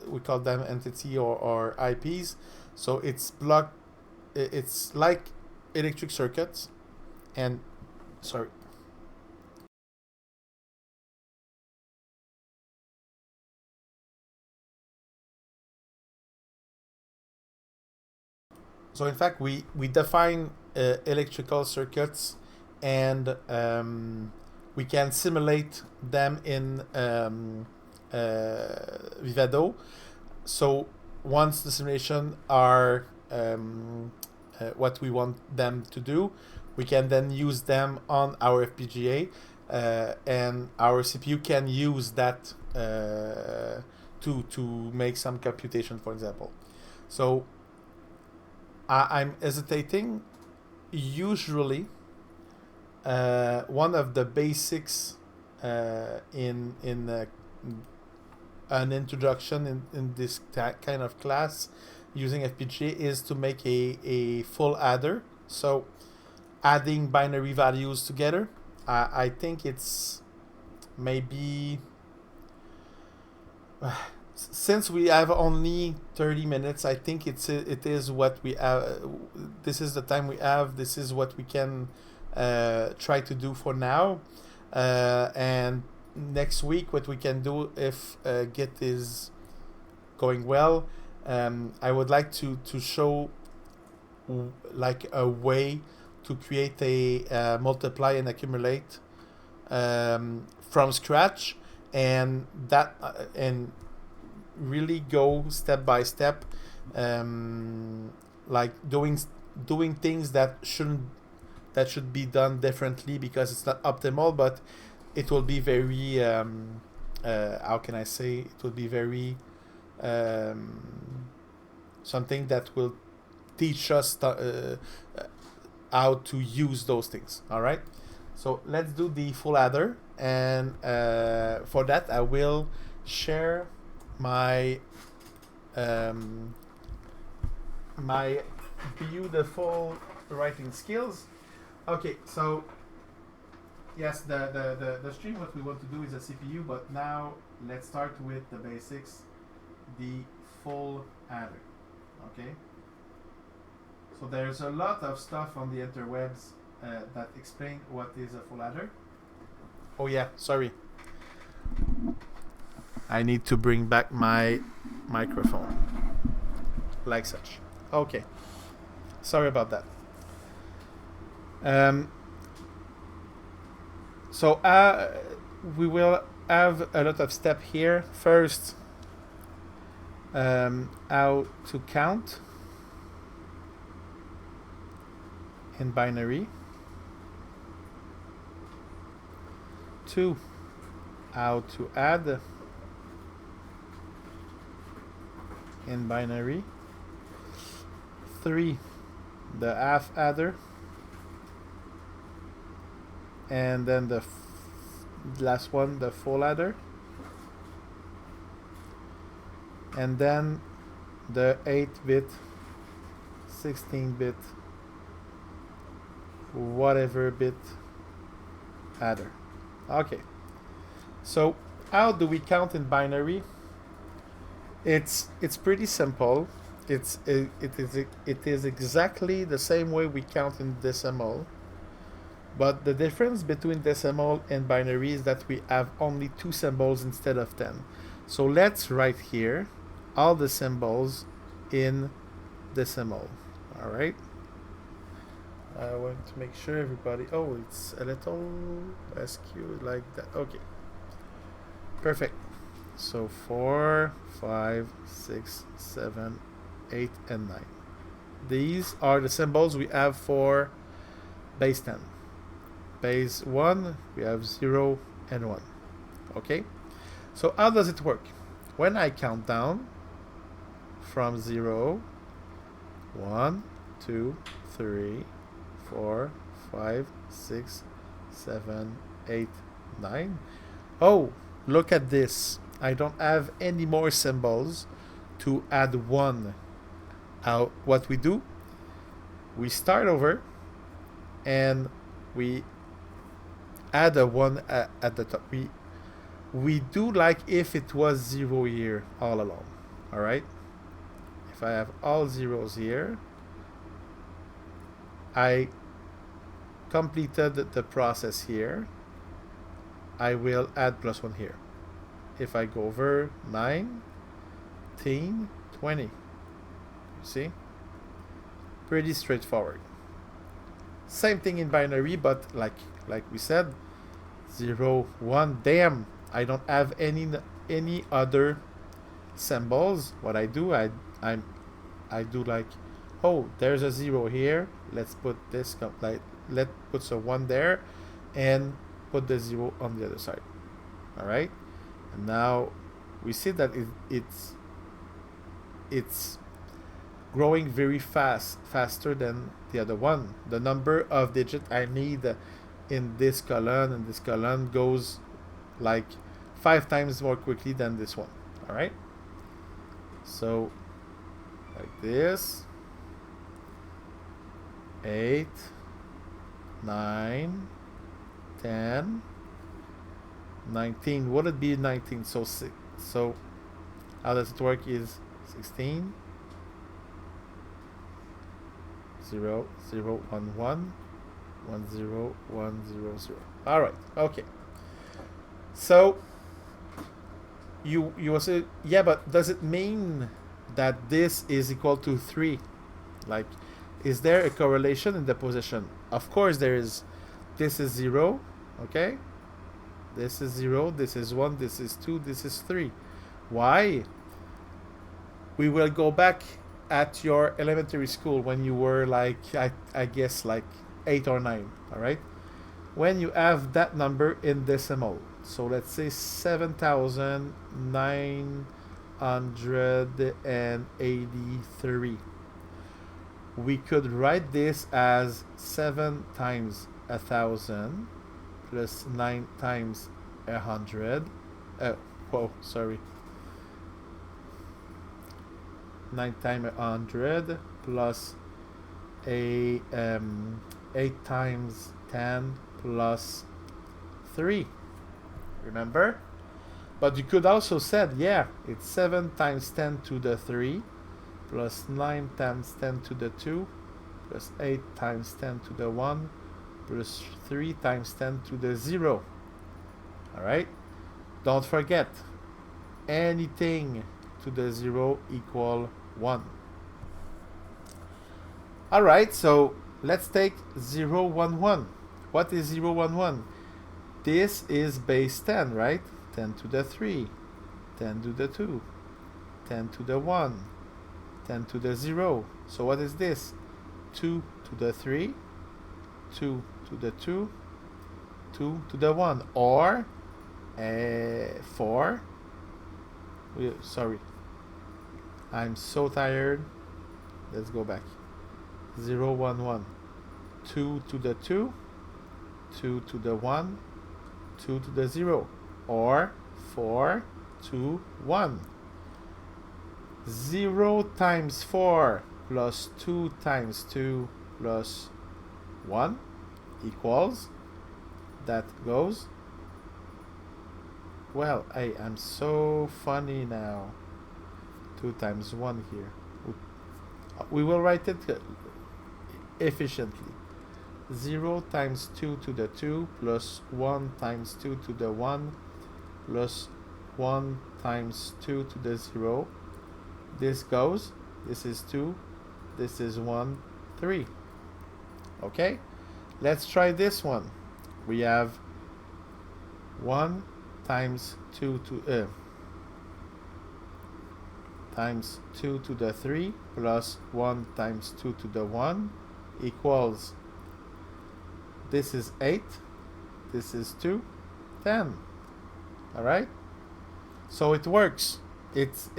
we call them entity or IPs. So it's like electric circuits, and sorry. So in fact, we define electrical circuits, and we can simulate them in Vivado. So once the simulation are what we want them to do, we can then use them on our FPGA, and our CPU can use that to make some computation, for example. So I'm hesitating. Usually, one of the basics in an introduction in this kind of class using FPGA is to make a full adder. So adding binary values together, I think it's maybe since we have only 30 minutes, I think it is what we have. This is the time we have. This is what we can try to do for now. And next week, what we can do if Git is going well, I would like to show like a way to create a multiply and accumulate from scratch, and that and really go step by step, like doing things that should be done differently because it's not optimal, but it will be very how can I say, it will be very something that will teach us how to use those things. All right, so let's do the full adder, and for that I will share my my beautiful writing skills. Okay, so yes, the stream, what we want to do is a CPU, but now let's start with the basics, the full adder. Okay, so there's a lot of stuff on the interwebs that explain what is a full adder. Oh yeah, sorry, I need to bring back my microphone like such. Okay, sorry about that. So we will have a lot of steps here. First, how to count in binary. 2, how to add in binary. 3, the half adder. And then the last one, the full adder. And then the 8-bit, 16-bit, whatever bit adder. Okay, so how do we count in binary? It's pretty simple. It is exactly the same way we count in decimal, but the difference between decimal and binary is that we have only 2 symbols instead of 10. So let's write here all the symbols in decimal. All right, I want to make sure everybody, oh, it's a little askew like that. Okay, perfect. So 4, 5, 6, 7, 8, and 9. These are the symbols we have for base 10. Base 1, we have 0 and 1. Okay, so how does it work? When I count down from 0, 1, 2, 3, 4, 5, 6, 7, 8, 9. Oh, look at this. I don't have any more symbols to add 1. What we do, we start over and we add a 1 at the top. We do like if it was 0 here all along. All right, if I have all zeros here, I completed the process here. I will add +1 here. If I go over 9, 10, 20, see, pretty straightforward. Same thing in binary, but like we said, 0, 1. Damn, I don't have any other symbols, what I do, I do like, oh, there's a 0 here. Let's put this like let's put a 1 there, and put the 0 on the other side. All right, and now we see that it's growing very fast, faster than the other one. The number of digits I need in this column and this column goes like 5 times more quickly than this one. All right, so like this, 8, 9, 10, 19. Would it be 19? So how does it work? Is 16, 0, 0, 1, 1, 1, 0, 1, 0, 0. All right. Okay. So you will say, yeah, but does it mean that this is equal to 3? Like, is there a correlation in the position? Of course there is. This is 0, okay? This is 0, this is 1, this is 2, this is 3. Why? We will go back at your elementary school when you were like, I guess like 8 or 9, all right? When you have that number in decimal, so let's say 7,983. We could write this as 7 times 1,000 plus 9 times 100. Whoa, sorry. 9 times 100 plus 8 times 10 plus 3. Remember? But you could also said, yeah, it's 7 times 10 to the 3 plus 9 times 10 to the 2 plus 8 times 10 to the 1 plus 3 times 10 to the 0. Alright? Don't forget, anything to the 0 equal 1. Alright, so let's take 0, 1, 1. What is 0, 1, 1? This is base 10, right? 10 to the 3, 10 to the 2, 10 to the 1, 10 to the 0. So what is this? 2 to the 3, 2 to the 2, 2 to the 1, or 4. Sorry, I'm so tired. Let's go back. 0, 1, 1. 2 to the 2, 2 to the 1, 2 to the 0, or 4, 2, 1. 0 times 4 plus 2 times 2 plus 1 equals, that goes, well, I'm so funny now. 2 times 1 here. We will write it efficiently. 0 times 2 to the 2 plus 1 times 2 to the 1 plus 1 times 2 to the 0. This goes, this is 2, this is 1, 3. Okay? Let's try this one. We have 1 times 2 to times 2 to the 3 plus 1 times 2 to the 1 equals, this is 8, this is 2, 10. All right? So it works. It's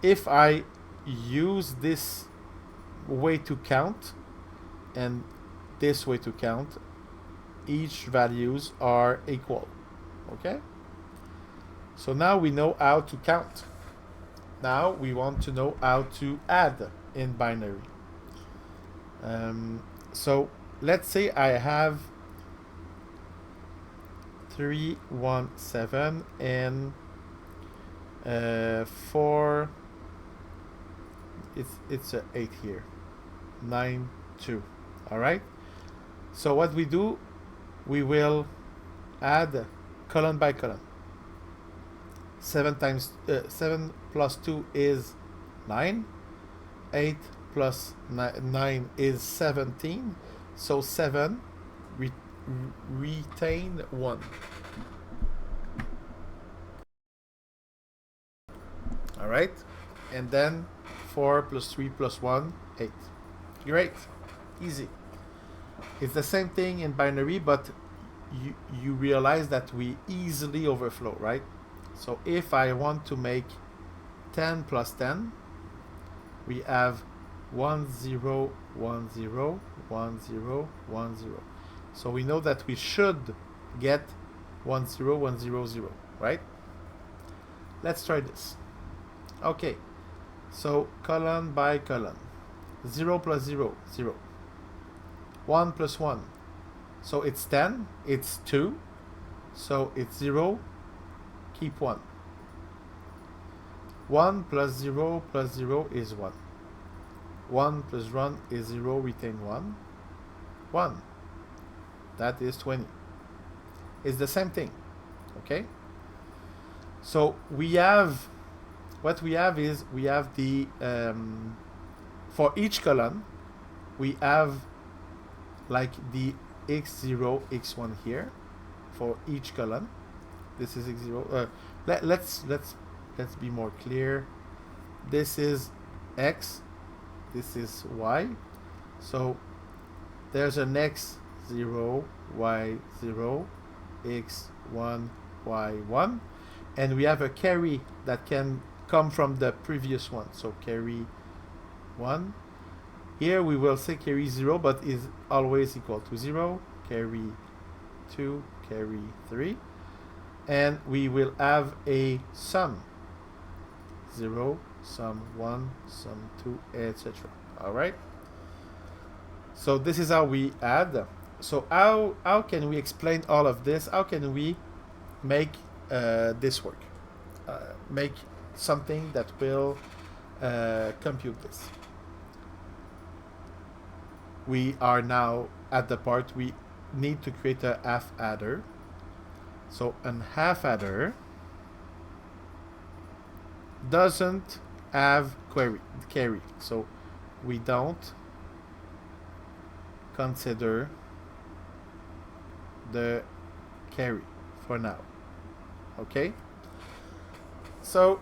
if I use this way to count and this way to count, each values are equal. Okay? So now we know how to count. Now we want to know how to add in binary. So let's say I have 317 and 4. It's a 8 here. 9, 2. All right. So what we do, we will add column by column. 7 plus 2 is 9. 8 plus 9 is 17. So 7 retain 1. All right, and then 4 plus 3 plus 1, 8. Great, easy. It's the same thing in binary, but you realize that we easily overflow, right? So if I want to make 10 plus 10, we have 1 0 1 0 1 0 1 0. So we know that we should get 1 0 1 0 0, right? Let's try this. Okay, so column by column. 0 plus 0, 0. 1 plus 1. So it's 10, it's 2. So it's 0, keep 1. 1 plus 0 plus 0 is 1. 1 plus 1 is 0, retain 1. 1. That is 20. It's the same thing. Okay? So we have, what we have is, we have the, for each column, we have like the x0, x1 here for each column. This is x0. Let's be more clear. This is x, this is y. So there's an x0, y0, x1, y1, and we have a carry that can come from the previous one. So carry 1. Here we will say carry 0, but is always equal to 0. Carry 2, carry 3. And we will have a sum. 0, sum 1, sum 2, etc. Alright? So this is how we add. So how can we explain all of this? How can we make this work? Make something that will compute this. We are now at the part we need to create a half adder. So an half adder doesn't have carry. So we don't consider the carry for now. Okay? So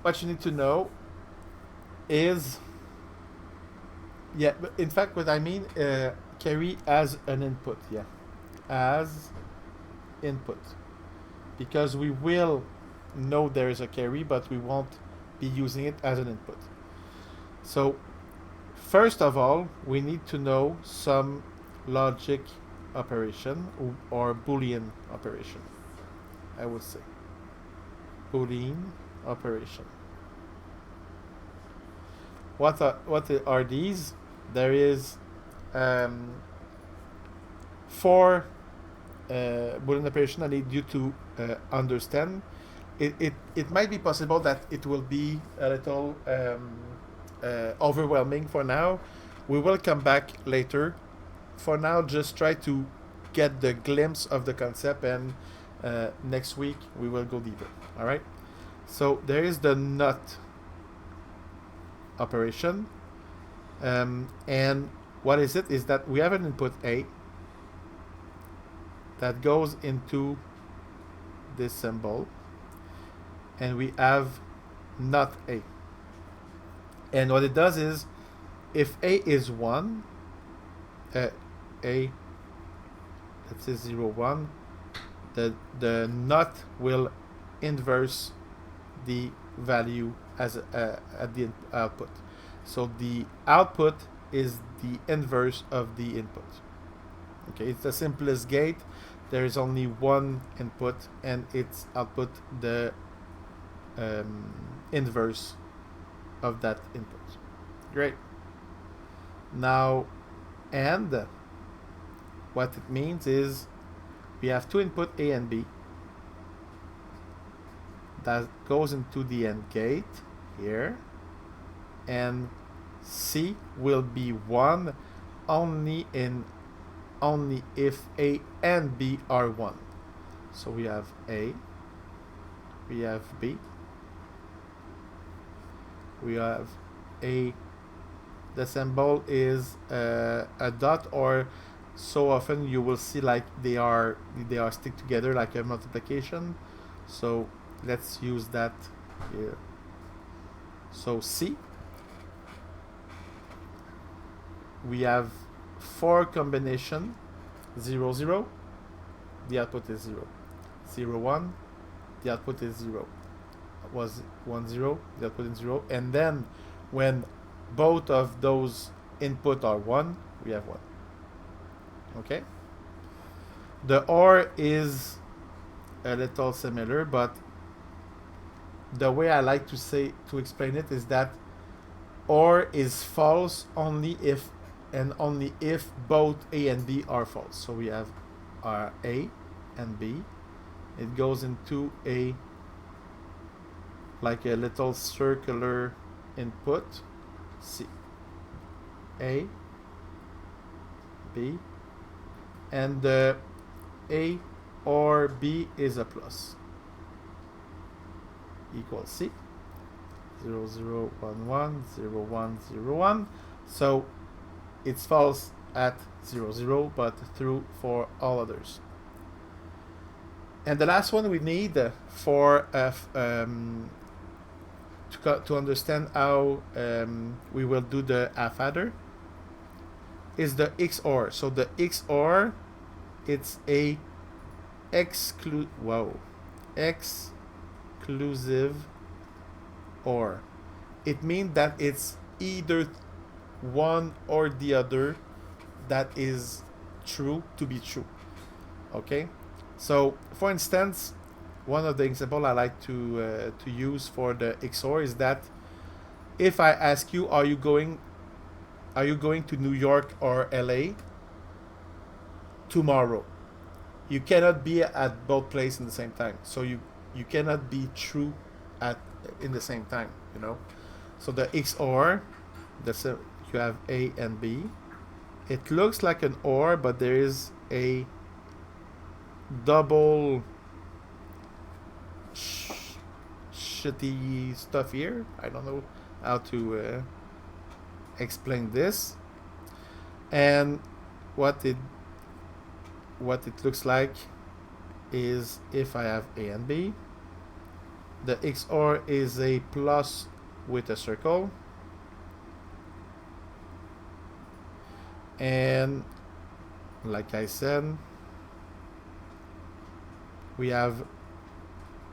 what you need to know is, yeah, but in fact what I mean, carry as an input, yeah, as input, because we will know there is a carry, but we won't be using it as an input. So first of all, we need to know some logic operation or Boolean operation, I would say. Boolean operation. What are these? There is 4 Boolean operation I need you to understand. It might be possible that it will be a little overwhelming for now. We will come back later. For now, just try to get the glimpse of the concept, and next week we will go deeper. All right? So there is the NOT operation. And what is it? Is that we have an input A that goes into this symbol, and we have not A. And what it does is, if A is 1, A, let's say 0, 1, the not will inverse the value as at the output. So the output is the inverse of the input. Okay, it's the simplest gate. There is only one input, and its output the inverse of that input. Great. Now, and what it means is we have two input A and B that goes into the AND gate here, and C will be 1 only if A and B are 1. So we have A, we have B, we have A. The symbol is a dot, or so often you will see like they are stick together like a multiplication. So let's use that here. So C, we have 4 combination 0 0, the output is 0. 0 1, the output is 0. Was 1 0, the output is 0. And then when both of those input are 1, we have 1. Okay? The OR is a little similar, but the way I like to explain it is that OR is false only if both A and B are false. So we have our A and B. It goes into a like a little circular input. C, A, B, and the A or B is a plus. Equals C. 0 0 1 1 0 1 0 1. So it's false at 0 0, but true for all others. And the last one we need for to understand how we will do the half adder is the XOR. So the XOR, it's a exclusive OR. It means that it's either one or the other that is true to be true. Okay, so for instance, one of the examples I like to use for the XOR is that if I ask you, are you going to New York or LA tomorrow? You cannot be at both places in the same time. So you cannot be true in the same time, you know. So the XOR, you have A and B. It looks like an OR, but there is a double shitty stuff here. I don't know how to explain this. And what it looks like is if I have A and B, the XOR is a plus with a circle, and like I said, we have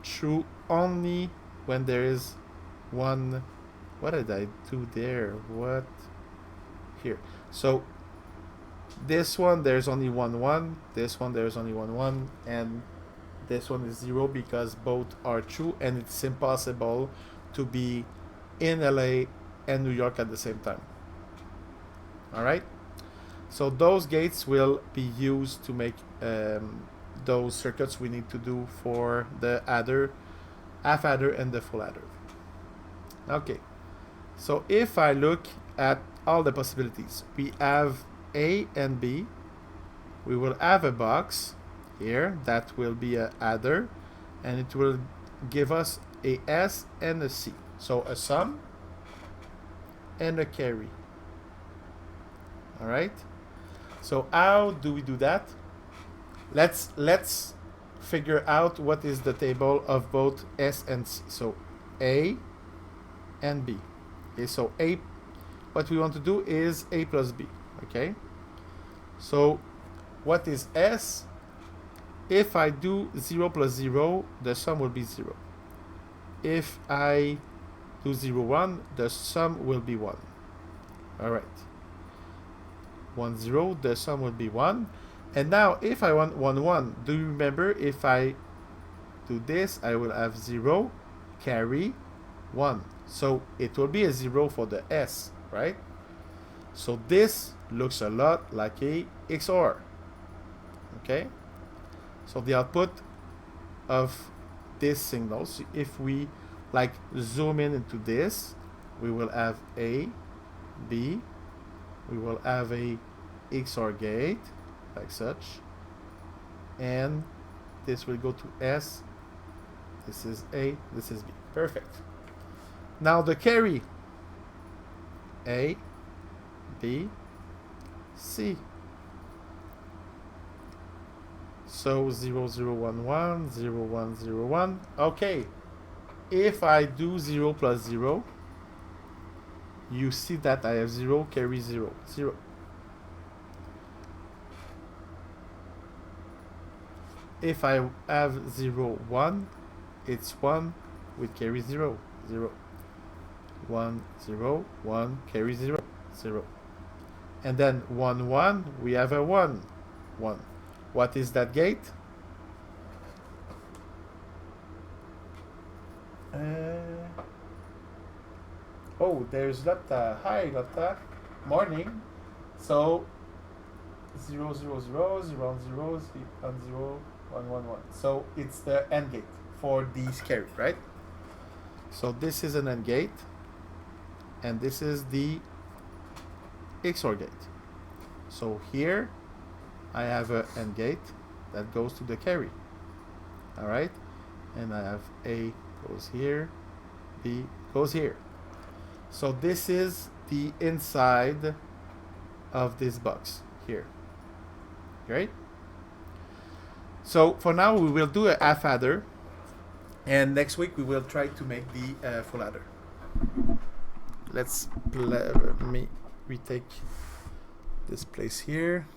true only when there is one. What did I do there? What here? So this one there's only 1 1, this one there's only 1 1, and this one is 0 because both are true, and it's impossible to be in LA and New York at the same time. Alright, so those gates will be used to make those circuits we need to do for the adder, half adder, and the full adder. Okay, so if I look at all the possibilities, we have A and B. We will have a box here that will be an adder, and it will give us a S and a C. So a sum and a carry. All right. So how do we do that? Let's figure out what is the table of both S and C. So A and B. Okay, so A, what we want to do is A plus B. Okay. So what is S? If I do 0 plus 0, the sum will be 0. If I do 0 1, the sum will be 1. All right. 1 0, the sum will be 1. And now if I want 1 1, do you remember if I do this, I will have 0 carry 1. So it will be a 0 for the S, right? So this looks a lot like a XOR. Okay? So the output of this signal, so if we like zoom in into this, we will have A, B, we will have a XOR gate like such, and this will go to S. This is A, this is B. Perfect. Now the carry, A, B, C. So 0 0 1 1 0 1 0 1. Okay, if I do 0 plus 0, you see that I have 0 carry 0, 0. If I have 0, 1, it's 1 with carry 0, 0. 1, 0, 1, carry 0, 0. And then 1, 1, we have a 1, 1. What is that gate? Oh, there's Lotta. Hi, Lotta. Morning. So 0, 0, 0, 0, 0, 1, 0, 1, 1, 1. So it's the AND gate for these carry, right? So this is an AND gate, and this is the XOR gate. So here I have an AND gate that goes to the carry. All right, and I have A goes here, B goes here. So this is the inside of this box here. Great. So for now we will do a half adder, and next week we will try to make the full adder. Let me retake this place here.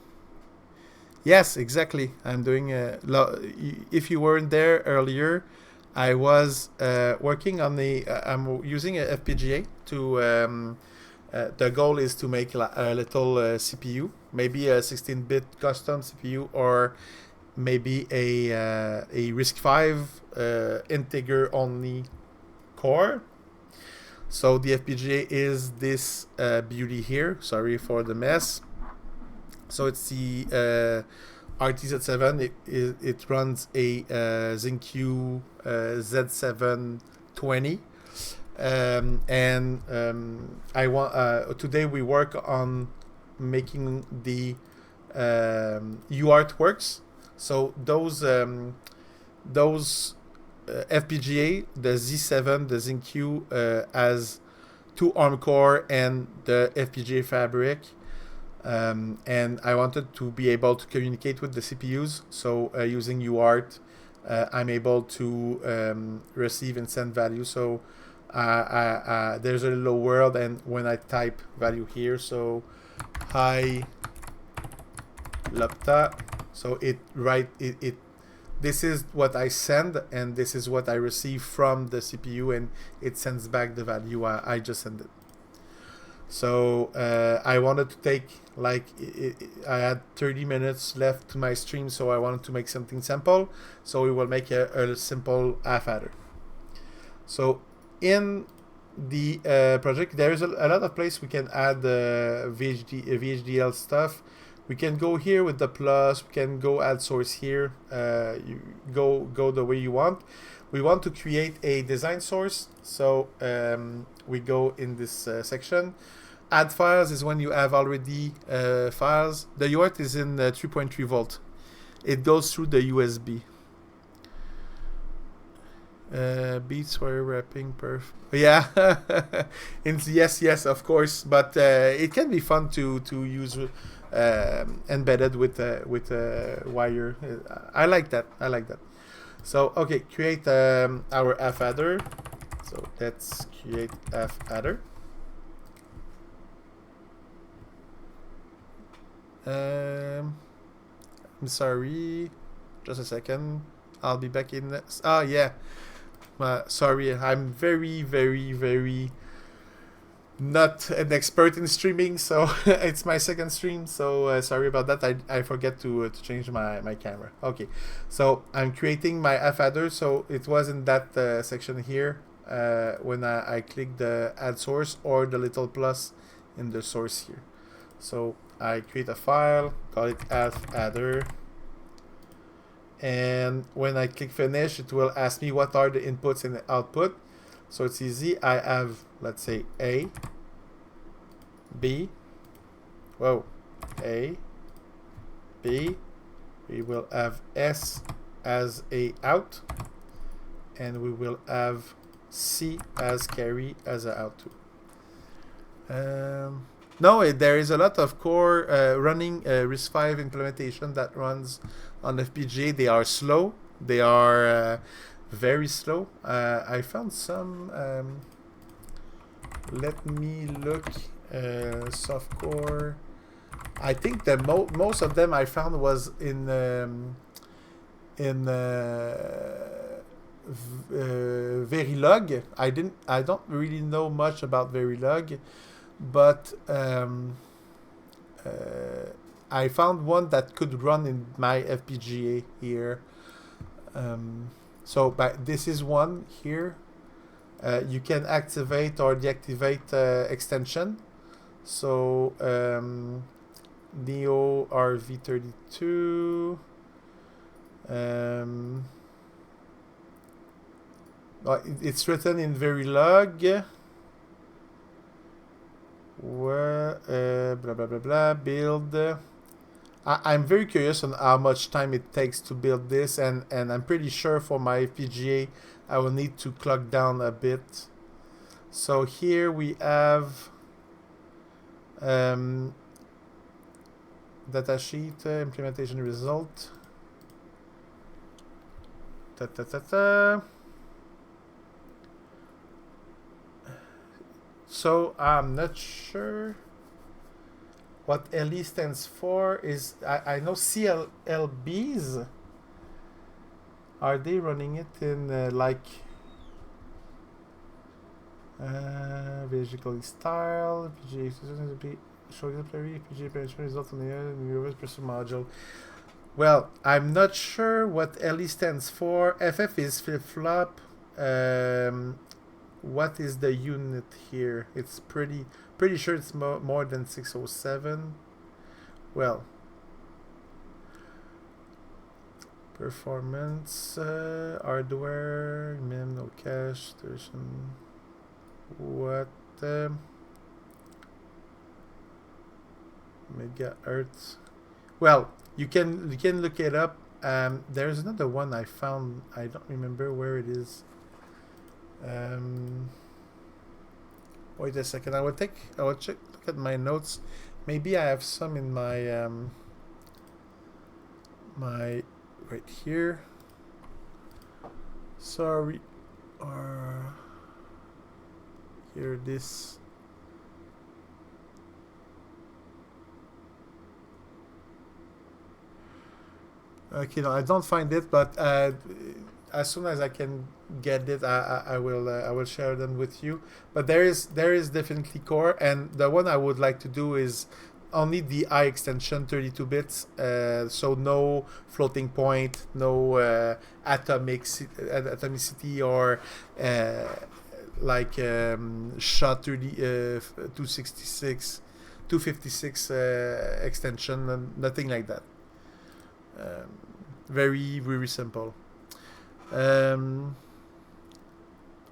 Yes, exactly. I'm doing if you weren't there earlier, I was working on the I'm using a FPGA to the goal is to make a little CPU, maybe a 16-bit custom CPU, or maybe a RISC-V integer only core. So the FPGA is this beauty here. Sorry for the mess. So it's the Arty Z7. It runs a Xilinx Z7-20. I want today we work on making the UART works. So those FPGA, the Z7, the Xilinx has 2 ARM core and the FPGA fabric. And I wanted to be able to communicate with the CPUs. So using UART, I'm able to receive and send value. So there's a little world, and when I type value here, so hi Lotta, so it this is what I send, and this is what I receive from the CPU, and it sends back the value I just sent it. So I wanted to take, like, I had 30 minutes left to my stream, so I wanted to make something simple. So we will make a simple half adder. So in the project, there is a lot of place we can add VHDL stuff. We can go here with the plus. We can go add source here. You go the way you want. We want to create a design source. So we go in this section. Add files is when you have already files. The UART is in 3.3 volt. It goes through the USB. Beats wire wrapping perf. Yeah, yes, of course. But it can be fun to use embedded with wire. I like that. So okay, create our half adder. So let's create half adder. I'm sorry, just a second. I'll be back in. Yeah. Sorry, I'm very not an expert in streaming, so it's my second stream. So sorry about that. I forget to change my camera. Okay, so I'm creating my half adder. So it was in that section here when I click the add source or the little plus in the source here. So I create a file, call it half adder. And when I click finish, it will ask me what are the inputs and the output. So it's easy. I have, let's say, A, B, A, B. We will have S as a out, and we will have C as carry as a out too. No, there is a lot of core running RISC-V implementation that runs on FPGA. They are slow. They are very slow. I found some. Let me look. Softcore. I think the most of them I found was in Verilog. I don't really know much about Verilog, but I found one that could run in my FPGA here. So this is one here. You can activate or deactivate extension. So Neo RV32. It's written in Verilog. Where blah blah blah blah build. I'm very curious on how much time it takes to build this, and I'm pretty sure for my FPGA I will need to clock down a bit. So here we have datasheet implementation result. So I'm not sure what LE stands for. Is I know CLBs. Are they running it in like vehicle style, PGA show exemplary, PGA penetration result on the reverse person module? Well, I'm not sure what LE stands for. FF is flip flop. What is the unit here? It's pretty sure it's more than 607. Well, performance, hardware, min, no cache, version. What? Megahertz. Well, you can look it up. There's another one I found. I don't remember where it is. Wait a second. I will check. Look at my notes. Maybe I have some in my my right here. Sorry, or here this. Okay, no, I don't find it, but as soon as I can get it, I will share them with you. But there is definitely core, and the one I would like to do is only the I extension 32 bits, so no floating point, no atomicity or like SHA 266, 256 extension, and nothing like that. Very very simple.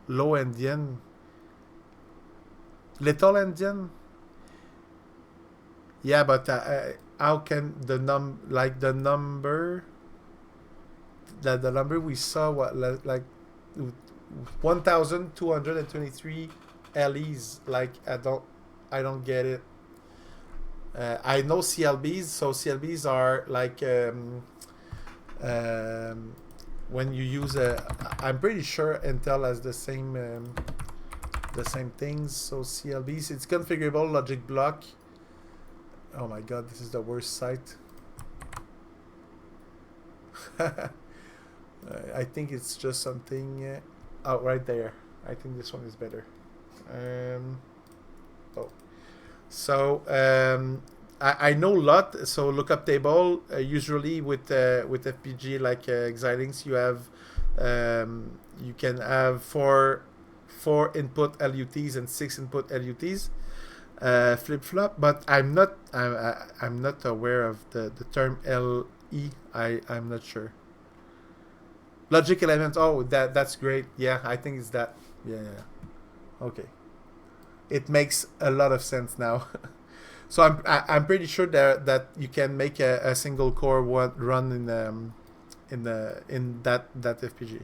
Low Indian, little Indian. Yeah, but how can the number the number we saw, what, like 1223 LEs? Like I don't get it. I know CLBs, so CLBs are like when you use I'm pretty sure Intel has the same things. So CLBs, it's configurable logic block. Oh my god, this is the worst site. I think it's just something out right there. I think this one is better. So I know a lot. So lookup table, usually with FPG like Xilinx, you have you can have four input LUTs and 6 input LUTs. Flip flop, but I'm not aware of the term LE. I'm not sure. Logic element. Oh, that's great. Yeah, I think it's that. Yeah. Okay, it makes a lot of sense now. So I'm pretty sure that you can make a single core run in that FPG.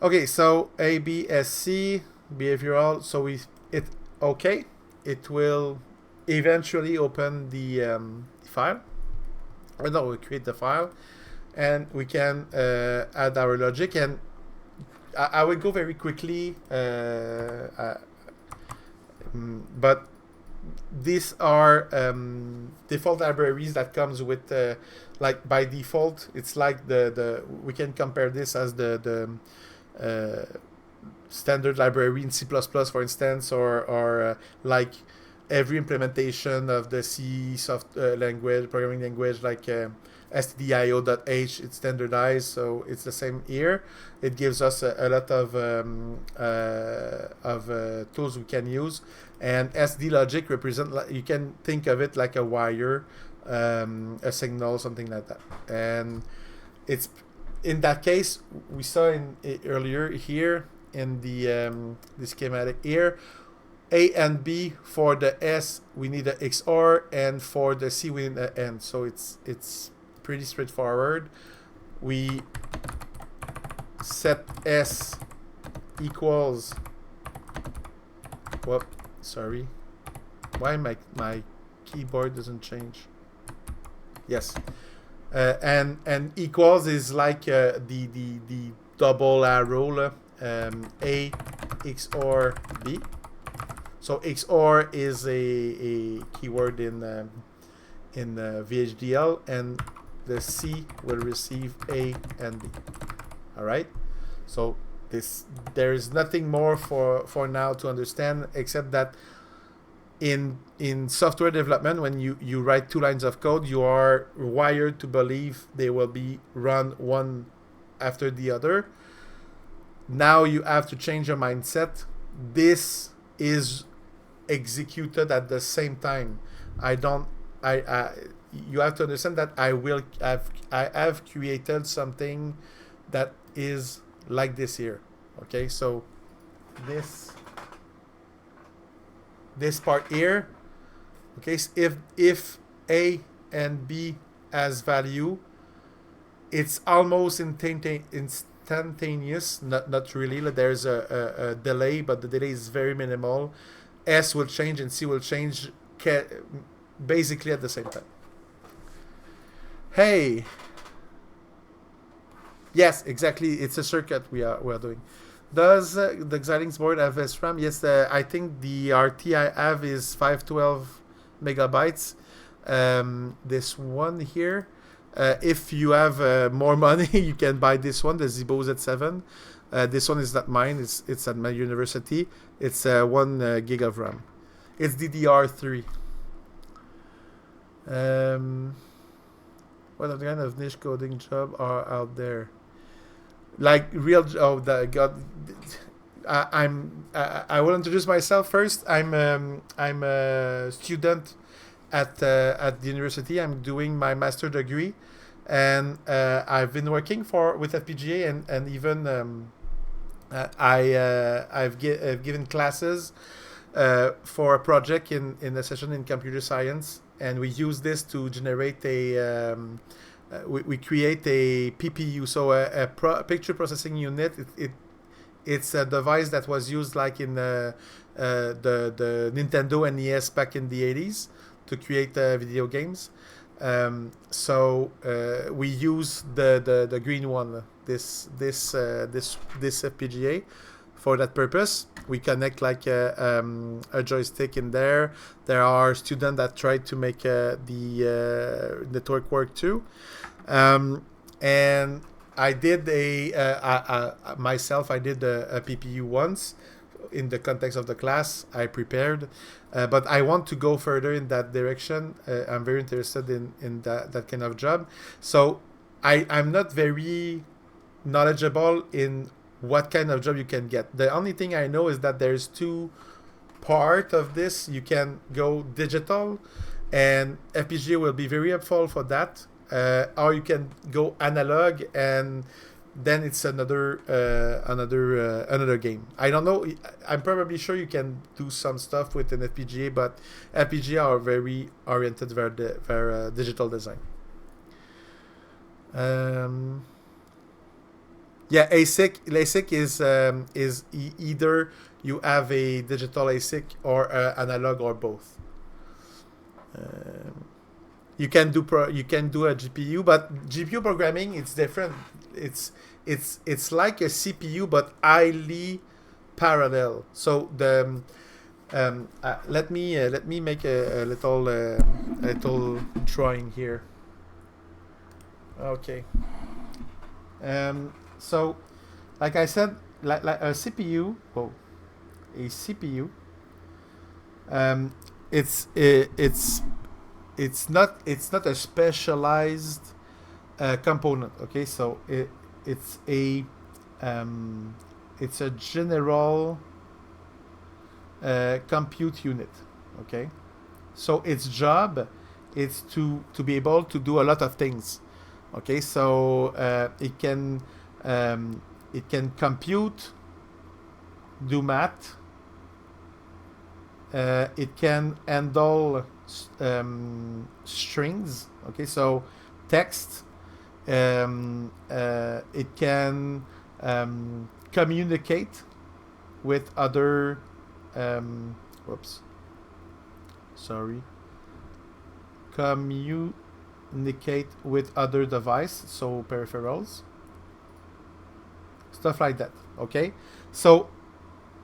Okay, so ABSC behavioral. So it will eventually open the file. Or no, we create the file, and we can add our logic. And I will go very quickly, but these are default libraries that comes with like by default. It's like the we can compare this as the standard library in C++, for instance, or like every implementation of the C language, programming language, like stdio.h, it's standardized, so it's the same here. It gives us a lot of tools we can use, and SD logic represent, you can think of it like a wire, a signal, something like that. And it's in that case we saw in earlier here in the schematic here. A and B, for the S we need a XOR, and for the C we need an AND. So it's pretty straightforward. We set S equals, whoop, sorry, why my keyboard doesn't change? Yes, and equals is like the double arrow, A XOR B. So XOR is a keyword in VHDL, and the C will receive A and B. All right. So there is nothing more for now to understand, except that in software development, when you write 2 lines of code, you are wired to believe they will be run one after the other. Now you have to change your mindset. This is executed at the same time. You have to understand that I have created something that is like this here. Okay, so this part here, okay, so if A and B has value, it's almost instantaneous. Not really. There's a delay, but the delay is very minimal. S will change and C will change basically at the same time. Hey, yes, exactly. It's a circuit we are doing. Does the Xilinx board have SRAM? Yes, I think the Arty I have is 512 megabytes. This one here. If you have more money, you can buy this one, the Z7. This one is not mine. It's at my university. It's 1 gig of RAM. It's DDR3. What kind of niche coding job are out there? Like real? Oh, God! I will introduce myself first. I'm a student at the university. I'm doing my master degree, and I've been working with FPGA, and even I've given classes for a project in a session in computer science, and we use this to generate we create a PPU, so a picture processing unit. It's a device that was used like in the Nintendo NES back in the 80s to create video games. So we use the green one, this FPGA, for that purpose. We connect like a joystick in there. There are students that try to make the network work too. And I did myself. I did a PPU once in the context of the class. I prepared, but I want to go further in that direction. I'm very interested in that kind of job. So I'm not very knowledgeable in what kind of job you can get. The only thing I know is that there's 2 parts of this. You can go digital, and FPGA will be very helpful for that. Or you can go analog, and then it's another game. I don't know. I'm probably sure you can do some stuff with an FPGA, but FPGA are very oriented for digital design. Yeah, ASIC is either you have a digital ASIC or analog or both. You can do a GPU, but GPU programming, it's different. it's like a CPU but highly parallel. So the let me make a little drawing here. Okay. So, like I said, like a CPU, a CPU. It's not a specialized component. Okay, so it's a general compute unit. Okay, so its job is to be able to do a lot of things. Okay, so it can compute, do math. It can handle strings. Okay, so text. It can communicate with other. Communicate with other devices, so peripherals, stuff like that. Okay, so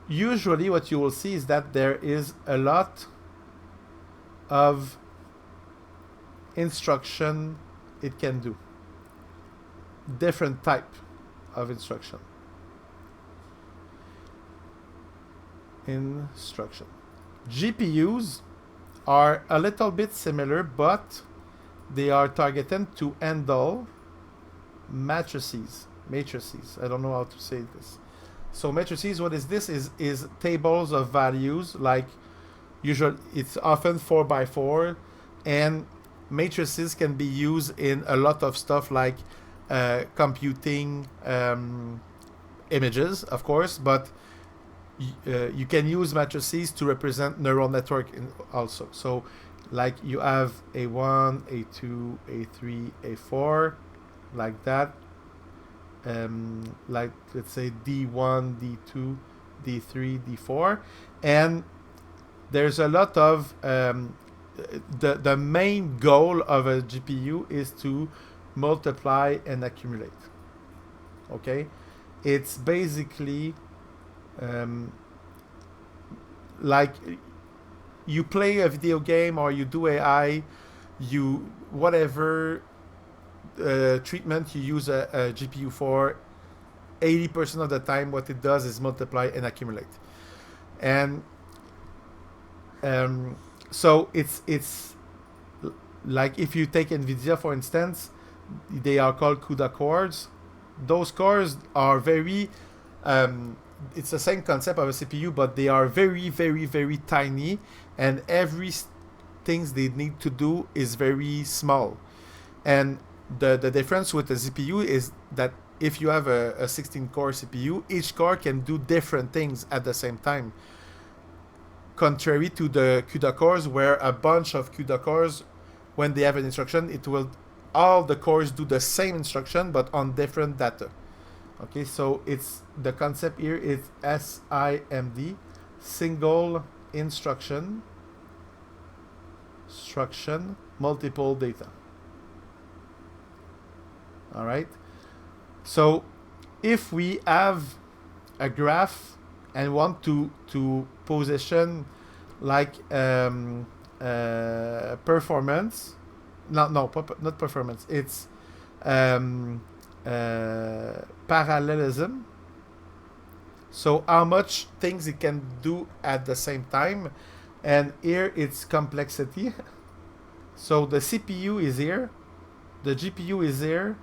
usually what you will see is that there is a lot of instruction it can do, different type of instruction. GPUs are a little bit similar, but they are targeted to handle matrices. I don't know how to say this. So matrices, what is this? Is tables of values, like usually it's often 4x4, and matrices can be used in a lot of stuff like computing images, of course, but you can use matrices to represent neural network also. So like you have A1, A2, A3, A4, like that. Like let's say D1, D2, D3, D4, and there's a lot of the main goal of a GPU is to multiply and accumulate. Okay, it's basically like you play a video game or you do AI, you whatever treatment you use a GPU for, 80% of the time what it does is multiply and accumulate. And so it's like if you take NVIDIA for instance, they are called CUDA cores. Those cores are very it's the same concept of a CPU, but they are very, very, very tiny, and every things they need to do is very small. And the difference with the CPU is that if you have a 16-core CPU, each core can do different things at the same time. Contrary to the CUDA cores, where a bunch of CUDA cores, when they have an instruction, it will all the cores do the same instruction but on different data. Okay, so it's the concept here is SIMD, single instruction, multiple data. All right. So if we have a graph and want to position like performance, not performance, it's parallelism. So how much things it can do at the same time, and here it's complexity. So the CPU is here, the GPU is here,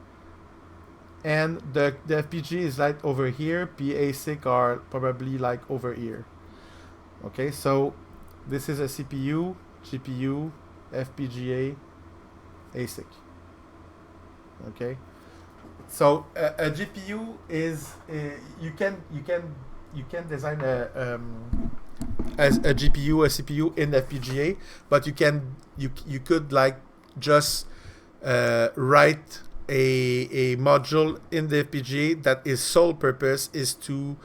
and the FPGA is like over here. PASIC are probably like over here. Okay, so this is a CPU, GPU, FPGA, ASIC. Okay, so a GPU is you can design a GPU, a CPU in FPGA, but you could like just write a module in the FPGA that its sole purpose is to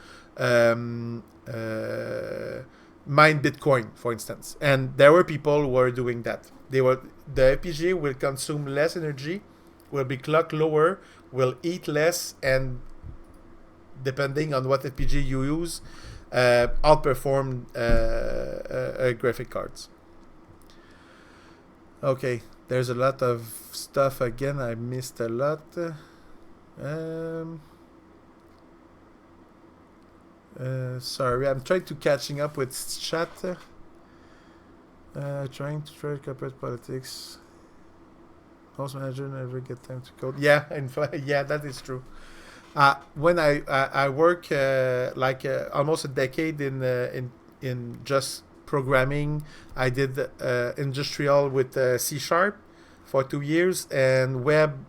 mine Bitcoin, for instance. And there were people who were doing that. The FPGA will consume less energy, will be clocked lower, will eat less, and depending on what FPGA you use, outperform graphic cards. Okay, there's a lot of stuff again. I missed a lot. Sorry, I'm trying to catching up with chat. Trying to trade corporate politics. House manager never get time to code. Yeah, in fact, yeah, that is true. When I work almost a decade in just programming. I did industrial with C# for 2 years, and web.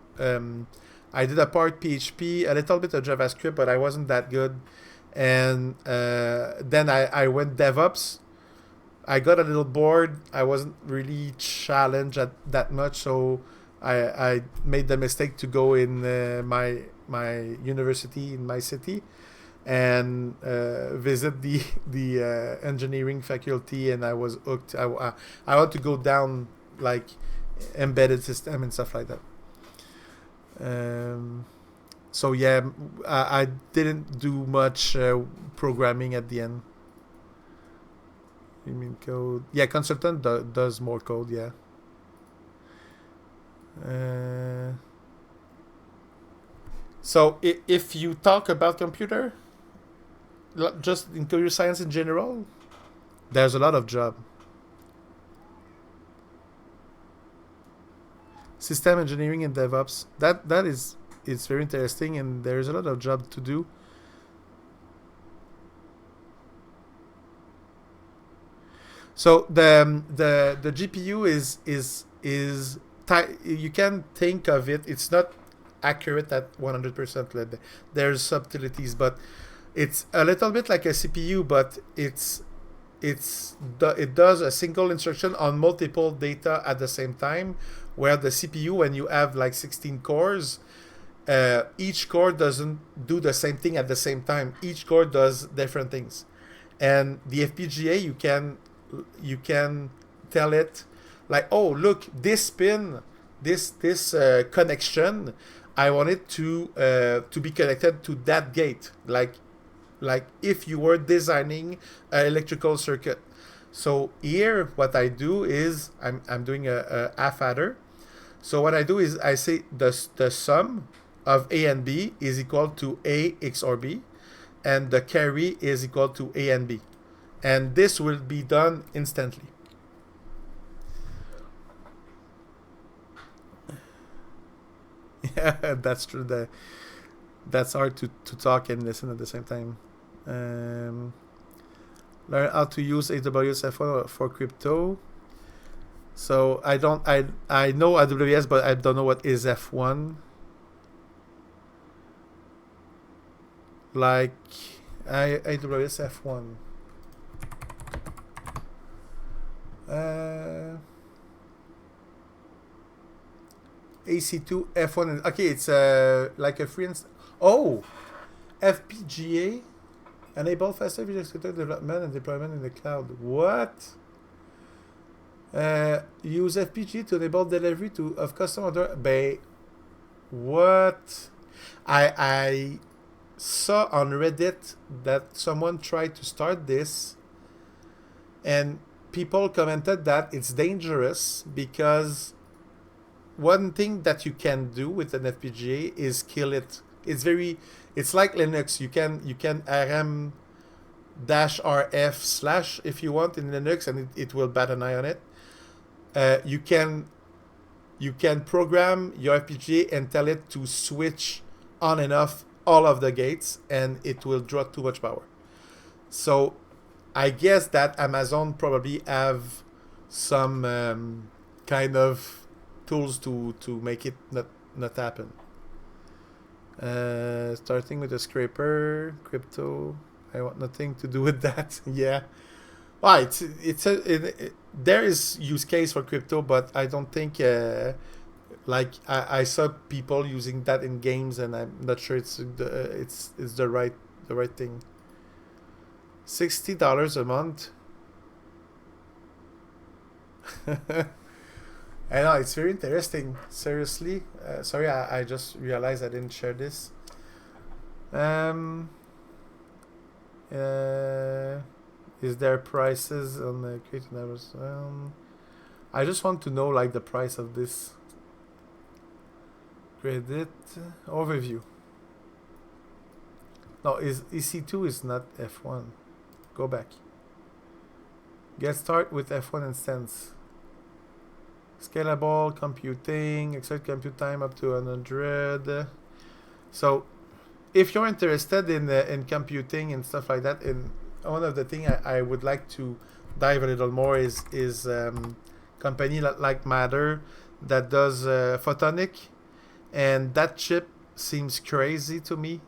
I did a part PHP, a little bit of JavaScript, but I wasn't that good. And then I went DevOps. I got a little bored. I wasn't really challenged that much, so I made the mistake to go in my university in my city and visit the engineering faculty, and I was hooked. I want to go down like embedded system and stuff like that. So yeah, I didn't do much programming at the end. You mean code? Yeah, consultant does more code. Yeah. So if you talk about computer, just in computer science in general, there's a lot of job. System engineering and DevOps. That is it's very interesting, and there's a lot of job to do. So the GPU is you can think of it. It's not accurate at 100%. There's subtleties, but it's a little bit like a CPU, but it does a single instruction on multiple data at the same time. Where the CPU, when you have like 16 cores, each core doesn't do the same thing at the same time. Each core does different things, and the FPGA you can tell it like, oh look, this pin, this connection, I want it to be connected to that gate, like if you were designing an electrical circuit. So here what I do is I'm doing a half adder. So what I do is I say the sum of A and B is equal to A XOR B, and the carry is equal to A and B. And this will be done instantly. Yeah, that's true. That's hard to talk and listen at the same time. Learn how to use AWS F1 for crypto. So I know AWS, but I don't know what is F1. Like AWS F1. AC2 F1. Okay, it's like a free oh, FPGA enable faster video development and deployment in the cloud. What? Use FPGA to enable delivery of custom order. What? I saw on Reddit that someone tried to start this, and people commented that it's dangerous because one thing that you can do with an FPGA is kill it. It's like Linux. You can rm-rf/ if you want in Linux, and it will bat an eye on it. You can program your FPGA and tell it to switch on and off all of the gates, and it will draw too much power. So I guess that Amazon probably have some kind of tools to make it not happen. Starting with a scraper, crypto. I want nothing to do with that. Yeah. Well, there is use case for crypto, but I don't think I saw people using that in games, and I'm not sure it's the right thing. $60 a month. I know, it's very interesting. Seriously, sorry, I just realized I didn't share this. Is there prices on the creating numbers? I just want to know like the price of this credit overview. No, is EC2 is not F1. Go back. Get start with F1 instance. Scalable computing, expect compute time up to 100. So, if you're interested in computing and stuff like that, in one of the things I would like to dive a little more is company like Matter that does photonic, and that chip seems crazy to me.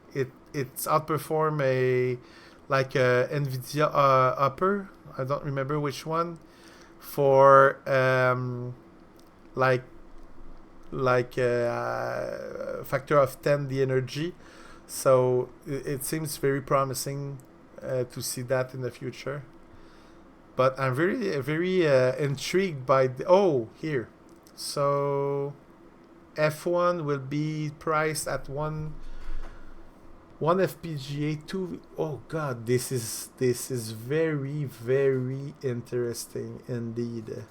It's outperform a Nvidia upper. I don't remember which one for factor of 10 the energy. So it seems very promising to see that in the future. But I'm very intrigued by here. So F1 will be priced at one FPGA 2. Oh god, this is very interesting indeed.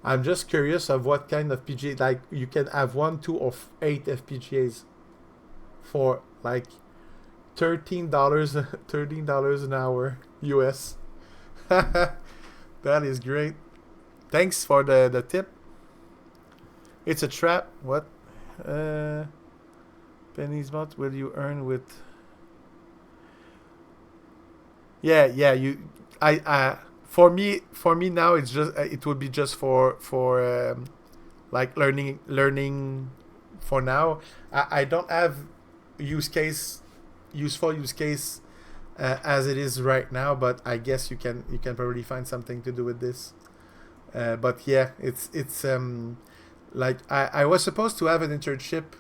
I'm just curious of what kind of FPGA, like you can have 1, 2 or 8 FPGAs for like $13 an hour US. That is great. Thanks for the tip. It's a trap. What? Pennies, what will you earn with? Yeah. For me now it's just it would be just for like learning for now. I don't have useful use case as it is right now, but I guess you can probably find something to do with this. But yeah, it's like I was supposed to have an internship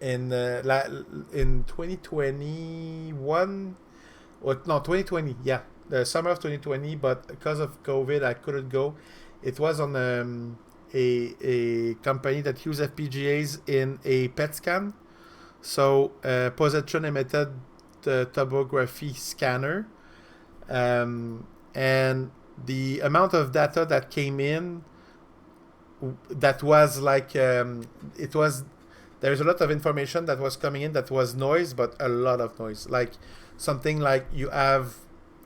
in 2021 or no 2020, yeah, the summer of 2020, but because of COVID I couldn't go. It was on a company that used FPGAs in a PET scan, so positron emitted topography scanner, and the amount of data that came in, that was like it was, there's a lot of information that was coming in that was noise, but a lot of noise, like something like you have,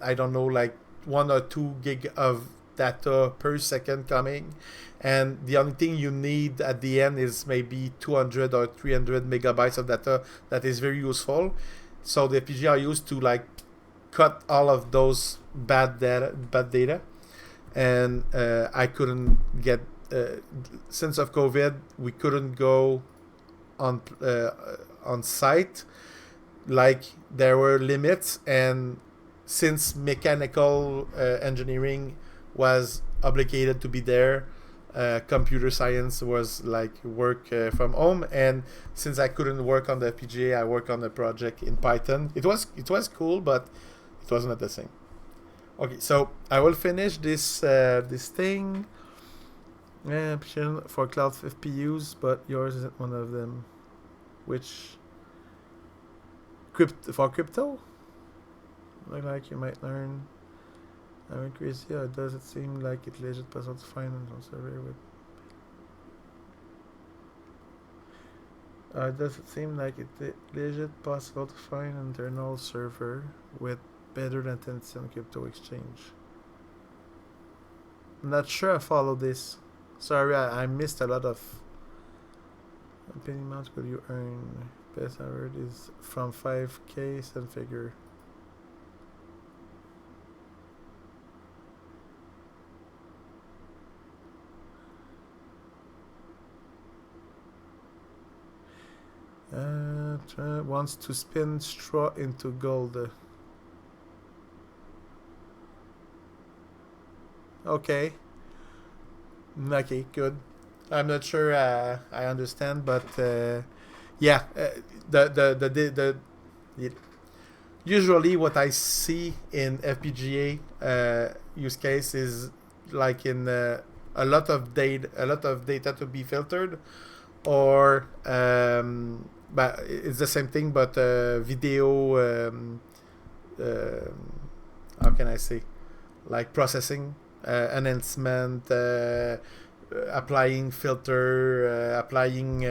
I don't know, like 1 or 2 gig of data per second coming, and the only thing you need at the end is maybe 200 or 300 megabytes of data that is very useful. So the FPGA are used to like cut all of those bad data, and I couldn't get since of COVID we couldn't go on site, like there were limits, and since mechanical engineering was obligated to be there, computer science was like work from home, and since I couldn't work on the FPGA, I worked on a project in Python. It was cool, but it was not the same. Okay, so I will finish this thing. For cloud FPUs, but yours isn't one of them. Which for crypto? Like you might learn. I'm crazy. Does it seem like it legit possible to find on server with? Does it seem like it legit possible to find an internal server with better latency on crypto exchange? I'm not sure I follow this. Sorry, I missed a lot of. Penny amount will you earn? Best I heard is from 5K 7-figure. Wants to spin straw into gold. Okay. Okay, good. I'm not sure I understand, but yeah, the usually what I see in FPGA use case is like in a lot of data to be filtered, or but it's the same thing, but video. How can I say? Like processing, enhancement, applying filter, applying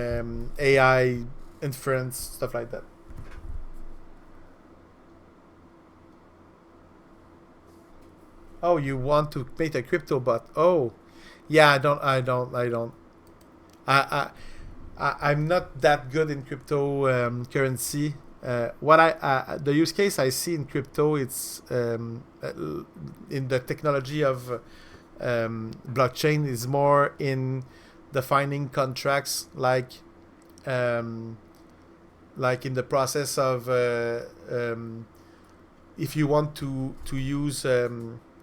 AI inference, stuff like that. Oh, you want to make a crypto bot? Oh, yeah. I don't. I'm not that good in crypto currency. The use case I see in crypto, it's in the technology of blockchain is more in defining contracts, um, like in the process of if you want to use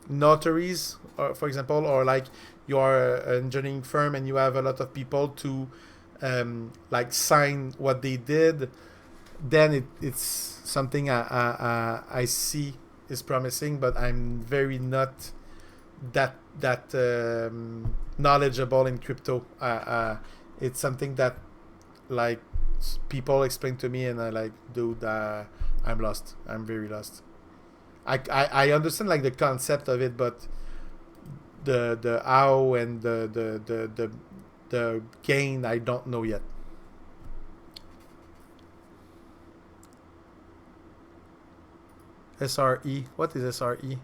notaries, or, for example, or like you are an engineering firm and you have a lot of people to like sign what they did, then it's something I see is promising, but I'm very not that knowledgeable in crypto. It's something that like people explain to me, and I like, dude, I'm lost. I'm very lost. I understand like the concept of it, but the how and the gain, I don't know yet. SRE. What is SRE?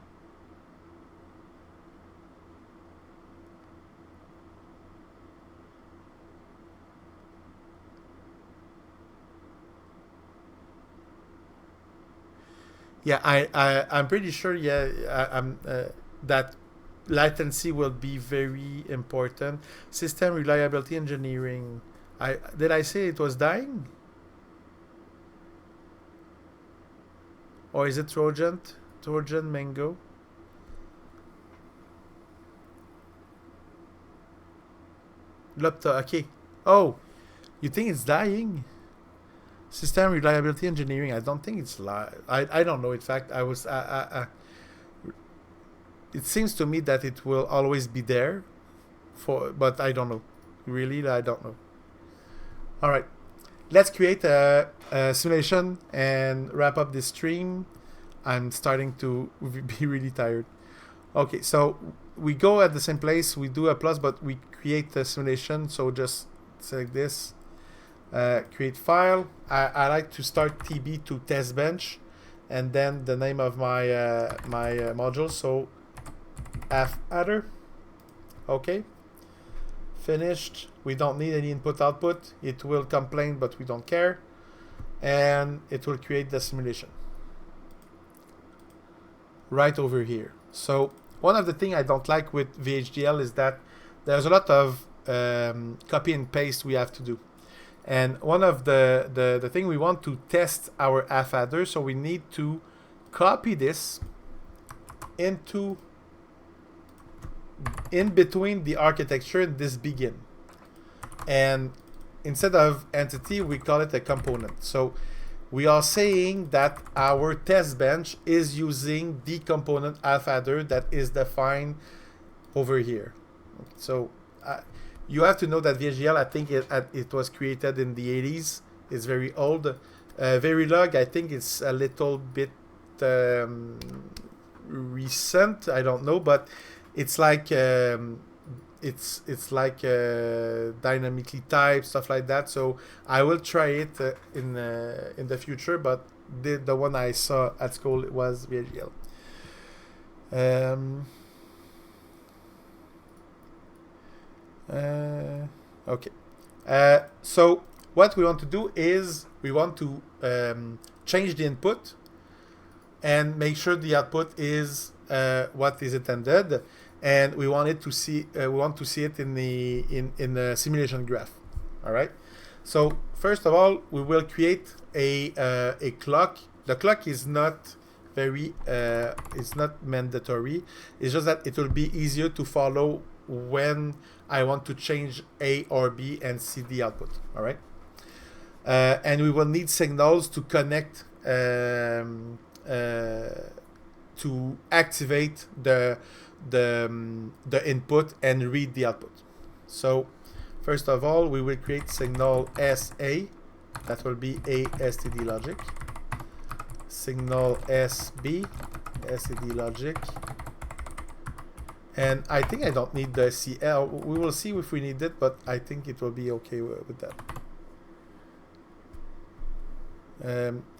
Yeah, I'm pretty sure. Yeah, I'm that latency will be very important. System reliability engineering. I say it was dying, or is it Trojan? Trojan Mango. Laptop. Okay. Oh, you think it's dying? System reliability engineering. I don't think it's I don't know. In fact, I was. It seems to me that it will always be there, but I don't know. Really, I don't know. All right, let's create a simulation and wrap up this stream. I'm starting to be really tired. Okay, so we go at the same place. We do a plus, but we create a simulation. So just select this. Create file. I like to start TB to test bench, and then the name of my module. So F adder. Okay. Finished. We don't need any input output. It will complain, but we don't care, and it will create the simulation right over here. So one of the things I don't like with VHDL is that there's a lot of copy and paste we have to do. And one of the thing, we want to test our F adder, so we need to copy this into in between the architecture and this begin. And instead of entity, we call it a component. So we are saying that our test bench is using the component F adder that is defined over here. So you have to know that VHDL, I think it was created in the 80s. It's very old. Verilog, I think it's a little bit recent. I don't know, but it's like it's like dynamically typed, stuff like that. So I will try it in the future, but the one I saw at school was VHDL. Okay. So what we want to do is we want to change the input and make sure the output is what is intended, and we want it to see we want to see it in the simulation graph. All right. So first of all, we will create a clock. The clock is not very it's not mandatory. It's just that it will be easier to follow when I want to change A or B and see the output. All right. And we will need signals to connect to activate the input and read the output. So first of all, we will create signal SA. That will be a STD logic. Signal SB, STD logic. And I think I don't need the CL. We will see if we need it, but I think it will be okay with that.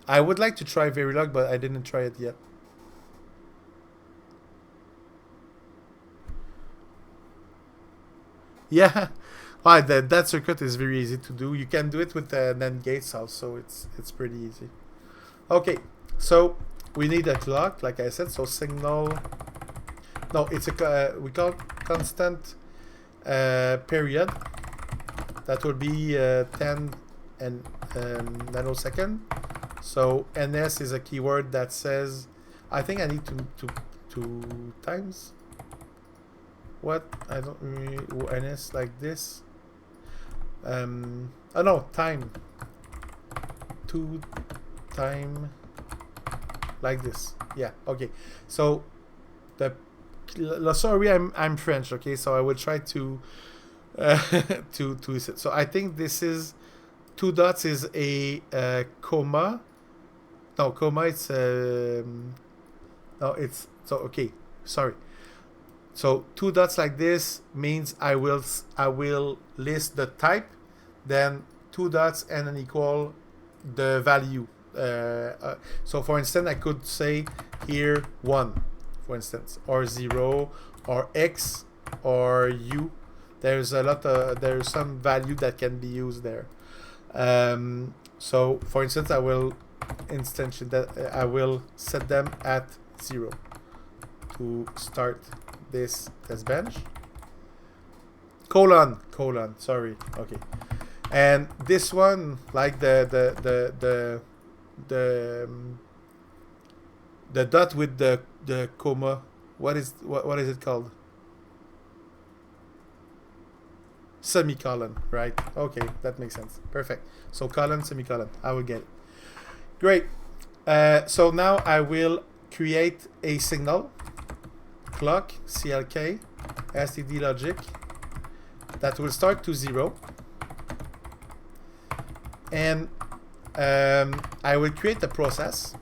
I would like to try Verilog, but I didn't try it yet. Yeah, that circuit is very easy to do. You can do it with the NAND gates also. It's pretty easy. Okay, so we need a clock, like I said. So signal. No, it's a we call constant period. That would be 10 and nanosecond. So ns is a keyword that says. I think I need to times. What? I don't really ns like this. Oh no, time. 2 time like this. Yeah. Okay. So the sorry, I'm French. Okay, so I will try to so I think this is 2 dots is a comma. No, comma. It's no, it's so okay. Sorry. So 2 dots like this means I will list the type, then 2 dots and an equal the value. So for instance, I could say here 1, for instance, or 0, or X, or U. There's a lot of there's some value that can be used there. So for instance, I will instantiate that I will set them at 0 to start this test bench. Colon, sorry. Okay. And this one, like the dot with the comma, what is it called? Semicolon, right? Okay, that makes sense. Perfect. So colon, semicolon. I will get it. Great. So now I will create a signal. Clock, CLK, STD logic, that will start to 0. And I will create a process.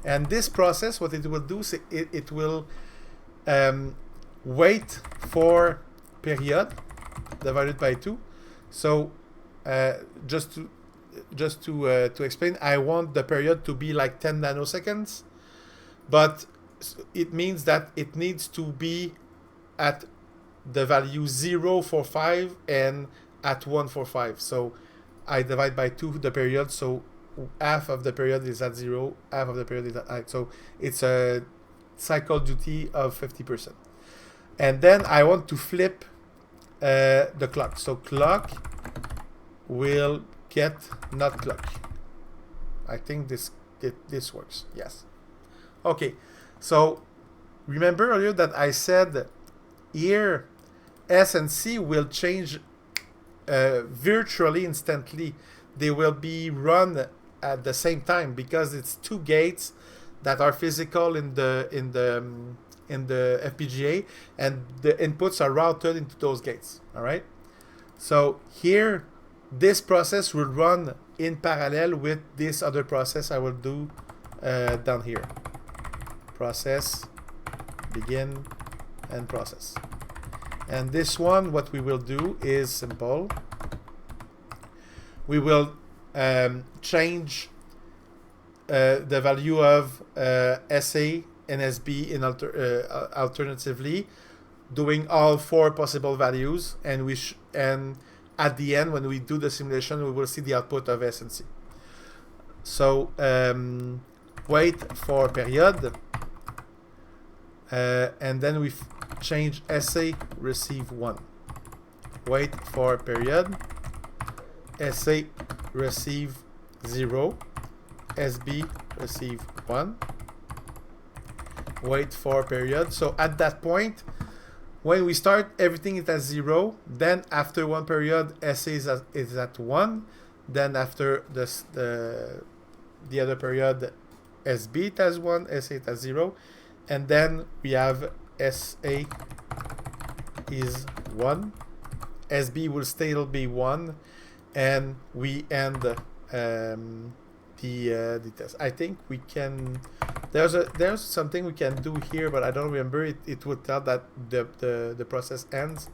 And this process, what it will do is it will wait for period divided by 2. So just to explain, I want the period to be like 10 nanoseconds, but it means that it needs to be at the value 0 for 5 and at 1 for 5. So I divide by 2 the period, so half of the period is at 0, half of the period is at 8. So it's a cycle duty of 50%. And then I want to flip the clock. So clock will get not clock. I think this works. Yes. Okay. So remember earlier that I said here S and C will change virtually instantly. They will be run at the same time because it's 2 gates that are physical in the FPGA, and the inputs are routed into those gates. All right. So here, this process will run in parallel with this other process I will do down here. Process, begin, and process. And this one, what we will do is simple. We will change the value of SA and SB in alternatively, doing all 4 possible values, and and at the end, when we do the simulation, we will see the output of S and C. So wait for period, and then we change SA receive 1. Wait for period, SA receive 0, SB receive 1. Wait for period. So at that point, when we start, everything is at 0. Then after 1 period, SA is at 1. Then after this, the other period, SB it has 1, SA it has 0. And then we have SA is 1, SB will still be 1, and we end the test. I think we can. There's something we can do here, but I don't remember. It would tell that the process ends,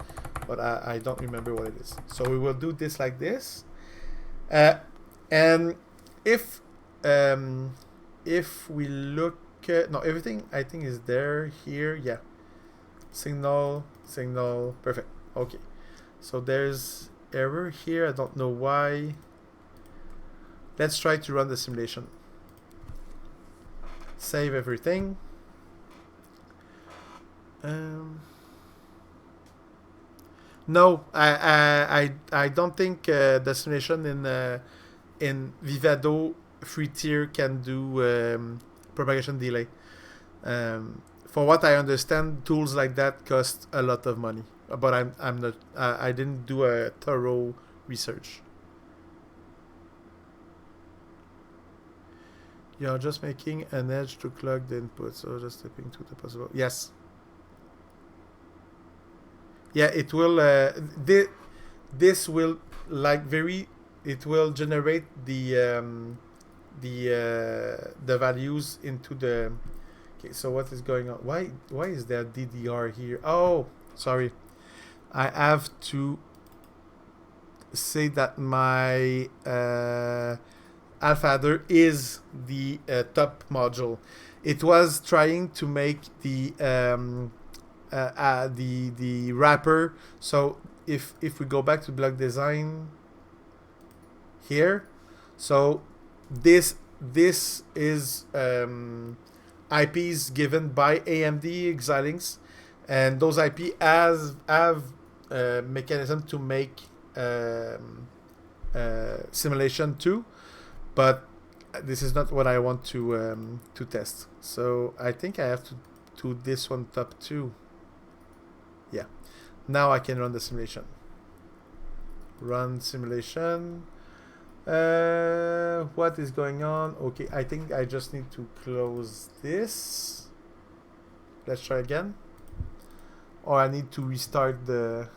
but I don't remember what it is. So we will do this like this, and if we look no, everything I think is there here. Yeah, signal, perfect. Okay, so there's error here. I don't know why. Let's try to run the simulation. Save everything. No, I don't think the simulation in Vivado free tier can do propagation delay. For what I understand, tools like that cost a lot of money. But I'm not. I didn't do a thorough research. You're just making an edge to clog the input, so just stepping to the possible. Yes. Yeah, it will. This will like very. It will generate the values into the. Okay, so what is going on? Why is there DDR here? Oh, sorry. I have to say that my alpha adder is the top module. It was trying to make the wrapper. So if we go back to block design here, so this is IPs given by AMD Xilinx, and those IP have mechanism to make simulation too, but this is not what I want to test. So I think I have to do this one top too. Yeah, now I can run the simulation. Run simulation. What is going on? Okay, I think I just need to close this. Let's try again. Or I need to restart the.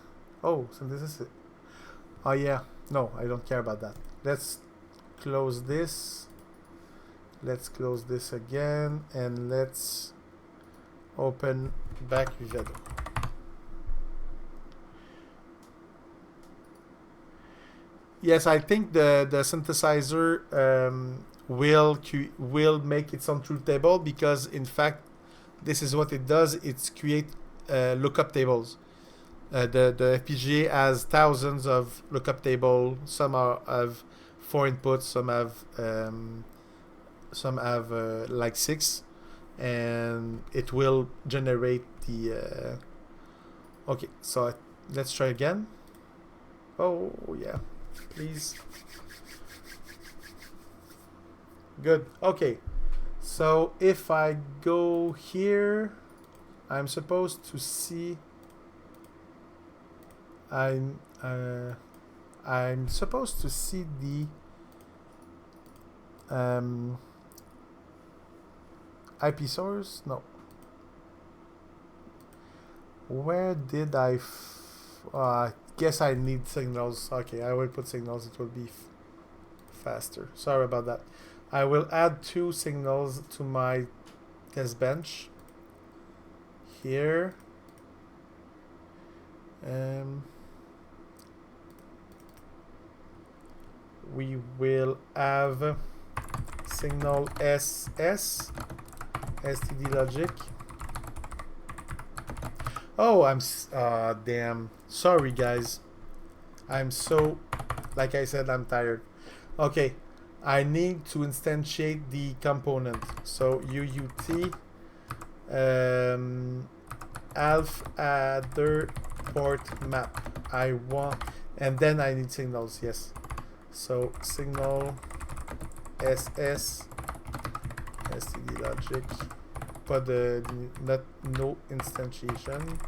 Oh, so this is it. Oh yeah, no, I don't care about that. Let's close this. Let's close this again, and let's open back Vivado. Yes, I think the synthesizer will make its own truth table, because in fact this is what it does. It's create lookup tables. The FPGA has thousands of lookup tables. Some have 4 inputs. Some have like 6, and it will generate the. Okay, so let's try again. Oh yeah, please. Good. Okay, so if I go here, I'm supposed to see. I'm supposed to see the IP source. No. Where did I? I guess I need signals. Okay, I will put signals. It will be faster. Sorry about that. I will add 2 signals to my test bench here. We will have signal SS, STD logic. Oh, damn. Sorry, guys. I'm so, like I said, I'm tired. Okay, I need to instantiate the component. So UUT alpha adder port map. I want, and then I need signals. Yes. So signal SS STD logic, but no instantiation.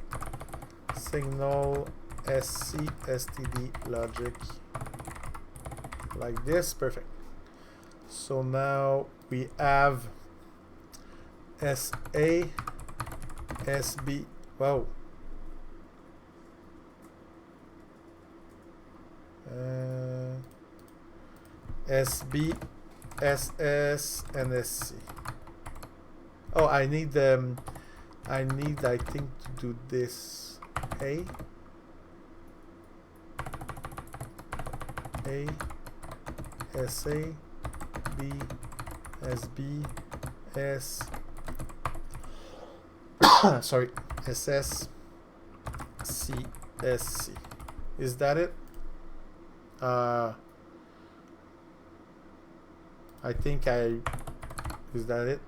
Signal SC STD logic, like this. Perfect. So now we have SA SB. Wow. SB, SS, and SC. Oh, I need I think to do this. A, SA, B, SB, S. Sorry, SS, C, SC. Is that it? I think is that it?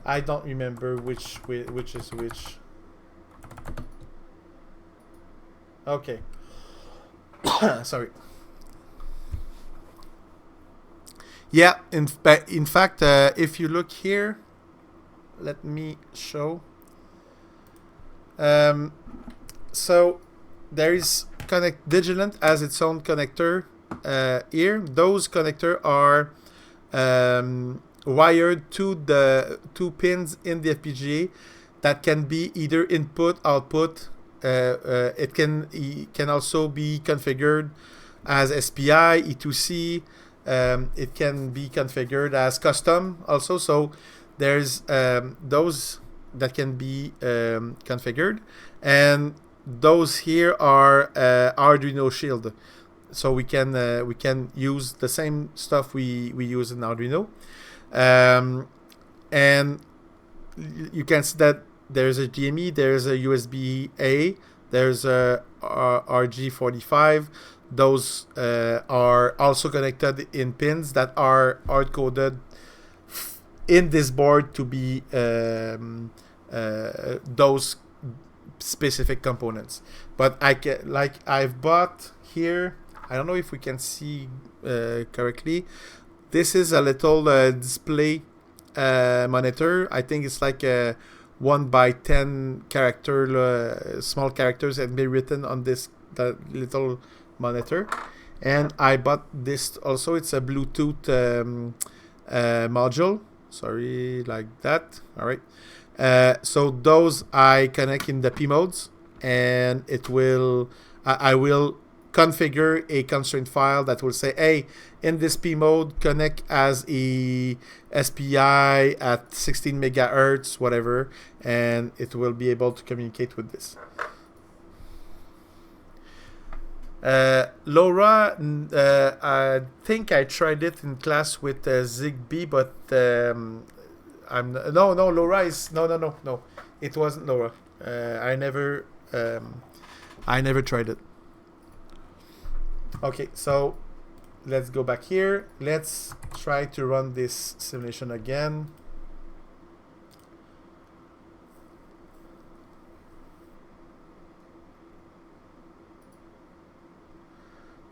I don't remember which is which. Okay. Sorry. Yeah, in fact, if you look here, let me show. So there is Digilant as its own connector here. Those connectors are wired to the 2 pins in the FPGA that can be either input, output. It can also be configured as SPI, E2C. It can be configured as custom also. So there's those that can be configured, and those here are Arduino Shield. So we can use the same stuff we use in Arduino, and you can see that there's a GME, there's a USB A, there's a RG45. Those are also connected in pins that are hard-coded in this board to be those specific components. But I've bought here, I don't know if we can see correctly. This is a little display monitor. I think it's like a 1x10 character, small characters, and be written on that little monitor. And I bought this also. It's a Bluetooth module. Sorry, like that. All right. So those I connect in the P modes, and it will. I will configure a constraint file that will say, hey, in this P mode, connect as a SPI at 16 megahertz, whatever, and it will be able to communicate with this. LoRa, I think I tried it in class with ZigBee, but LoRa is no. It wasn't LoRa. I never tried it. Okay, so let's go back here. Let's try to run this simulation again.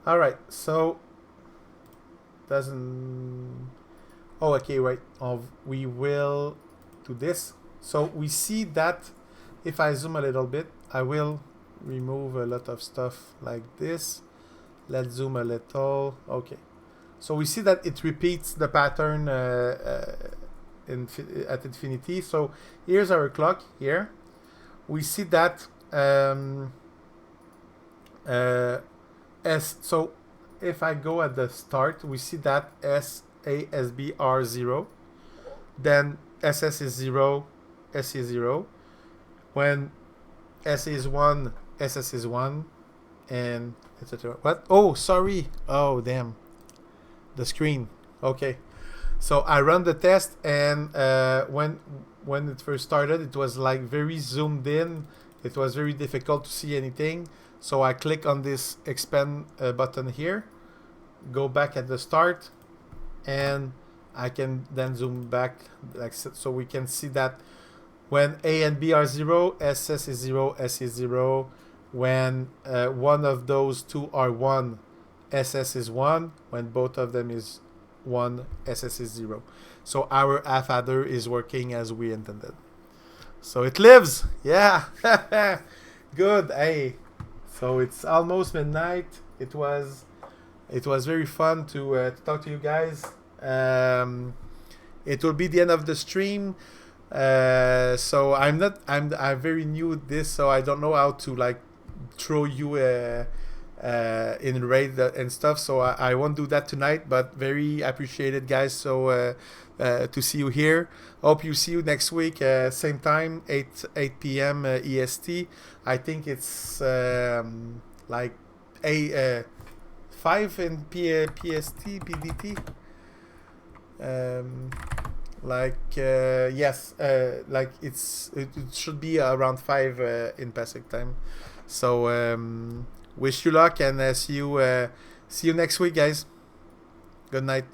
All right, so doesn't. Oh, okay, right. We will do this. So we see that if I zoom a little bit, I will remove a lot of stuff like this. Let's zoom a little. Okay. So we see that it repeats the pattern at infinity. So here's our clock here. We see that so if I go at the start, we see that SASB are 0. Then SS is 0, SC is 0. When SC is 1, SS is 1, and etc. What? Oh, sorry. Oh, damn. The screen. Okay. So I run the test, and when it first started, it was like very zoomed in. It was very difficult to see anything. So I click on this expand button here, go back at the start, and I can then zoom back like so we can see that when A and B are 0, SS is 0, S is 0. When one of those two are 1, SS is 1. When both of them is 1, SS is 0. So our half adder is working as we intended. So it lives. Yeah. Good. Hey. So it's almost midnight. It was very fun to talk to you guys. It will be the end of the stream. So I'm very new at this, so I don't know how to like throw you in raid and stuff. So I won't do that tonight. But very appreciated, guys. So to see you here. Hope you see you next week, same time, 8 p.m. EST. I think it's like 5 in PST PDT. Yes, like it should be around 5 in Pacific time. So wish you luck and see you next week, guys. Good night.